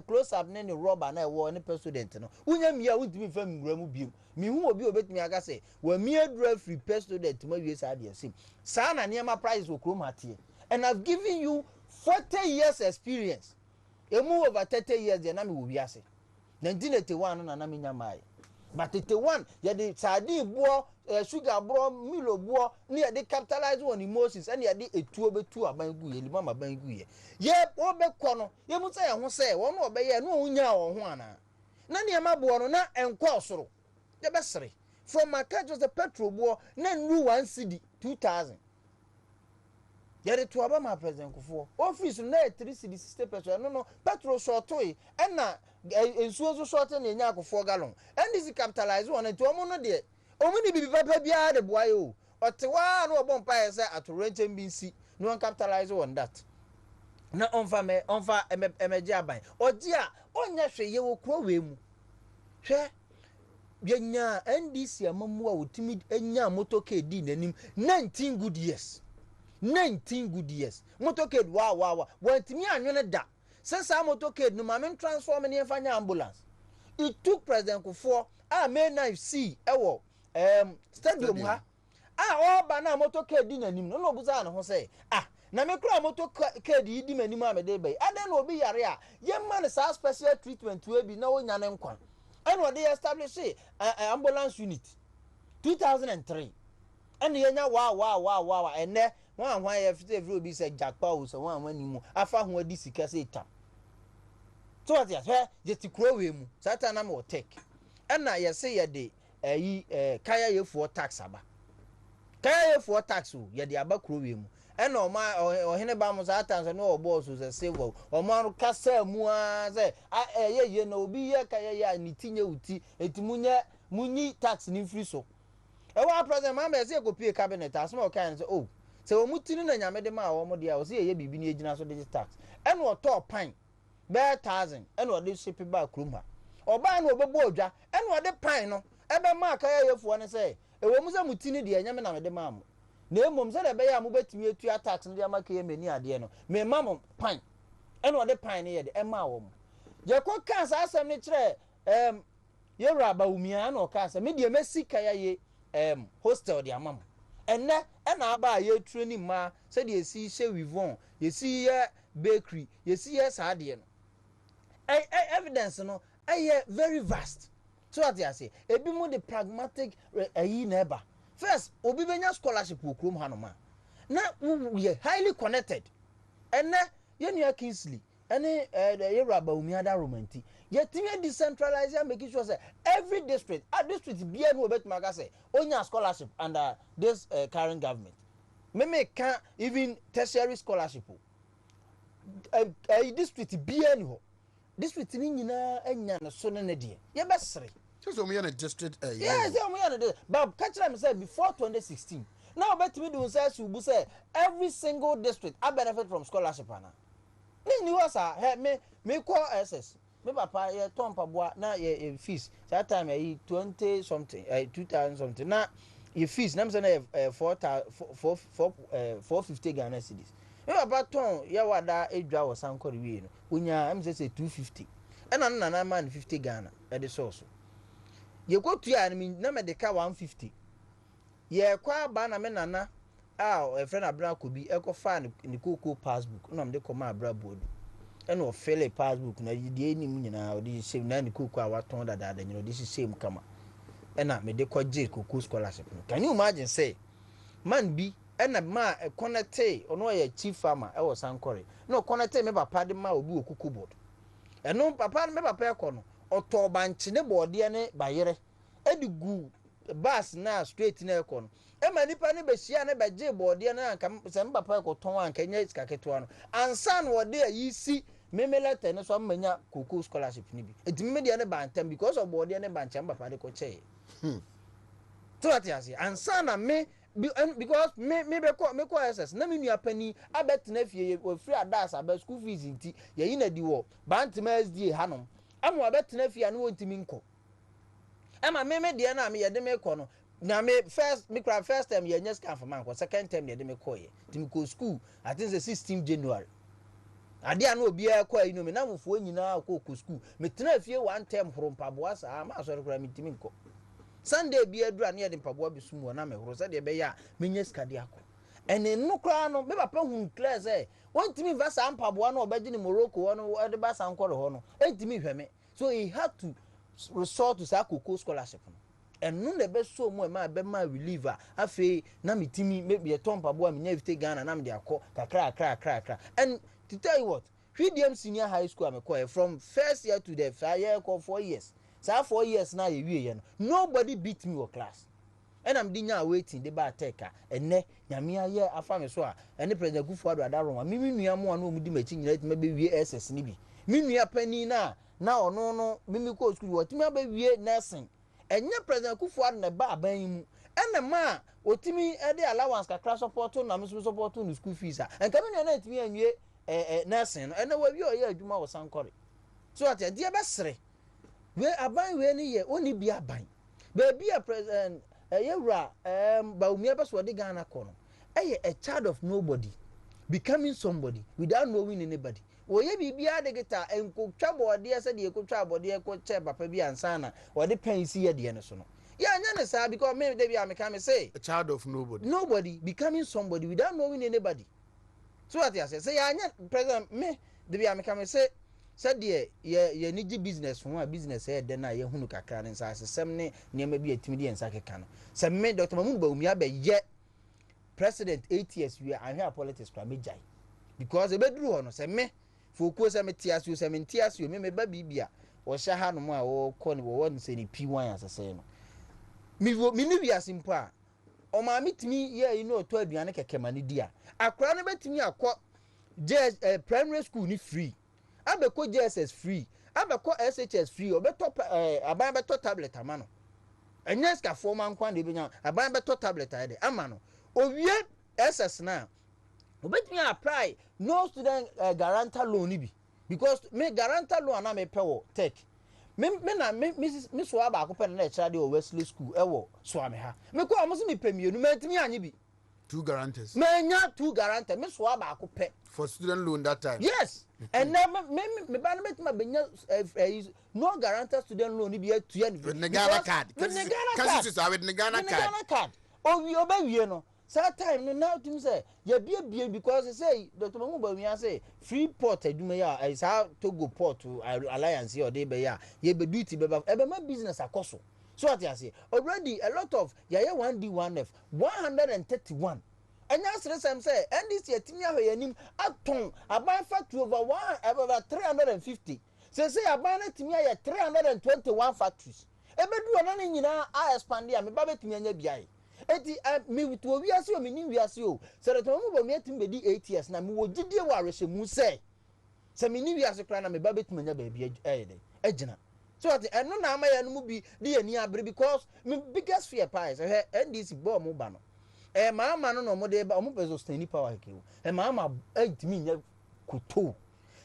close up na ni rubber na wo ni president no wonya mia wontimi fa nwura mu biem mi hu obi obetimi aga say wa mia dura free president ma wie sa de sim sa na niema price okrom hatie and I've given you 40 years experience emu over 30 years de na me wo wiase 1981 na me nya mai but 81 ye de sardine bo sugar bro milo bo ni ye de capitalize on emotions and ye de etuo betu aban gu ye limama ban gu ye obekọ no ye mu say ho say wo no obeye no onya wo ho ana na ne ma bo no na enko osoro de besere from my car just the petrol bo na nru 1 cedi 2,000 ye de to aba ma president kufo office na 3 cedi 60 petrol no petrol short toy and na ensuo so short na nya akufo gallon and this capitalize on it omo no de omo ni bibi papa bia de boy o otewa no obon pa ye say atorente mbinsi no capitalize on that na onfa emeje aban oji a onya hwe ye wo kro we mu hwe yenya NDC amamu a wotimi enya motoke di nanim 19 good years motoke wa wantimi anwene da sesa motoke no ma men transform ne fanya ambulance it took president Kufo a may knife see ewo stadium ha oba na motoke di nanim no obuza na ho say na me kura motoke di di manim a me de bai adan no obi yare a ye man sa special treatment we bi na wonya ne nkwan and what they establish ambulance unit 2003 and yenya wow and ne wan ye fit every obi say jakpa o so wan wani mu afa ho adi sika say tam so what ya je ti kro we mu sata na me take and na ye say ye de kaya ye for tax aba kaya ye for tax o ye de aba kro we mu ɛna Oheneba mo sa atanse no boss so civil ɔmo kasa mu a sɛ ye na obi ye ka ye ni tinye uti etimunye munyi tax ni free so ɛwa president ma be say go pay cabinet as mo kan say oh sɛ omu tinu na nyame de ma ɔmo de a o say ye bibi ni egina so de tax ɛna ɔtɔ pan be 1000 ɛna ɔde ship ba krum ha ɔba na obɛbɔ odwa ɛna ɔde pan no ebe ma ka ye yefuo ne say ewo mu sɛ mutini de nyame na me de ma mo na emom sɛ de be ya mo betumi etua tax no de amaka ye mani ade no me ma mo pan ɛna ɔde pan ne ye de ɛma wo mo je ko kan sa asɛm ne kyerɛ ye raba umia na ɔka sɛ me de mesi ka ye hostel de ama mo enne ɛna aba ye training ma sɛ de esi hye wivon yesi ye bakery yesi ye sa ade no evidence no very vast. So what you say? Ebi mo the pragmatic neighbor. First, obi benya scholarship wo krom hanoma. Na we are highly connected. And ye nua Kingsley, any ye raba umi ada romanti. Ye timi decentralize and make sure say every district, district bia no bet maga say onya scholarship under this current government. Me can even tertiary scholarship. District bia no. District ni nyina anya no so ne de. Ye besere. Just we in a district yes, we are the but catch them say before 2016. Now bet me do say subu say every single district I benefit from scholarship ana. Ni was me call SS. Me papa ye ton paboa na ye fees. That time 20 something 2000 something. Na ye fees na me say 450 Ghana cedis. Me papa ton ye wada edwa wo sankore wi no. Onya am say 250. And na man 50 Ghana e de source. Ye go to ya na me de ka 150 ye kwa ba na me nana a friend abra ko bi e ko fa ni koko passbook na me de ko ma abra bodu e no fele passbook na de enim nyina o de shame na ni koko a waton dada nyina o de shame kama e na me de ko je koko scholarship. Can you imagine say man bi e na ma connect ono ye chief farmer e wo sankore no connect me papa de ma obi okuku board e no papa me papa e ko no otobanchi ne bode ne bayere edigu bus na straight na ekọ no e ma nipa ne behia ne beje bode na anka se mbapa ekoton anka nya sikaketo no ansa na wode ayisi memelete ne so manya koko scholarship ni bi enti me de ne bantam because of bode ne bancha mbapa de ko che so that you see ansa na me because me be ko SS na me nua pani abet na fie we free adas aba school fees nti ye yi na di wo bantam SDA hanom amu abetena fia no wontimi nko ama me de na me ye de me ko no na me first time ye nyes kan for man ko second time ye de me ko ye timi ko school I think the 16th January ade ana obi a ko ayi no me na mfo nyina ko school me tena fie one term horo mpaboa sa ma so rekora me timi nko Sunday bi adura na ye de mpaboa bisum wo na me horo se de be ya me nyes kade akọ ene no kra no me papa hu clear say wontimi va sa mpaboa na obaji ni Morocco no e de ba sa nkore ho no entimi hweme. So he had to resort to Sakoko scholarship. And no the best so more my be my reliever. Afe na mitimi maybe a tompa boy me nyefite Ghana na me de akọ kakra. And to tell you what, HDM senior high school am call from first year to the 5 year call 4 years. So 4 years now you wie no. Nobody beat me your class. And I'm dinya waiting the bar taker and ne nyame aye afa me so a ene president Kufuor Adaro me nua mo na omudi machi nyina tima be wie SS ni bi. Me nua pani na ono mimi ko school watimi abawie nursing enye president Kufuor na ba aban mu ene ma otimi e de allowance kakra support na me support no school fees a enka me na etimi anwie nursing no ene wa wi oye adwuma wo sankore so at de be sere we aban we ni ye oni bi aban ba bi a president yewura ba umi abeso de Ghana ko no a child of nobody becoming somebody without knowing anybody. Oye bibia de gita enko twa bode ese de ekotwa abode ko che papa bi ansana o de pensi ye de ne so no ya anya ne sa because me de bia me can say a child of nobody becoming somebody without knowing anybody. So what you say ya anya president me de bia me can say de ye niji business fun a business e de na ye hunu kakra ne nsa asesem ne niam bi atimi de nsa keka no se me Dr. Mahmoud Bawumia aba ye president 8 years we are here politics kwa me jai because e beduru ho no se me fokuo se me tiasio se me tiasio me ba bibia wo hya ha no ma wo ko ne wo won se ne P1 asese no mi ni wi asimpo a o ma mitimi ye you know to aduane kekema ne dia akora ne betimi akọ primary school ni free abeko JSS free abeko SHS free obeto aban beto tablet amano enye ska forma nkwan de benya aban beto tablet ade amano owie SS na obetimi apply no student guarantor loan bi because me guarantor loan na me pewo tech me so aba akopɛ na ɛkyerɛ de o Wesley school ɛwɔ Swami ha me ko amoso me pemienu mentimi anye bi 2 guarantors me nya 2 guarantors me so aba akopɛ for student loan that time yes and then me ba na betima benya no guarantor student loan bi atu anye with Ghana card with Ghana card obi no that time no now to say ya bia because say Dr. Mamuba mi say free port aduma ya is how to go port to alliance or dey be ya ye be duty be my business akoso so what you say already a lot of ya 1D 1F 131 and yes some say and this year timi ahwe yanim aton aban factory over 350 say aban na timi ya 321 factories e be du ona nyina a expand ya me ba betimi anya biae eti me to wiase o me ni wiase o se reto mu bo me atim be di 8 years na me wo gidie wo arehye mu se me ni wiase kra na me ba betum nya ba bia agina so at eno na ama ya no mu bi di ani abre because me biggest fear pies NDC bo mu ba no mama no mo de ba mo peso stani power ke o mama agtimi nya kuto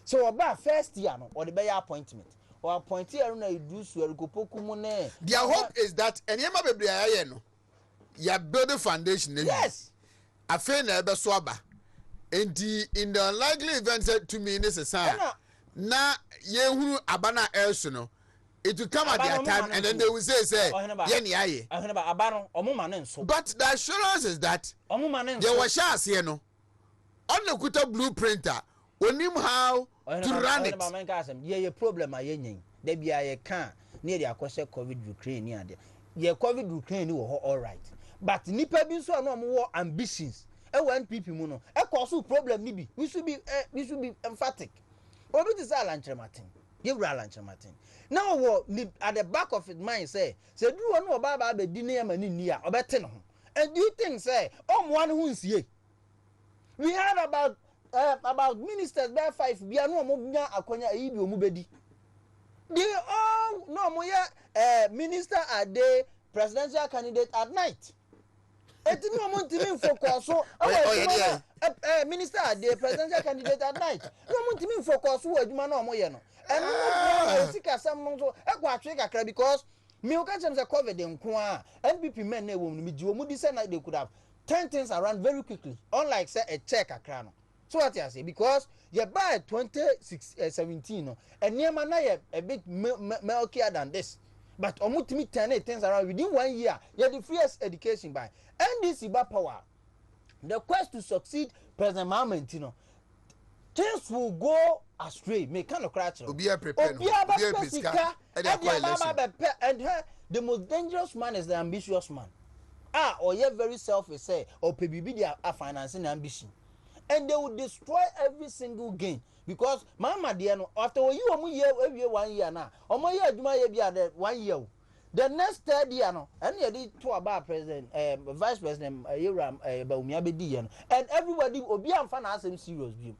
so oba first year no o de be ya appointment or appoint here na idu su erikopoku mu ne their hope is that anyama bebre aye no ya build a foundation yes afen na ebe so aba and in the unlikely event said to me in this sign na ye huru abana else no it will come at their time and then they will say ye ni aye Oheneba abano omuma ne nso but the assurance is that omuma ne nso they were chance here no on the kuta blueprinter onim how to run it Oheneba man ka asem ye problem aye nyin da bia ye kan na ye akose covid Ukraine ni ade ye covid Ukraine wo all right but nipa bi so na mo ambitions e wan NPP mu no e cause problem ni bi we should be emphatic obi ti say alanchematin ye wura alanchematin now wo at the back of his mind say do no oba ba be di na ma ni ni a obete no ho and do you think say mo an hu nsie we heard about ministers by 5 bia no mo nya akonya e bi o mu bedi they all no mo ya minister are they presidential candidate at night eti no mo ntimi focus so minister the presidential candidate at night no mo ntimi focus wo adwuma na mo ye no eno no sika sam no so e kwa atwe kakra because me o ka chem say covid nko a NPP men na ewom no me jiwo mu di say na they could have turn things around very quickly unlike say a check akra no so what you say because you by 2017 no eniema na ye a bit milkier than this but omutimi turn things around within 1 year you the freest education by NDC ba power the quest to succeed President Mahmoud you know things will go astray me kind of crash obi prepare and the most dangerous man is the ambitious man or you very selfish say or PBB they are financing ambition and they will destroy every single gain because mama dear no after you year 1 year now omo year aduma year be 1 year the next 3rd year no and you did to about president vice president Yoram Baumia bedi no and everybody obi amfa na asem serious bi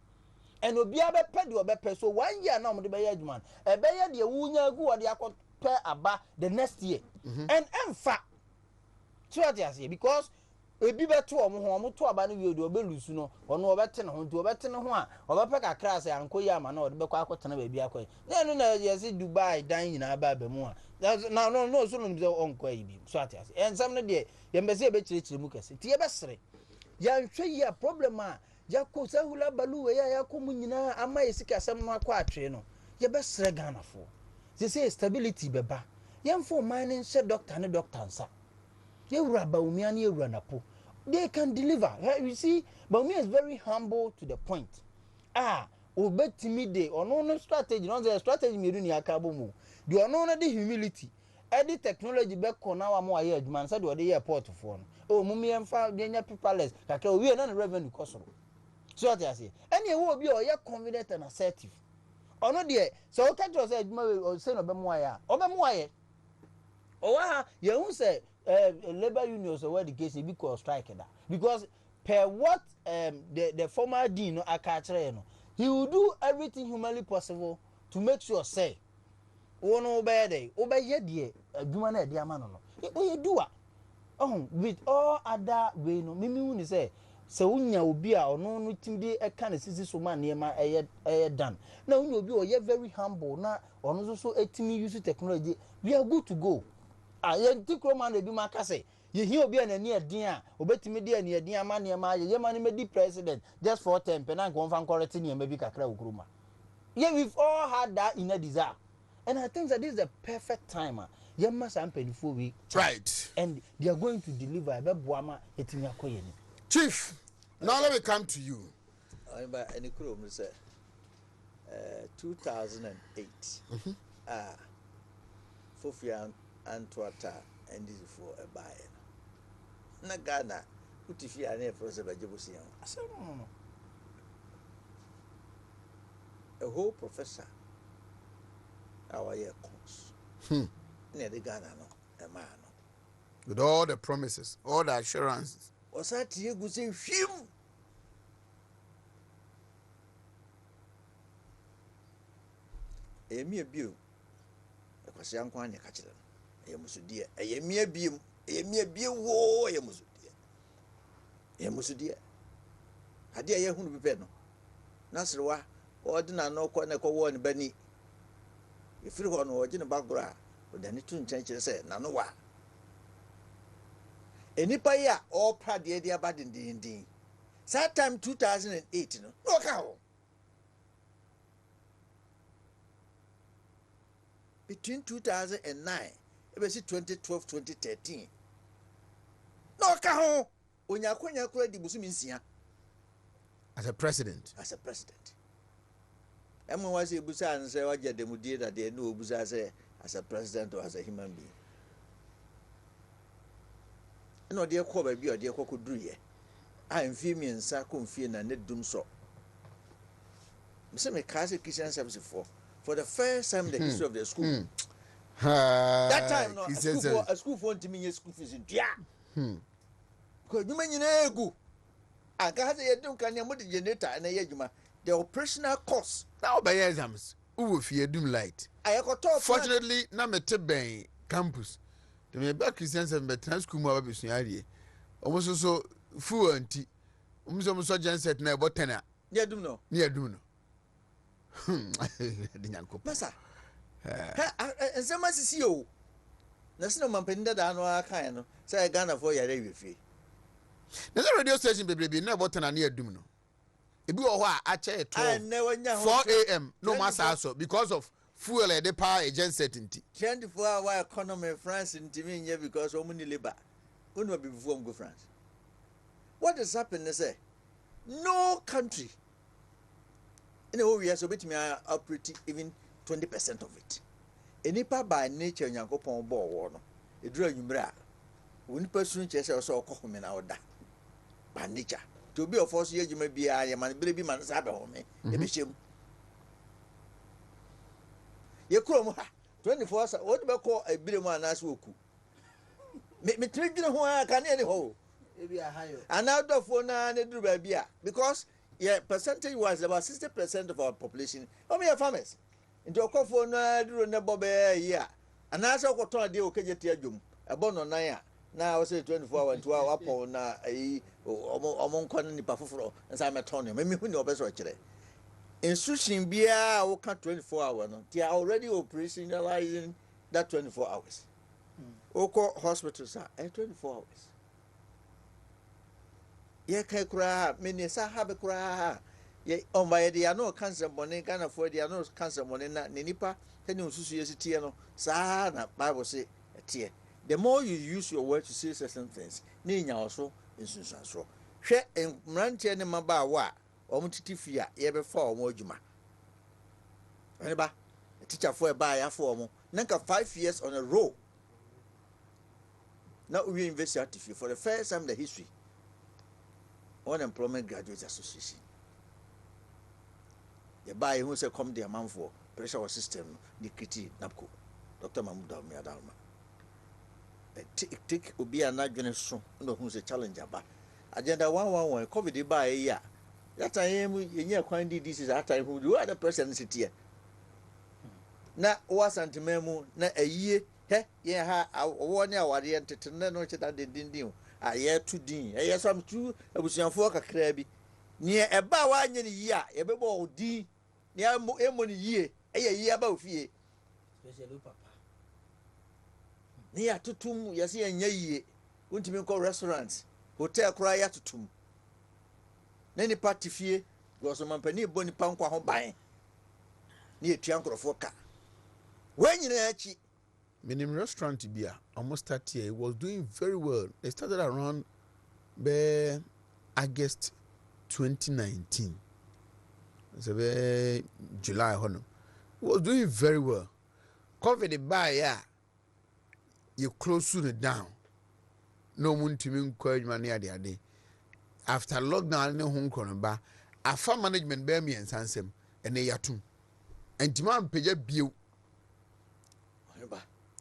and obi abepe de obepe so 1 year now mo de be year aduma e be year de wunya gu wo de akopɛ aba the next year and emfa so what you say because ebi beto omo to aba no wie de obelusu no ono obete ne ho nti obete ne ho a obepe kakra se anko yi ama na ode bekọ akotena ba bi akoy na na yesi Dubai dan nyina ba ba mu a no so no be onko yi bi so ati ase ensam no de ye mbese e be kirikiri mu kase ti ye be sere ya nhwe yi a problem a ya ko sahula balu ya ko mu nyina ama yesika asem no akọ atwe no ye be sere Ghana fo they say stability beba ye mfo man nse doctor ne doctor nsa ye wura Baumia ne wura napo they can deliver you see Baumia is very humble to the point obetimi de ono no strategy no say strategy me do ni akabo mu de ono no de humility the technology be kona wa mo aye adwuma say de ode airport for no mummy emfa de nya paperless kakra owie na revenue kosoro so what you say any wo obi o ye confident and assertive ono de so o catch us adwuma we say no be mo aye o be mo aye o wa ye hu say labor unions or the case because strike that because per what the former dean no akachre no he will do everything humanly possible to make sure say one obey day obey de adwuma na de ama no no o do a with all other way no mimi hu ni say unya obi a ono no timde e ka na sisi so ma na ma eye dan na unya obi o ye very humble na ono so etimi use technology we are good to go ye tikro man e bi maka say ye hi obi na ni edin a obetimi de ani edin ama na ma ye ma ni medi president just for temp na nko fan correct ni ma bi kakra okroma yeah we've all had that in a desire and I think that this is the perfect time ye ma san penifo we right and they are going to deliver be boama etimi akoye ni chief now let me come to you but any crew say 2008 Fofia Antwata and this for a buyer. Na Ghana, put if you are near for the Jebusian. I said, no. A whole professor, our year course. Near the Ghana, no, a man. With all the promises, all the assurances. Was that you go say, him? A mere view. A young one, you catch them. A musudia, a mere beam, a mere beer war, a musudia. A musudia. A dear who be penno. Nasrawa, or didn't know quite a co one Benny. If you want to watch in the background, but then it won't change say, Nanoa. Any paya all proud the idea about in the Sad time 2008, no cow. Between 2009, it was 2012, 2013. No cow. When you are quite the Busuminsia. As a president. As a president. Emma was a Busan and say, what you did that they know Busa as a president or as a human being. No, dear Coba be or dear Coco Druye. I am female and circumfin and net doom so. Mr. McCarthy Christian service for the first time in the history of the school. That time, no, a school for me, school fees in Dia. Because you mean you go. I got a don't can you generator and a yajuma. The operational cost. Now by exams, who if you doom light. I got top. Fortunately, Nametebe campus. The me back Christians and better school more business. Almost so fluent. Almost so genset na botena. Near Duno. Near Duno. Massa. And some must see you. National Mampenda Dano kind. Say I Ghana for your fee. There's a radio station, baby, near botena near Duno. If you are at 4 a.m. no matter so because of fuel at the power agent certainty. 24-hour economy France in Timmy because so many labor. When will be before go France? What has happened? They say no country in the whole year so me operate even 20% of it. Any part by nature yanko pon ball war no. It draw you bra. When person chase also call me now that by nature. To be of force you may be a man baby man sabe home. E shame. Ye krom ha 24 hours what be call a bire man as woku. Me trigger ho can any ho. E be a higher. And out of one na do baby because yeah percentage was about 60% of our population. How many farmers? Into a coffee na do na bobe here. And as I got on the okejeti adwum. A bon on na now I say 24 hours 2 hours upon na among kwan ni pafoforo nsa metone me hu ni obeso kire instruction bia wo ka 24 hours no they are already operationalizing that 24 hours oko hospitals are 24 hours ye kai kura me ni sa habe kura ye on by the no cancer money Ghana for the no cancer money na nipa tani osusu yesitie no sa na Bible say tie. The more you use your word to say certain things, ni also in so. Hwe mrantie ne maba wa omutifia ye be fa omo adwuma. Aneba teacher for ba ya for omo nanka 5 years on a row. Now we invest for the first time in the history. Unemployment Graduates Association. The buy who say come there man for pressure system the critique napco. Dr. Mahmoud Almiadalma. take obi anadwene so no hu se challenge aba agenda 111 covid ba ya that time yenye kwan di this is that time who the other person sit here na wa santimemu na ayie he ye ha wo ne awade entete na no cheta dindindin a ye to din ye so am tu abusuanfo kakra bi ne eba wa anye ne yi a ye bebo odi ne emo ne yie ye yi aba ofie especially papa ne ya tutum ye se anya yie untimi ko restaurants hotel kura ya tutum ne ni party fie go so mampani boni pankwa ho ban ne etua nkrofo ka when you know Minimum restaurant beer almost 30 years, it was doing very well. They started around August 2019. So July, it was doing very well. COVID by you close sooner down. No one to me encourage money at the day. After lockdown, no home corner farm management bear me and Sansem and they are two. And demand pay bill.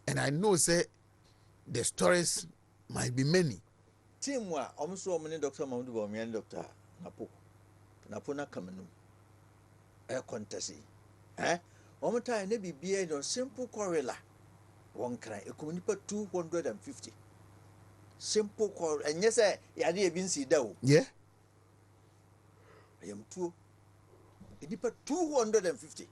And I know say the stories might be many. Team wa almost many Dr. Mamudu Bawumia and Dr. Napo na kamenu contest one time ne bibia no simple correla one cry e ko nipa 250 simple call and yes ya dey bin si da o yeah I am two nipa 250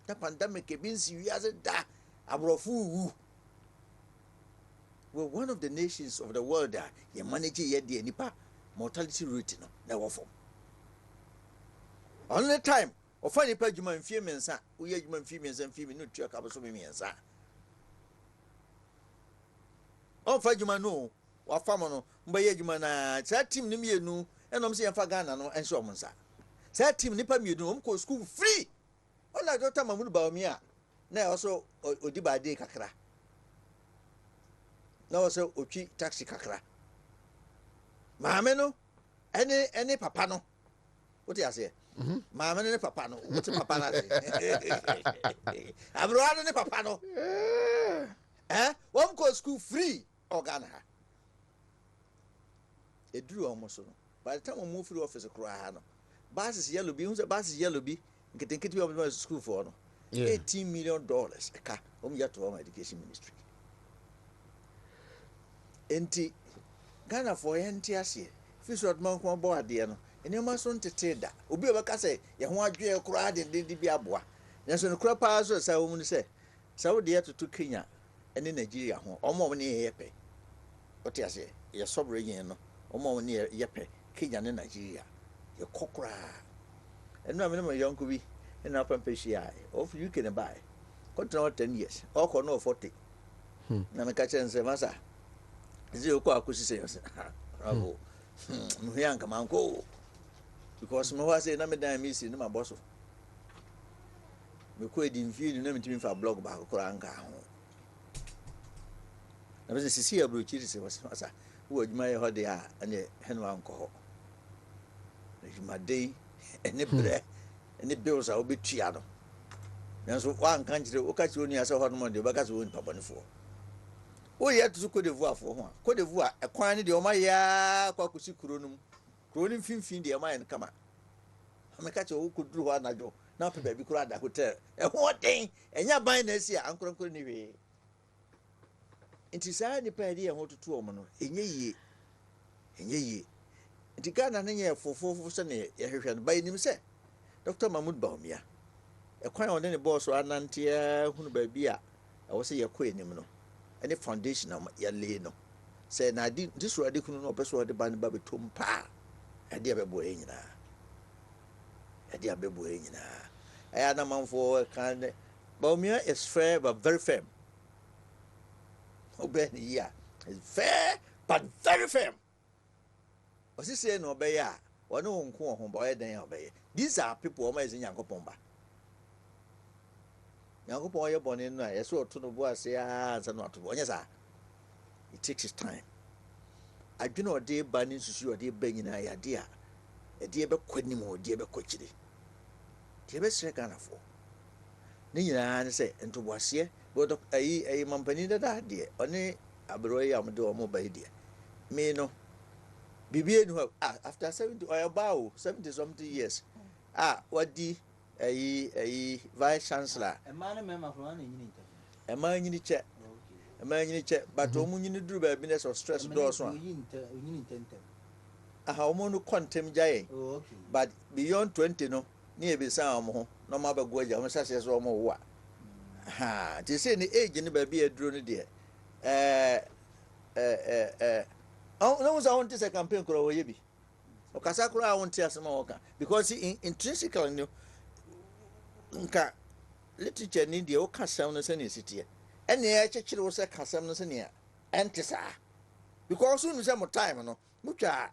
the pandemic e bin si wi as da abrofu. We're one of the nations of the world that you manage here the nipa mortality rate no never form. Only time of funny pajuma and few mensa, we are human females and female no check up so many answer. On Fajuma no, or Famano, Bayajumana, that team Nimia no, and I'm saying Fagana no, and so on. That team Nipa Mudu, school free. All I don't tell Mamudu Bawumia. Now also Odiba de Kakra. Now also Uchi taxi Kakra. Mameno, any papano. What do you say? Mamma and papano. What's a papana? I'm rather a papano. One call school free organa. It drew almost so. By the time we move through office, a cry. Bass is yellow bee, who's a bass is yellow bee, getting kitty of school for $18 million a car, yet to our education ministry. Enti Ghana for NTS, fish what monk one board, dear, and you must want to tell that. Obi Bakase, Yahuan cried and did be a boy. There's a crop house, as I would say. So dear to Kenya and in Nigeria, or more near Yepe. What I say, you're sovereign, or more near Yepe, Kenya and Nigeria. Your cockra. And no, I'm a young could be an upper PCI, or you can buy. Continue 10 years, or no 40. Namakacha and Semasa. Zero Quakusi, Bravo. Young come on, go. Because no was a number damn missing my boss. We could infuse the name to me for a blog about Koranga. I was a Cecilia Bruchis was who would my holiday and a hen uncle. My day and the bread and the bills are be chiado. And so one country, Okachuni as a hot Monday, because we went Papa for. Oh, yet to Cote d'Ivoire for one. Cote d'Ivoire, a quantity of my Quakusi Cronum, Cronin Fin, the Amayan Kama. I'm a catcher who could do one I do, not a baby crowd that would tell. And what thing, and you're buying this year, Uncle Connive. It is any idea what to two women in ye. The Ghana near for 4 Sunday, by him said, Dr. Mahmoud Bawumia. A quite on any boss or Nantia, who by beer, I was a queen, any foundation of your leno. Said, I did this radical no person the band baby tumpa. A dear babuina. A dear babuina. I had a man for a kind. Bawumia is fair but very firm. Oh, Benny, yeah, is fair but very firm. Was he saying obey? One no home boy, then obey. These are people amazing Yankopomba. Yankopoya born in I saw to no boy say, and not to one. Yes, it takes its time. I do not dear banning to you a dear banging idea. A dear bequenim or dear bequetchity. Dear best Ghana for. Nina say, and to was here, but a mampani that dear only a broy am do more by dear me no Bibi no after 70 or about 70 something years what the a vice chancellor a man member from one a man in the check a man in the check but woman in the drew by business of stress doors one how mono quantum jay but beyond 20 no near be some no matter go jam such as or more ha to say the age in the baby a drone dear oh no was I want to campaign grow yebi okasakura I want to ask more because intrinsically no nka literature ni deɛ woka sɛm no sɛ ne ɛsiteɛ ɛne ɛkyekyere wo sɛ ka sɛm no sɛ nea ɛnte saa because wonu sɛ mo time no motwa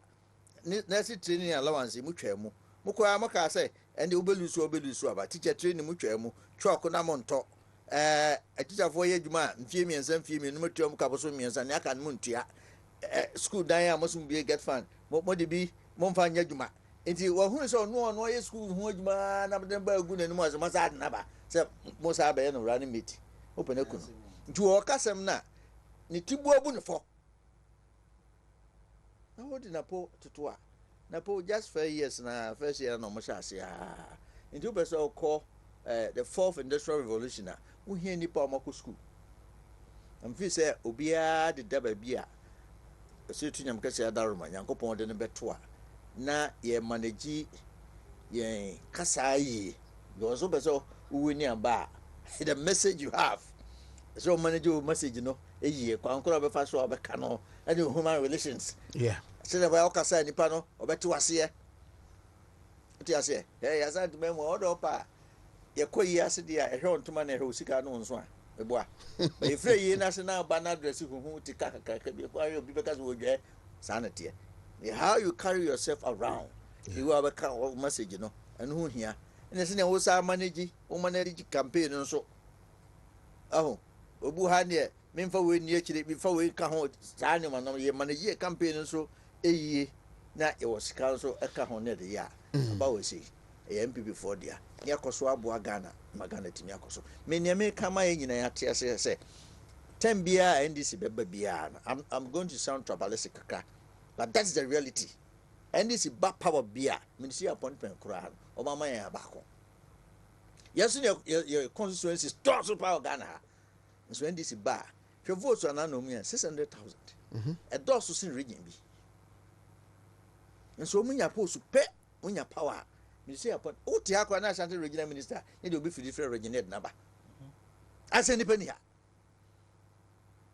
nurse training allowance motwa mu mokɔa mokaa sɛ ɛnde wobɛlusu aba teacher training motwa mu twɔko na montɔ atikyafoɔ yɛ adwuma a mfie mmienu matua mu kapɔ so mmiɛnsa ne aka no montua school dan a mosom bie get fund mode bi momfa nyɛ adwuma nti wahunu sɛ ɔno ɔyɛ school ho adwuma na bɛden ba agu n'anim asɛ masa ade naba sɛ mo saa bɛyɛ no running mate wopɛ ku no nti wɔkasɛm no a ne tibu abu ne fɔ na wode napo toto a napo just 5 years na first year na ɔmohyɛ ase nti wopɛ sɛ wokɔ the fourth industrial revolution a wohia nnipa a ɔmakɔ school amfii sɛ obiara deda baabi a ɛsɛ tu nyam kɛsɛ adaroma nyankopɔn de no bɛto a na ye manage ye kasa yi you also beso uweni aba the message you have so manage your message no ye kwankora be fa so obeka no and human relations say the ba kasa nipa no obeto ase ti ase ya sa de memo odo pa ye koyi ase dia ehwe ontuma na ehwe osika no nso a eboa be free yi na se na ba na address huhu ti kaka bi kwa yo bi beka so odwe sanity how you carry yourself around you have a message no and who here and say wo sa manage campaign nso obu ha ne memfa we ni akire bi fa we ka ho saa ne no ye manage campaign nso eyie na e was ka nso e ka ho ne de ya ba we say e MPP for dia ne akoso aboa Ghana magana timi akoso me ne me kama ye nyina ya te say Tembia NDC beba bia I'm going to sound tribalistic kaka but that's the reality. And this is back power beer. Ministry appointment crowd. Obama ya bako. Yes, your constituency is total power Ghana. And so this is bar. If your votes are not 600,000. A doors to see region be. And so when you post to pay when your power. Ministry appoint. Oh, Tiako na Shanty regional minister. It will be for different regional number. I say Nipania.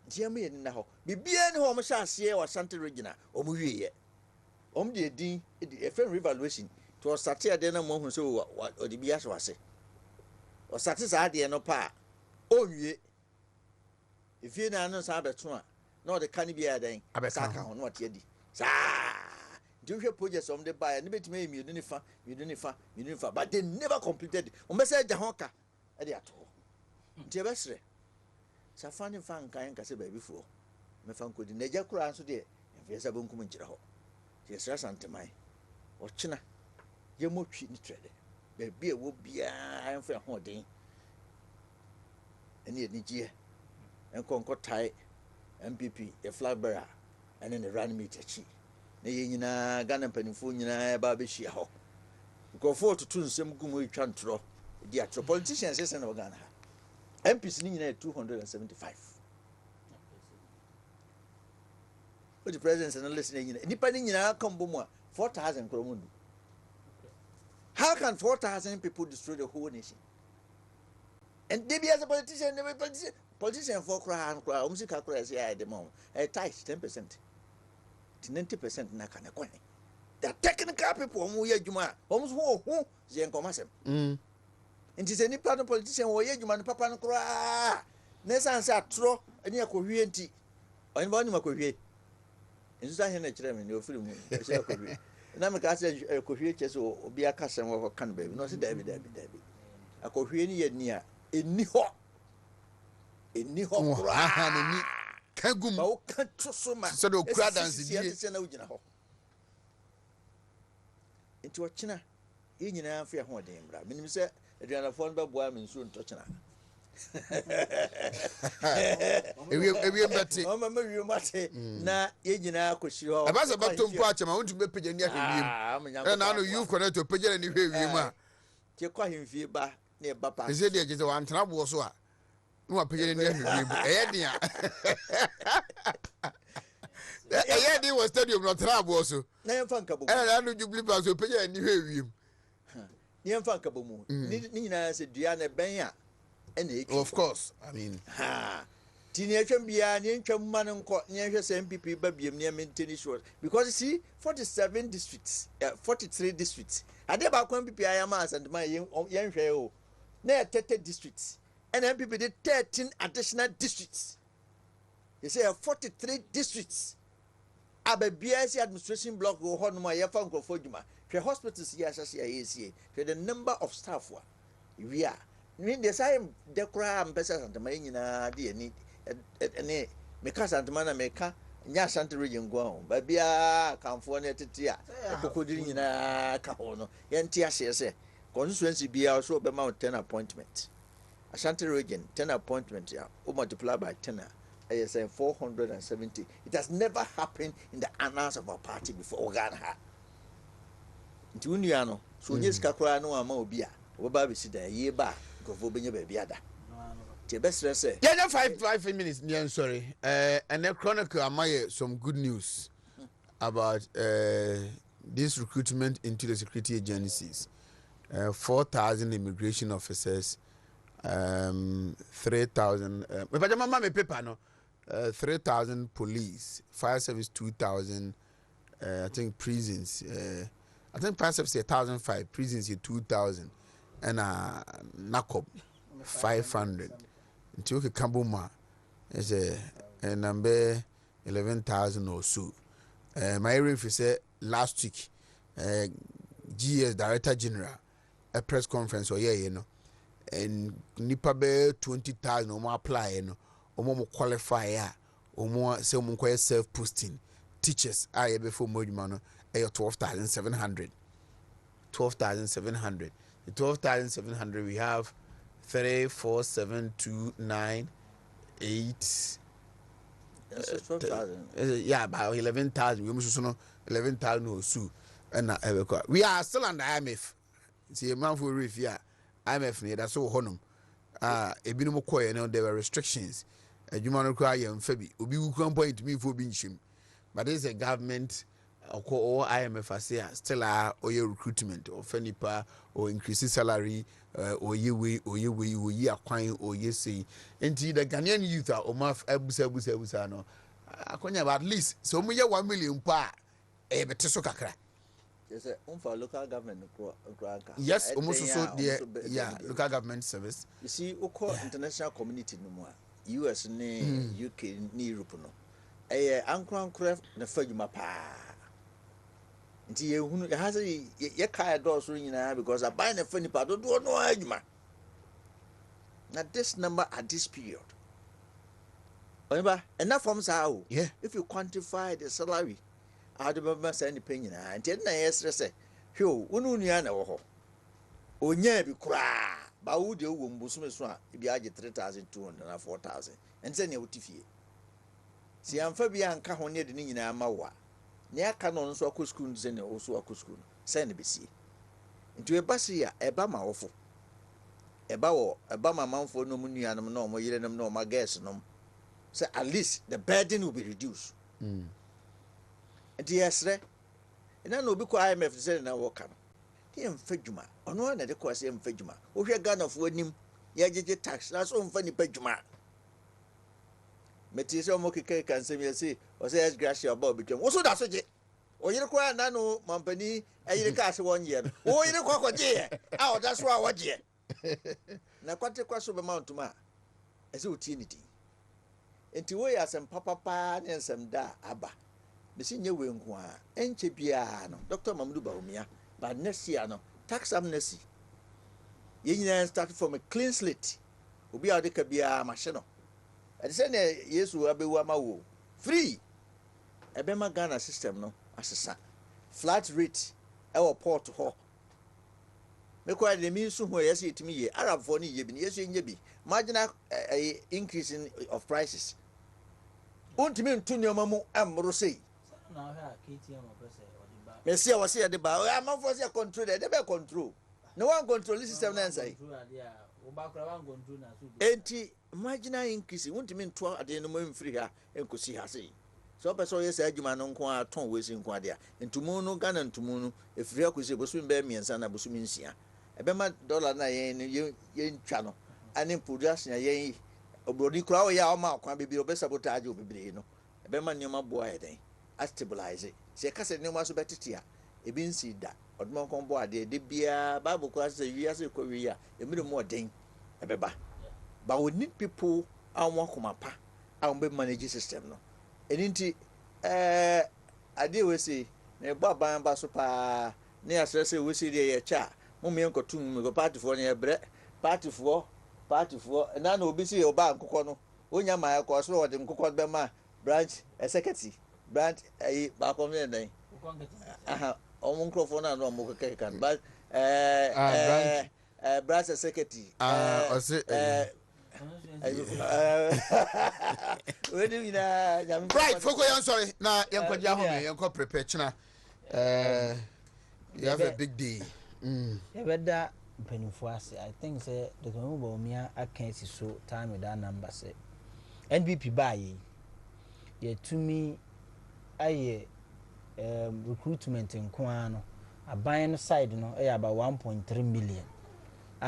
Jamie now. Be bien home shall see or Shanty regional or movie. The din a fair revaluation to a satir dinner moment so what or the bias was say. Or satisfied no pa. Oh, ye. If you know Sabaton, nor the cannibia then, Abasaka on what ye did. Sa do your projects on the buy and bit me, you didn't but they never completed. On Message Jahoka at the atoll. Jebesre. Safani fan kind Casabe before. Me fan could in the Jacura so dear, if yes, I won't come into the hall. Yes, that's anti-my. Or China, you more cheat trade. The beer will be a for holding. And yet, Nigia and Concord tie MPP, a flag bearer, and then the run meet a chi. Nayina, Ghana Penifunia, Babishi Ho. Go forward to tune some Gumu Chantro. The actual politicians is an organa. MPs need 275. But the presidents are not listening. Depending in our combo, 4,000 kromundu. How can 4,000 people destroy the whole nation? And they be as a politician, politician for crown, music crazy at the moment. A tight 10%. 90% na kana kwani. The technical people who are Juma, almost who Zen Comasem. And it's any part of politician who are Juman Papa and Cra. Nessan sat tro and your coherent. I'm one of my Insa hena kyerɛ me ne ofiri mu ɛhyɛ akɔhwie na me ka sɛ akɔhwie kyɛ sɛ obi aka sɛm wɔ kan baabi na ɔsɛ dabi akɔhwie ne yɛ ni a ɛni hɔ koraa na ni kagum ba wo ka to so ma sɛ de okura dansedie sɛ na wogyina hɔ nti ɔkyena yɛ nyinaa mfa ho ɔden mmra menim sɛ aduanafoɔ no bɛboa me nsuo ntɔkyena Ewie mbete. O mama wi mate na ye nyina koshi ho. Aba se beto mpo achema wontu be pagya ni ahwiem. Na no you connect to pagya ni hwiem a. Ke kwa hemfie ba na e ba pa. Ese de je wan tena bo so a. No pagya ni ahwiem. Eye dia. Eye di was stadium no tena bo so. Na yemfa nkabo. Na no jubli ba so pagya ni hwiem. Yemfa nkabo mu. Ni nyina se dua na ben a. Of course, I mean, teenage bia ni ntwam man nko ni ehwe se MPP ba biem ni maintain short because you see 47 districts 43 districts ade ba kwa MPP ayama asantuma yen hwe o na 30 districts and MPP did 13 additional districts. You say 43 districts ababia si administration block go ho no ma ye fa nkofo djuma hwe hospitals ya asase ya yesi hwe the number of staff wa we are when the same decra ambassador Santa Marina de ni ene meka Santa Marina meka nya Santa region go ba bia kanfo na tete a kokodiri nyina ka ho no yenti ahye se constituency bia so be ma 10 appointment Ashanti region 10 appointment ya o multiply by 10 I say 470. It has never happened in the annals of our party before Ghana. Nti unuano so nyes kakra no ama obi a wo ba be sida ye ba gofo benye ba biada. Ti be stress. Yeah, 5 minutes. Yeah, sorry. And the chronicle amaye some good news about this recruitment into the security agencies. 4,000 immigration officers, 3,000 mama me paper no 3,000 police, fire service 2,000, I think prisons, I think fire service 1,005, prisons 2,000, and NACOB 500. Until Kambuma is a number 11,000 or so. My ref said last week, GS Director General, a press conference or you know, and nipa be 20,000 or more apply, you know, or more qualify, or more some self posting. Teachers, I before Mojimano, 12,700. 12,700. The 12,700 we have 3, 4, 7, 2, 9, 8. Yeah, about 11,000. We must know 11,000 or so. And we are still under IMF. See a month for review. IMF near that's all honum. A binum coy, and there were restrictions. A human cry and Fabi. Ubi will point to me for being shim. But there's a government or IMF I say still or your recruitment or fenipa or increasing salary or ye way or ye acquiring or ye say. And the Ghanaian youth are omaf abusano. I can have at least so many 1 million pa a beteso kakra. Yes, for local government. Yes, almost so the local government service. You see, international community no more. US ni UK ni Europe no. Ankran na fadwuma pa. Nti ye hunu ye has ye kai do so nyina because I buy na fani pa do no adwuma. Na this number at this period. Remember, enough from sao. Yeah. If you quantify the salary, I remember saying the penny and then na yes say, "Yo, unu nua na wo ho." Onya bi kura, ba wo de wo mbusume so a bi age 3,200 na 4,000. And say na wotifie. Si amfa bi anka ho ne de ni nyina ma wa. Ne aka no nso akọ school nze ne wo so akọ school. Say na besie. Nti eba se ya eba ma wofo. Eba ma manfo no mu nua no no mo yire no no ma gas no. So at least the burden will be reduced. And yes, and then no be IMF say na work am. Him fedjuma. Ono na de ko say him fedjuma. Wo hwe Ghana fo anim, ya jeje tax. Na so mfa ni pedjuma. Meti say mo keke kan say me say, o say yes gracia about betwem. Wo so da so je. O yire kwa na no mampani ayire ka se won ye no. Wo yire kwa je. Ah o da so a wo je. Na kwate kwa so be mountuma. E say o tie ni din. Enti wo ya sem papa ne nsem da aba. Bisi nye we nko a enche bia no Dr. Mamudu Bawumia ba next year no tax amnesty. Ye nyina start from a clean slate. Obi a de ka bia ma hye no. E say na Yesu abewu amawo. Free. Ebe ma Ghana system no asesa. Flat rate e wo port ho. Me kwa de mi nso ho yesi etimi ye Arab fo ni ye bi Yesu nye bi marginal increase of prices. Wontumi ntu nneɛma mu amoro sei. Messi I was here the bar. I'm not forced to control that. They be control. No one control this system now say. Enti marginal increase wontumi ntu ade no mu free ha enkosi ha sei. So person yes adwuma no nko a ton wesi nko ade a ntumu no Ghana ntumu no efiri akosi bosu be miensa na bosu minsia. Ebema dollar na yen twa no ani production yen obrodi kura o ya o ma kwa bibiri obe sabotage obibiri no ebema nneoma boa eden a stabilize se ka se nneoma so betete a ebi nsi da odmo kon bo ade de bia bible ko say wi ase ko wi a emire mo eden ebeba but we need people awon komapa awon be manage system no eninti ade we say na ebo aban ba so pa ne asese we say de ye cha mo me nkotum me go party for ne bre party for na na obi si oba nkokọ no onya ma ko so wo de nkokọ be ma branch executive branch ba ko me den aha o mo microphone na no mo keke kan but branch executive o se we do na right foko yan sorry na yanko dia home yanko prepare china you have a big day Yabeda mpanimfo ase I think say the Oheneba omia akansi so time with that number say NBP baye ye tumi aye recruitment nko ano aban no side no about 1.3 million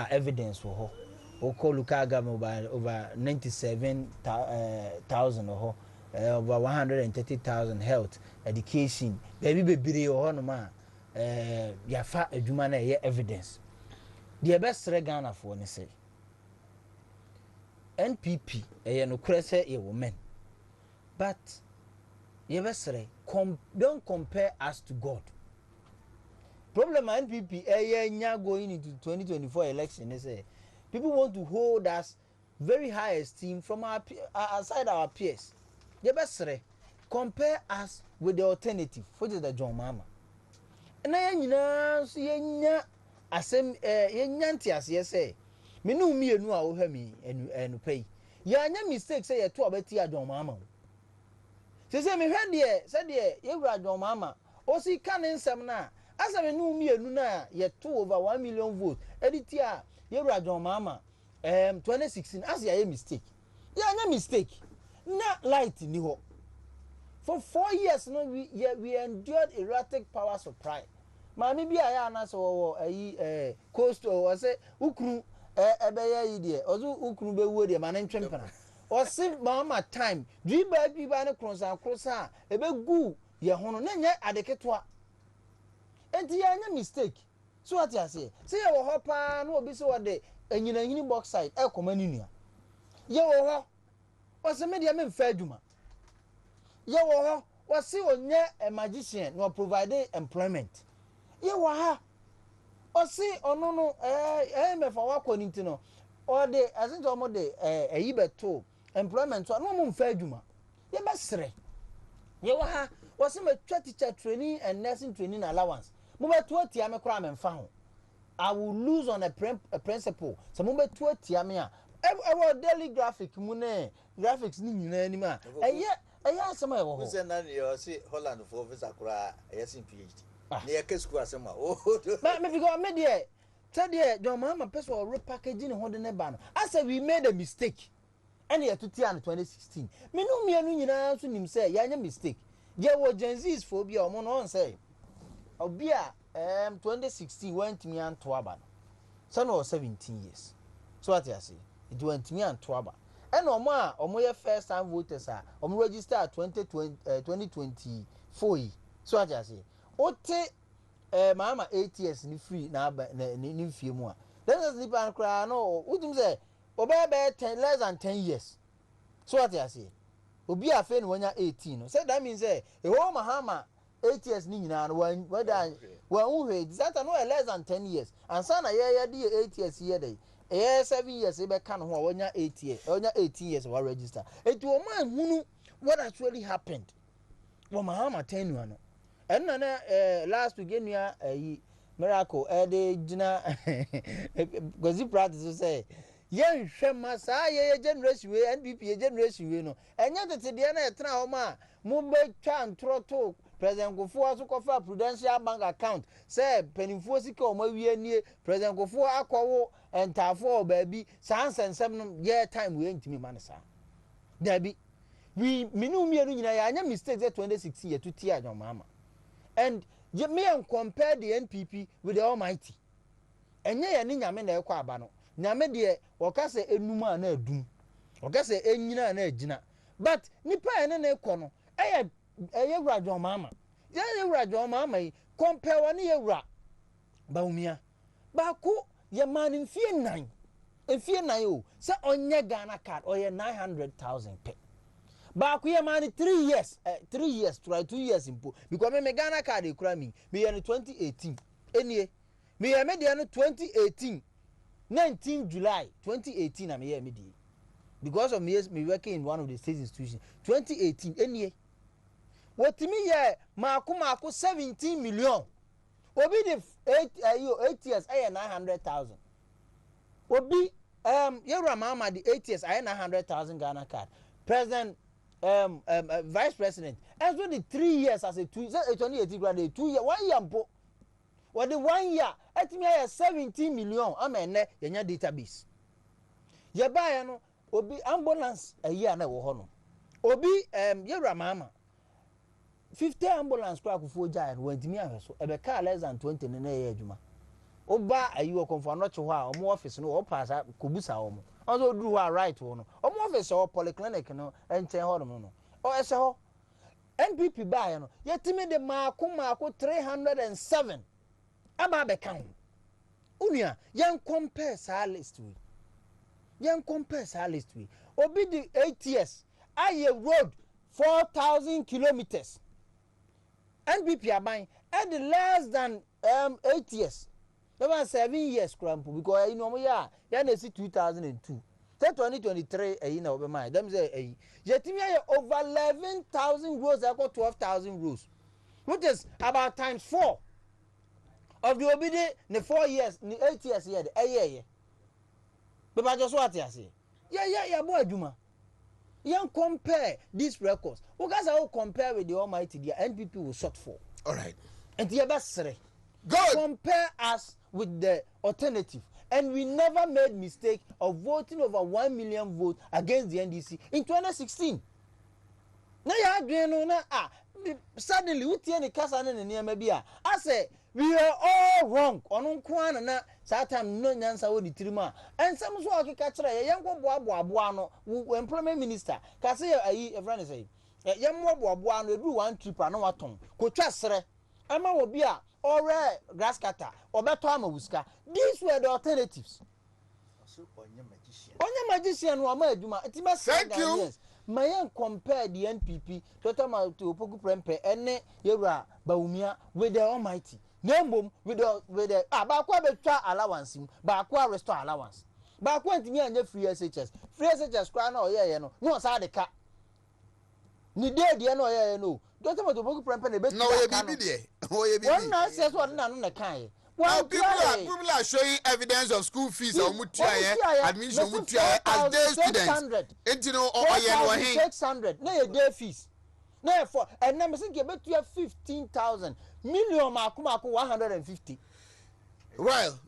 evidence wo ho oko local government over 97,000 ho over 130,000 health education baby bebire ho no ma yafa adwuma na ye evidence the best Ghana for ne say NPP no kure say ye women but ye best don't compare us to God. Problem NPP nya going into 2024 election is say people want to hold us very high esteem from outside our peers. Ye best compare us with the alternative which is the John Mama. Na yanyina so yanya asem yanya ntiase say me no mienu a wo hwa mi enu pay yanya mistake say ye to obeti adon mama say me hwa de yewura adon mama o si kan nsem na asa me no mienu na ye to over 1 million votes editi a yewura adon mama 2016 as ye mistake yanya mistake na light ni ho for 4 years no we endured erratic power supply. Mami bi aya na so wo coast o say ukru ebeye yi de ozu ukru be wo de man ntwempena o se mama time driba bi ba ne krosa ebe gu ye hono na nya adeketoa enti ya nya mistake so what you say ye wo ho pa na obi se wo de enyinanyini box side e koma ni nua ye wo ho o se me de me mfa adwuma ye wo ho o se onye a magician no provide employment ye wa ha o si ono no me fa wa kwani no o de asinto mo de eyi beto employment so no mo mfa adwuma ye be sere ye wa ha o si me twa teacher training and nursing training allowance mo be to atia me kra me mfa ho I will lose on a principle so mo be to atia me a daily graphic mu ne graphics ni nyina ni ma eye asema e wo ho who say na you see Holland for visa kra yes in PhD ne kesku asema me because me there said there John Mahama person repackaging ho de ne ba no I said we made a mistake and ye to tia in 2016 me no mienu nyina so nim say ya nya mistake ye wo Gen Z's for bia omo no on say obia 2016 went me and to aba no so no 17 years so what you say it went me and to aba and omo ye first time voters omo register 2024 so what you say ote mama 8 years ni free na ni mfie mu a then as the pan cry no utim say obebe 10 less than 10 years so what you say obi afa ni wanya 18 no say that means say e ho mahama 8 years ni nyina no whether wan that no less than 10 years and sana ye de 8 years here dey 7 years e be kan ho wanya 8 years wanya 18 years wa register etu o man hunu what actually happened wo mahama 10 no and na last week nua miracle de gina gozi practice say yen hwema saa ye generation we NPP generation we no enya tete de na etena ho ma mo be twa ntroto president Kufuor so kofa prudential bank account say penifo sika o ma wie nie president Kufuor akọwo entafo baabi saa nsensem no ye time we ntimi ma ne saa dabi we minu mienu nyina ya anya mistakes at 2016 ye tuti adwomama and me and compare the NPP with the Almighty enye ye ni nyame na ekọ aba no nyame de woka se enuma na adum woka se enyina na agina but nipa ene na ekọ no eye wura adwomama ye wura adwomama yi compare woni ye wura baumia ba ko ye man mfie nan o se onye Ghana card oye 900,000 pe ba ko ye man 3 years 3 years try 2 years impo because me Ghana card e kura me ye no 2018 enie me ye me de no 2018 19 July 2018 am here me di because of me working in one of the state institutions 2018 enie wotimi ye maako 17 million obi the 8 years 900,000 obi yewra mama the 8 years 900,000 Ghana card president vice president as well the 3 years as a 2018 grade 2 year 1 year mpo what the 1 year etimi ya 17 million amene yenya database ye ba ya no obi ambulance ayi na wo ho no obi yewra mama 50 ambulance kwa Kufuor jai no wantimi ahweso ebe car less than 20 ne na ye adwuma oba ayi okonfo anoche ho a omo office no opasa kobusa omo also do wa right ho no omo office o polyclinic no enchen ho no o ese ho NPP ba ya no yetimi de maako 307 aba be kan unia yen compare sa list we obi the 8 years aye road 4,000 kilometers NPP aban at less than 8 years about 7 years crampo because you know ya na see 2002 say 2023 na obema them say yetimi over 11,000 rows I got 12,000 rows which is about times 4 of the obede the 4 years the 8 years here the but just what you say yeah boy aduma you compare these records because I will compare with the Almighty the NPP will short for all right and the best good compare us with the alternative and we never made mistake of voting over 1 million votes against the NDC in 2016 na ya adwenu na suddenly we tie ni kasa na niam bia I say we are all wrong onu kwan na satan no nyansa wo ditirima ensem so okeka kire ye yenko boaboa no employment minister ka say ayi e friend say ye mo boaboa no edu one trip na waton ko twa sere ama wo bia ore grass cutter obeto ama wuska these were the alternatives onye magician wa ma aduma itima thank you yes mayan compare the NPP Dr. Malto Opoku Prempe ene yewra baumia with the Almighty nembom with the ba kwa betwa allowance ba kwa restore allowance ba kwa ntimi anya free SHS kwa na oyeye no no sa de ka ni de no oyeye no Dr. Malto Opoku Prempe na betu no ye bibi de oye bibi one na say so na no na kan now people are showing evidence of school fees or admission as day students. Enti no oye 600 na your day fees. Na for and na me think about 15,000 million makuma 150. Well,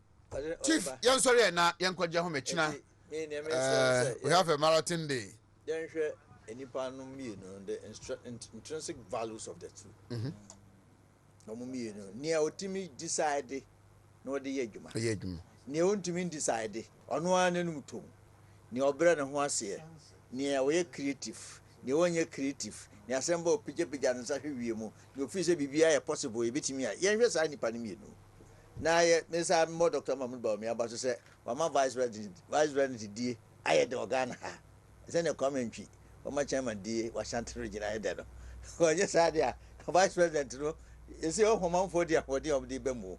Chief, yan sorry na yan kwaje ho mechina. We have a marathon day. Enipa no me the intrinsic values of the two. No me near otimi decide no de yedwuma ne ontimi decide ono ananum tom ne obere ne ho ase ne we creative ne wonye creative ne asemba opija no sa hwewie mu ne ofise bibia ye possible e bitimi a ye hwe sa nipa ne mienu na ye me sa mo Dr. Mahmoud Bawumia aba so se wa ma vice president die aye de organ ha se ne commentary o ma chairman die wa shantre region aye de no o je sa dia vice president no ese o homanfo dia wodi of the bemu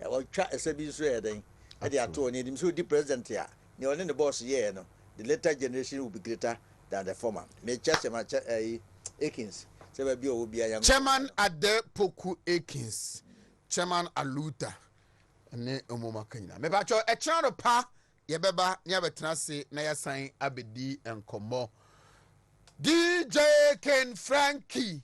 e wo twa ese bi so eden e dia to ni dim so di president ya ni on the boss ye no the later generation will be greater than the former me chase ma Akins se ba bi o bi ayan chairman Adepoku Akins chairman Aluta ne omoma kanyina me ba cho e chano pa yɛbɛba ne abɛtena se na yɛsan abɛdi nkɔmmɔ. DJ Ken Frankie